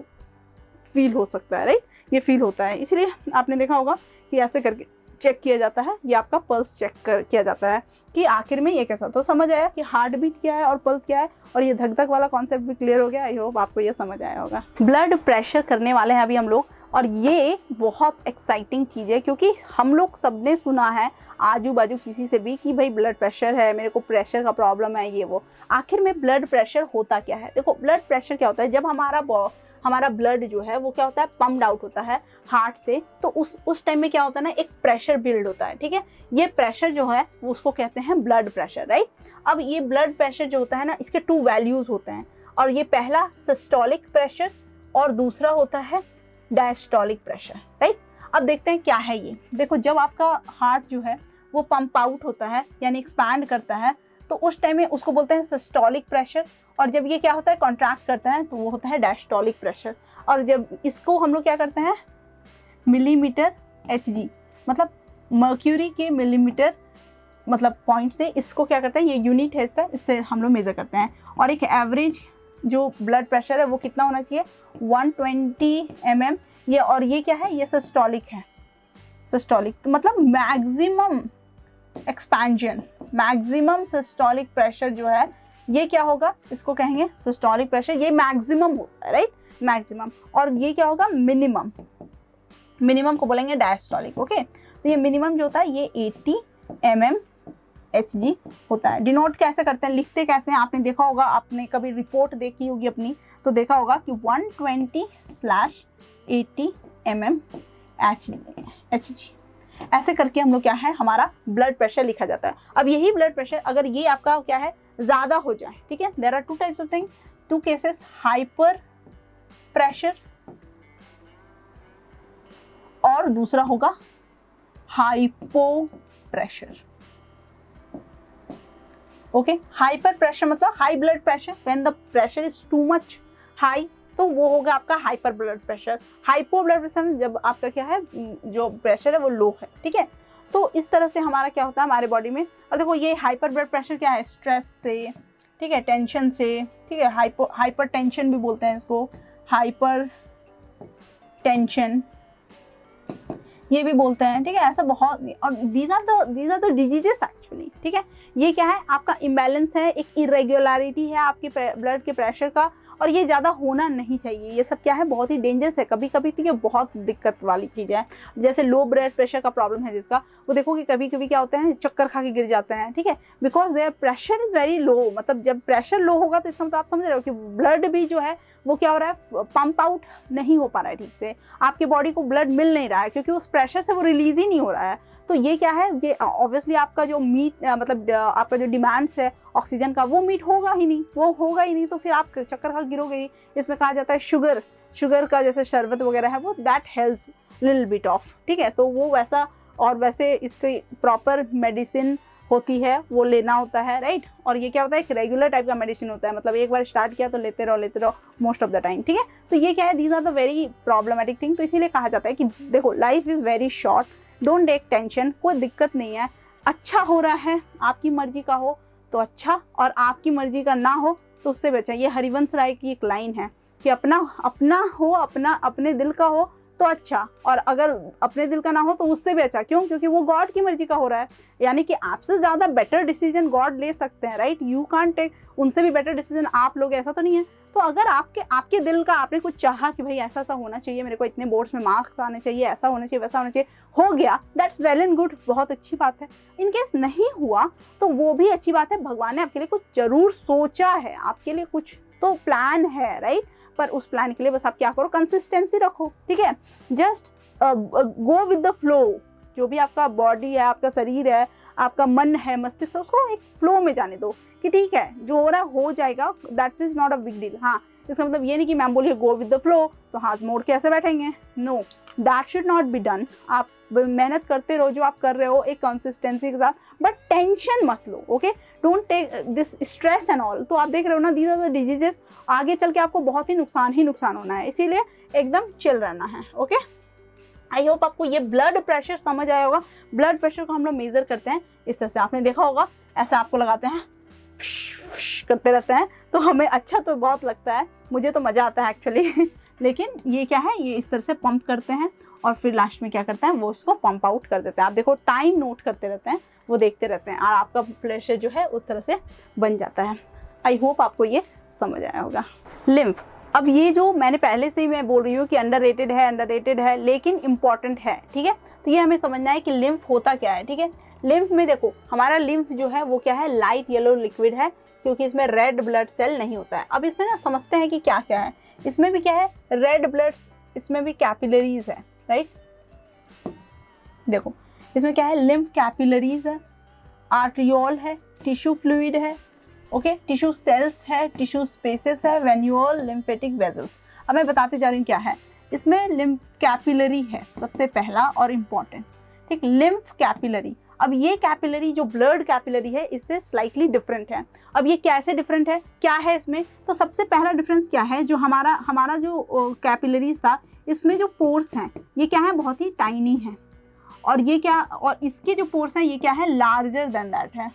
फील हो सकता है, राइट, ये फील होता है। इसलिए आपने देखा होगा कि ऐसे करके चेक किया जाता है, ये आपका पल्स चेक किया जाता है कि आखिर में ये कैसा। तो समझ आया कि हार्ट बीट क्या है और पल्स क्या है, और ये धक धक वाला कॉन्सेप्ट भी क्लियर हो गया। आई होप आपको ये समझ आया होगा। ब्लड प्रेशर करने वाले हैं अभी हम लोग, और ये बहुत एक्साइटिंग चीज़ है, क्योंकि हम लोग सबने सुना है आजू बाजू किसी से भी कि भाई ब्लड प्रेशर है, मेरे को प्रेशर का प्रॉब्लम है, ये वो। आखिर में ब्लड प्रेशर होता क्या है? देखो ब्लड प्रेशर क्या होता है, जब हमारा ब्लड जो है वो क्या होता है, पम्प्ड आउट होता है हार्ट से, तो उस टाइम में क्या होता है ना, एक प्रेशर बिल्ड होता है, ठीक है। ये प्रेशर जो है वो उसको कहते हैं ब्लड प्रेशर, राइट। अब ये ब्लड प्रेशर जो होता है ना, इसके 2 वैल्यूज होते हैं, और ये पहला सिस्टोलिक प्रेशर और दूसरा होता है डायस्टोलिक प्रेशर, राइट। अब देखते हैं क्या है ये। देखो जब आपका हार्ट जो है वो पंप आउट होता है, यानी एक्सपैंड करता है, तो उस टाइम में उसको बोलते हैं सिस्टोलिक प्रेशर, और जब ये क्या होता है, कॉन्ट्रैक्ट करता है, तो वो होता है डायस्टोलिक प्रेशर। और जब इसको हम लोग क्या करते हैं, मिलीमीटर Hg, मतलब मर्क्यूरी के मिलीमीटर मतलब पॉइंट से इसको क्या करते हैं, ये यूनिट है इसका, इससे हम लोग मेजर करते हैं। और एक एवरेज जो ब्लड प्रेशर है वो कितना होना चाहिए, 120 mm। ये और ये क्या है, ये सिस्टोलिक है, सिस्टोलिक तो मतलब maximum expansion, maximum systolic pressure जो है ये क्या होगा, इसको कहेंगे सिस्टोलिक प्रेशर, ये मैक्सिमम होता है, राइट, मैक्सिमम। और ये क्या होगा, मिनिमम, मिनिमम को बोलेंगे डायस्टोलिक, ओके। तो ये मिनिमम जो होता है ये 80 mm Hg होता है। डिनोट कैसे करते हैं, लिखते कैसे हैं, आपने देखा होगा, आपने कभी रिपोर्ट देखी होगी अपनी, तो देखा होगा कि 120/80 mm Hg, ऐसे करके हम लोग क्या है, हमारा ब्लड प्रेशर लिखा जाता है। अब यही ब्लड प्रेशर अगर ये आपका क्या है, ज़्यादा हो जाए, ठीक है, there are 2 types of thing, 2 cases, hyper pressure और दूसरा होगा hypo pressure, okay. Hyper pressure मतलब high blood pressure, when the pressure is too much high, तो वो होगा आपका hyper blood pressure. Hypo blood pressure में जब आपका क्या है, जो प्रेशर है वो लो है, ठीक है। तो इस तरह से हमारा क्या होता है हमारे बॉडी में। और देखो ये हाइपर ब्लड प्रेशर क्या है, स्ट्रेस से, ठीक है, टेंशन से, ठीक है, हाइपर टेंशन भी बोलते हैं इसको, हाइपर टेंशन ये भी बोलते हैं, ठीक है, ऐसा बहुत। और these are the diseases actually, ठीक है। ये क्या है, आपका इम्बैलेंस है, एक इरेगुलरिटी है आपके ब्लड के प्रेशर का, और ये ज़्यादा होना नहीं चाहिए। ये सब क्या है, बहुत ही डेंजरस है। कभी कभी तो ये बहुत दिक्कत वाली चीज़ है, जैसे लो ब्लड प्रेशर का प्रॉब्लम है जिसका, वो देखो कि कभी कभी क्या होते हैं, चक्कर खा के गिर जाते हैं, ठीक है, because there pressure is very low. मतलब जब प्रेशर लो होगा तो इसका मतलब आप समझ रहे हो कि ब्लड भी जो है वो क्या हो रहा है, पंप आउट नहीं हो पा रहा है ठीक से, आपकी बॉडी को ब्लड मिल नहीं रहा है, क्योंकि उस प्रेशर से वो रिलीज ही नहीं हो रहा है। तो ये क्या है, ये ऑब्वियसली आपका जो मतलब आपका जो डिमांड्स है ऑक्सीजन का, वो मीट होगा ही नहीं, वो होगा ही नहीं, तो फिर आप चक्कर खा गिरोगे ही। इसमें कहा जाता है शुगर शुगर का जैसे शरबत वगैरह है वो that help little bit of, ठीक है। तो वो वैसा, और वैसे इसकी प्रॉपर मेडिसिन होती है वो लेना होता है, राइट। और ये क्या होता है, एक रेगुलर टाइप का मेडिसिन होता है, मतलब एक बार स्टार्ट किया तो लेते रहो मोस्ट ऑफ द टाइम, ठीक है। तो ये क्या है, these are the very problematic thing. तो इसीलिए कहा जाता है कि देखो life is very short, don't take tension, कोई दिक्कत नहीं है। अच्छा हो रहा है, आपकी मर्जी का हो तो अच्छा, और आपकी मर्जी का ना हो तो उससे बचा। ये हरिवंश राय की एक लाइन है कि अपना हो, अपने दिल का हो तो अच्छा, और अगर अपने दिल का ना हो तो उससे भी अच्छा। क्यों? क्योंकि वो गॉड की मर्जी का हो रहा है, यानी कि आपसे ज़्यादा बेटर डिसीजन गॉड ले सकते हैं, राइट। यू कांट टेक, उनसे भी बेटर डिसीजन आप लोग, ऐसा तो नहीं है। तो अगर आपके दिल का, आपने कुछ चाहा कि भाई ऐसा होना चाहिए, मेरे को इतने बोर्ड्स में मार्क्स आने चाहिए, ऐसा होना चाहिए, वैसा होना चाहिए, हो गया, दैट्स वेल एंड गुड, बहुत अच्छी बात है। इन केस नहीं हुआ तो वो भी अच्छी बात है, भगवान ने आपके लिए कुछ जरूर सोचा है, आपके लिए कुछ तो प्लान है, राइट। पर उस प्लान के लिए बस आप क्या करो, कंसिस्टेंसी रखो, ठीक है। Just go with the flow. जो भी आपका बॉडी है, आपका शरीर है, आपका मन है, मस्तिष्क, उसको एक फ्लो में जाने दो कि ठीक है जो हो रहा है हो जाएगा, that is not a big deal. हाँ, इसका मतलब ये नहीं कि मैम बोलिए गो विद द फ्लो तो हाथ मोड़ के ऐसे बैठेंगे, no, that should not be done. आप मेहनत करते रहो जो आप कर रहे हो एक कंसिस्टेंसी के साथ, बट टेंशन मत लो, okay. Don't take this stress and all. तो आप देख रहे हो ना, दीज आर द डिजीजेस, आगे चल के आपको बहुत ही नुकसान होना है, इसीलिए एकदम चिल रहना है, ओके। आई होप आपको ये ब्लड प्रेशर समझ आया होगा। ब्लड प्रेशर को हम लोग मेजर करते हैं इस तरह से, आपने देखा होगा, ऐसा आपको लगाते हैं, करते रहते हैं, तो हमें अच्छा तो बहुत लगता है, मुझे तो मज़ा आता है एक्चुअली लेकिन ये क्या है, ये इस तरह से पंप करते हैं और फिर लास्ट में क्या करते हैं, वो उसको पंप आउट कर देते हैं। आप देखो टाइम नोट करते रहते हैं, वो देखते रहते हैं, और आपका प्रेशर जो है उस तरह से बन जाता है। आई होप आपको ये समझ आया होगा। लिम्फ, अब ये जो मैंने पहले से ही मैं बोल रही हूँ कि अंडररेटेड है लेकिन इम्पॉर्टेंट है, ठीक है। तो ये हमें समझना है कि लिम्फ होता क्या है, ठीक है। लिम्फ में देखो, हमारा लिम्फ जो है वो क्या है, लाइट येलो लिक्विड है, क्योंकि इसमें रेड ब्लड सेल नहीं होता है। अब इसमें ना समझते हैं कि क्या क्या है। इसमें भी क्या है, रेड ब्लड, इसमें भी कैपिलरीज है, राइट। देखो इसमें क्या है, लिम्फ कैपिलरीज है, आर्ट्रियोल है, टिश्यू फ्लूइड है, ओके, टिश्यू सेल्स है, टिश्यू स्पेसेस है, वेन्यूल, लिम्फेटिक वेजल्स। अब मैं बताते जा रही हूँ क्या है। इसमें लिम्फ कैपिलरी है सबसे पहला और इम्पॉर्टेंट, ठीक, लिम्फ कैपिलरी। अब ये कैपिलरी जो ब्लड कैपिलरी है इससे स्लाइटली डिफरेंट है। अब ये कैसे डिफरेंट है, क्या है इसमें, तो सबसे पहला डिफरेंस क्या है, जो हमारा जो कैपिलरीज था, इसमें जो पोर्स हैं ये क्या है, बहुत ही टाइनी है, और ये क्या, और इसके जो पोर्स हैं ये क्या है, लार्जर देन दैट है,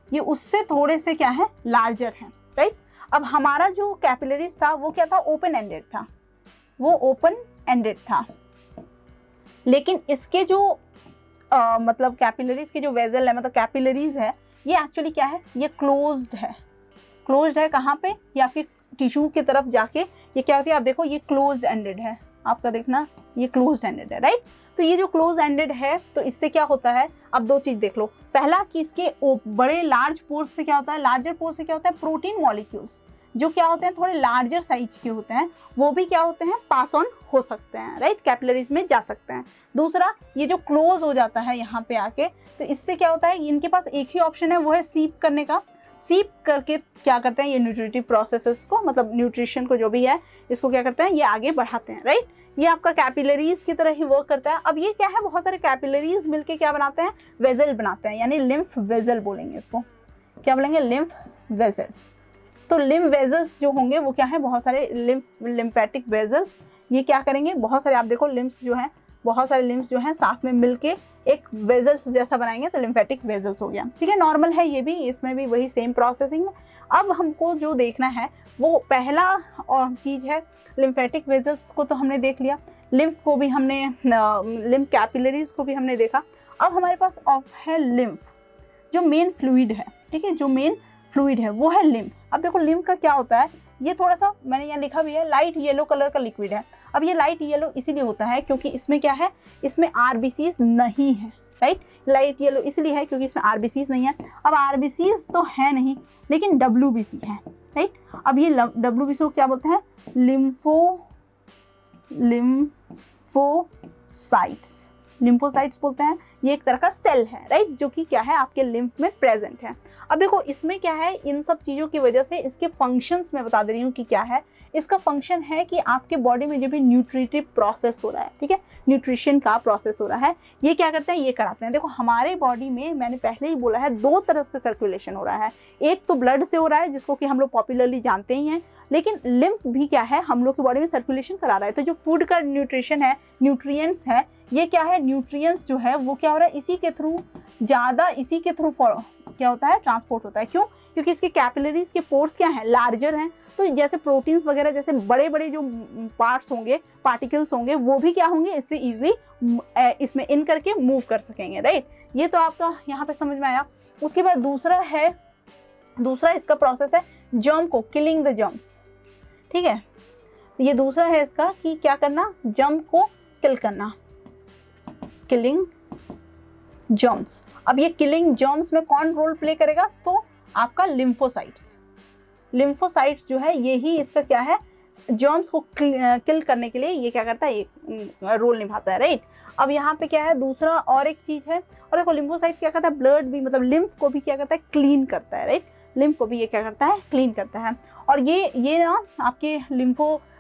ये उससे थोड़े से क्या है, लार्जर है, राइट। अब हमारा जो कैपिलरीज था वो क्या था, ओपन एंडेड था, वो ओपन एंडेड था, लेकिन इसके जो मतलब कैपिलरीज के जो वेजल है, मतलब कैपिलरीज है, ये एक्चुअली क्या है, ये क्लोज्ड है कहाँ पे, ये आपके टिश्यू की तरफ जाके ये क्या होती है, आप देखो ये क्लोज्ड एंडेड है, आपका देखना ये क्लोज्ड एंडेड है, राइट। तो ये जो क्लोज एंडेड है तो इससे क्या होता है, अब दो चीज देख लो। पहला कि इसके बड़े लार्ज पोर्स से क्या होता है, लार्जर पोर्स से क्या होता है, प्रोटीन मॉलिक्यूल्स जो क्या होते हैं थोड़े लार्जर साइज के होते हैं, वो भी क्या होते हैं, पास ऑन हो सकते हैं, राइट, कैपिलरीज में जा सकते हैं। दूसरा, ये जो क्लोज हो जाता है यहाँ पे आके, तो इससे क्या होता है, इनके पास एक ही ऑप्शन है, वो है सीप करने का। सीप करके क्या करते हैं, ये न्यूट्रिटिव प्रोसेसेस को, मतलब न्यूट्रिशन को जो भी है इसको क्या करते हैं, ये आगे बढ़ाते हैं, राइट। ये आपका कैपिलरीज की तरह ही वर्क करता है। अब ये क्या है, बहुत सारे कैपिलरीज मिलके क्या बनाते हैं, वेजल बनाते हैं, यानी लिम्फ वेजल बोलेंगे इसको, क्या बोलेंगे, लिम्फ वेजल। तो लिम्फ वेजल्स जो होंगे वो क्या है, बहुत सारे लिम्फेटिक वेजल्स, ये क्या करेंगे, बहुत सारे, आप देखो लिम्फ्स जो हैं, बहुत सारे लिम्फ्स जो हैं साथ में मिलके एक वेजल्स जैसा बनाएंगे तो लिम्फेटिक वेजल्स हो गया, ठीक है। नॉर्मल है ये भी, इसमें भी वही सेम प्रोसेसिंग है। अब हमको जो देखना है वो पहला और चीज़ है, लिम्फेटिक वेजल्स को तो हमने देख लिया, लिम्फ को भी हमने, लिम्फ कैपिलरीज को भी हमने देखा। अब हमारे पास है लिम्फ, जो मेन फ्लूइड है, ठीक है, जो मेन फ्लूइड है वो है लिम्फ। अब देखो लिम्फ का क्या होता है, ये थोड़ा सा मैंने यहाँ लिखा भी है, लाइट येलो कलर का लिक्विड है। अब ये लाइट येलो इसीलिए होता है क्योंकि इसमें क्या है, इसमें आरबीसीज नहीं है, राइट। लाइट येलो इसलिए है क्योंकि इसमें आरबीसीज नहीं है। अब आरबीसीज तो है नहीं, लेकिन डब्ल्यूबीसी है, राइट। अब ये डब्ल्यूबीसी को क्या बोलते हैं, लिम्फोसाइट्स बोलते हैं। ये एक तरह का सेल है, राइट, जो कि क्या है, आपके लिम्फ में प्रेजेंट है। अब देखो इसमें क्या है, इन सब चीज़ों की वजह से इसके फंक्शंस मैं बता दे रही हूँ कि क्या है। इसका फंक्शन है कि आपके बॉडी में जो भी न्यूट्रिटिव प्रोसेस हो रहा है, ठीक है, न्यूट्रिशन का प्रोसेस हो रहा है, ये क्या करते हैं, ये कराते हैं। देखो हमारे बॉडी में मैंने पहले ही बोला है 2 तरह से सर्कुलेशन हो रहा है। एक तो ब्लड से हो रहा है जिसको कि हम लोग पॉपुलरली जानते ही हैं, लेकिन लिम्फ भी क्या है, हम लोग की बॉडी में सर्कुलेशन करा रहा है। तो जो फूड का न्यूट्रिशन है, न्यूट्रिएंट्स है, ये क्या है, न्यूट्रिएंट्स जो है वो क्या हो रहा है, इसी के थ्रू क्या होता है, ट्रांसपोर्ट होता है। क्यों? क्योंकि इसके कैपिलरीज के पोर्स क्या हैं, लार्जर हैं। तो जैसे प्रोटीन्स वगैरह जैसे बड़े बड़े जो पार्ट्स होंगे, पार्टिकल्स होंगे, वो भी क्या होंगे, इससे इजीली इसमें इन करके मूव कर सकेंगे, राइट। ये तो आपका यहाँ पे समझ में आया। उसके बाद दूसरा इसका प्रोसेस है जर्म को, किलिंग द जर्म्स, ठीक है। ये दूसरा है इसका कि क्या करना, जर्म को किल करना, किलिंग जर्म्स। अब ये किलिंग जर्म्स में कौन रोल प्ले करेगा, तो आपका लिम्फोसाइट्स जो है, यही इसका क्या है, जर्म्स को किल करने के लिए ये क्या करता है, ये रोल निभाता है, राइट। अब यहाँ पे क्या है, दूसरा और एक चीज़ है, और देखो लिम्फोसाइट्स क्या करता है, ब्लड भी मतलब लिम्फ को भी क्या करता है, क्लीन करता है, राइट। लिम्फ को भी ये क्या करता है, क्लीन करता है। और ये ना आपके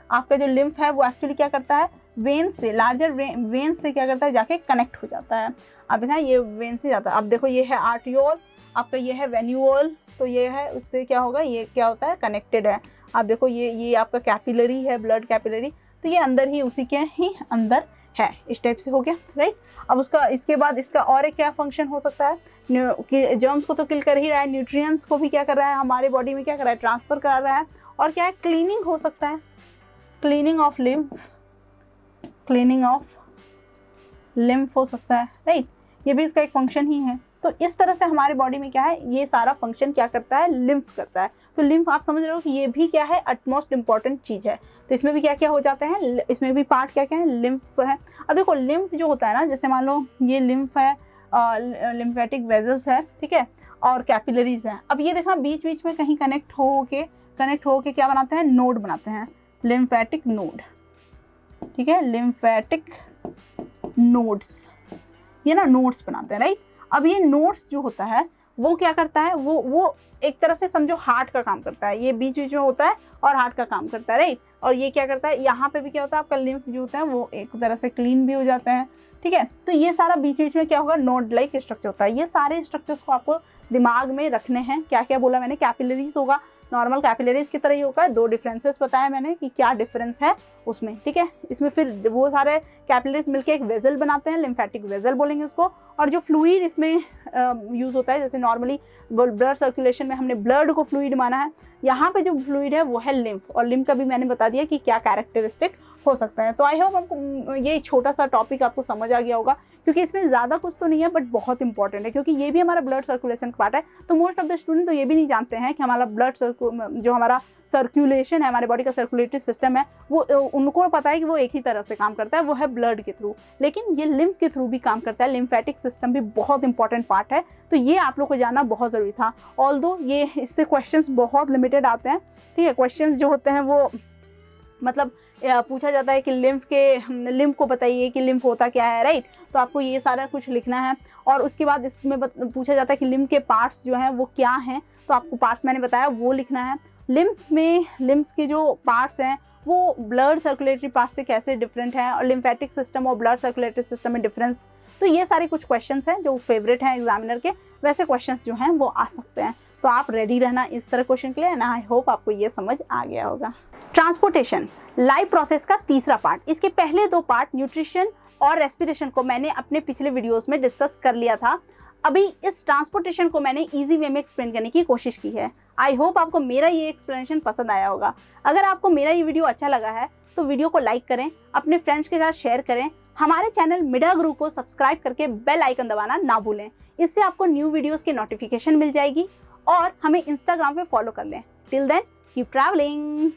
आपका जो लिम्फ है वो एक्चुअली क्या करता है, वेन से, लार्जर वेन से क्या करता है, जाके कनेक्ट हो जाता है। अब देखा ये वेन से जाता है। अब देखो ये है आर्टियोल, आपका ये है वेन्यूल, तो ये है उससे क्या होगा, ये क्या होता है, कनेक्टेड है। अब देखो ये आपका कैपिलरी है, ब्लड कैपिलरी, तो ये अंदर ही, उसी के ही अंदर है, इस टाइप से हो गया, राइट। अब इसके बाद इसका और एक क्या फंक्शन हो सकता है, कि जर्म्स को तो किल कर ही रहा है, न्यूट्रिएंट्स को भी क्या कर रहा है, हमारे बॉडी में क्या कर रहा है, ट्रांसफर करा रहा है। और क्या है, क्लीनिंग हो सकता है, क्लीनिंग ऑफ लिम्फ हो सकता है, राइट। ये भी इसका एक फंक्शन ही है। तो इस तरह से हमारे बॉडी में क्या है, ये सारा फंक्शन क्या करता है, लिम्फ करता है। तो लिम्फ आप समझ रहे हो कि ये भी क्या है, अटमोस्ट इंपॉर्टेंट चीज़ है। तो इसमें भी क्या क्या हो जाते हैं, इसमें भी पार्ट क्या क्या है, लिम्फ है। अब देखो लिम्फ जो होता है ना, जैसे मान लो ये लिम्फ है, लिम्फेटिक वेजल्स है, ठीक है, और कैपिलरीज है। अब ये देखना बीच बीच में कहीं कनेक्ट हो के क्या बनाते हैं, नोड बनाते हैं, लिम्फेटिक नोड, ठीक है, लिम्फेटिक नोड्स, ये ना नोड्स बनाते हैं, राइट। अब ये नोड्स जो होता है वो क्या करता है, वो एक तरह से समझो हार्ट का काम करता है। ये बीच बीच में होता है और हार्ट का काम करता है, राइट। और ये क्या करता है, यहाँ पे भी क्या होता है, आपका लिम्फ जो होता है वो एक तरह से क्लीन भी हो जाता है, ठीक है। तो ये सारा बीच बीच में क्या होगा, नोड लाइक स्ट्रक्चर होता है। ये सारे स्ट्रक्चर्स को आपको दिमाग में रखने हैं। क्या क्या बोला मैंने, कैपिलरीज होगा, नॉर्मल कैपिलरीज की तरह ही होगा। 2 डिफरेंसेस बताया मैंने कि क्या डिफरेंस है उसमें, ठीक है। इसमें फिर वो सारे कैपिलरीज मिलके एक वेजल बनाते हैं, लिम्फेटिक वेजल बोलेंगे इसको। और जो फ्लूइड इसमें यूज़ होता है, जैसे नॉर्मली ब्लड सर्कुलेशन में हमने ब्लड को फ्लूइड माना है, यहाँ पे जो फ्लूइड है वो है लिम्फ। और लिम्फ का भी मैंने बता दिया कि क्या कैरेक्टरिस्टिक हो सकता है। तो आई होप आपको ये छोटा सा टॉपिक आपको समझ आ गया होगा, क्योंकि इसमें ज़्यादा कुछ तो नहीं है बट बहुत इंपॉर्टेंट है, क्योंकि ये भी हमारा ब्लड सर्कुलेशन का पार्ट है। तो मोस्ट ऑफ द स्टूडेंट तो ये भी नहीं जानते हैं कि हमारा जो हमारा सर्कुलेशन है, हमारे बॉडी का सर्कुलेटरी सिस्टम है, वो उनको पता है कि वो एक ही तरह से काम करता है, वो है ब्लड के थ्रू, लेकिन ये लिम्फ के थ्रू भी काम करता है। लिम्फेटिक सिस्टम भी बहुत इंपॉर्टेंट पार्ट है। तो ये आप लोग को जानना बहुत ज़रूरी था। ऑल्दो ये इससे क्वेश्चंस बहुत लिमिटेड आते हैं, ठीक है। क्वेश्चंस जो होते हैं वो मतलब पूछा जाता है कि लिम्फ को बताइए कि लिम्फ होता क्या है, राइट। तो आपको ये सारा कुछ लिखना है। और उसके बाद इसमें पूछा जाता है कि लिम्फ के पार्ट्स जो हैं वो क्या हैं, तो आपको पार्ट्स मैंने बताया वो लिखना है। लिम्फ्स के जो पार्ट्स हैं वो ब्लड सर्कुलेटरी पार्ट से कैसे डिफरेंट है, और लिम्फेटिक सिस्टम और ब्लड सर्कुलेटरी सिस्टम में डिफरेंस। तो ये सारे कुछ क्वेश्चंस हैं जो फेवरेट हैं एग्जामिनर के, वैसे क्वेश्चंस जो हैं वो आ सकते हैं। तो आप रेडी रहना इस तरह क्वेश्चन के लिए, एंड आई होप आपको ये समझ आ गया होगा। ट्रांसपोर्टेशन लाइव प्रोसेस का तीसरा पार्ट। इसके पहले 2 पार्ट न्यूट्रिशन और रेस्पिरेशन को मैंने अपने पिछले वीडियोस में डिस्कस कर लिया था। अभी इस ट्रांसपोर्टेशन को मैंने इजी वे में एक्सप्लेन करने की कोशिश की है। आई होप आपको मेरा ये एक्सप्लेनेशन पसंद आया होगा। अगर आपको मेरा ये वीडियो अच्छा लगा है तो वीडियो को लाइक करें, अपने फ्रेंड्स के साथ शेयर करें, हमारे चैनल मिडा गुरु को सब्सक्राइब करके बेल आइकन दबाना ना भूलें। इससे आपको न्यू वीडियोस की नोटिफिकेशन मिल जाएगी। और हमें इंस्टाग्राम पे फॉलो कर लें। Till then keep travelling.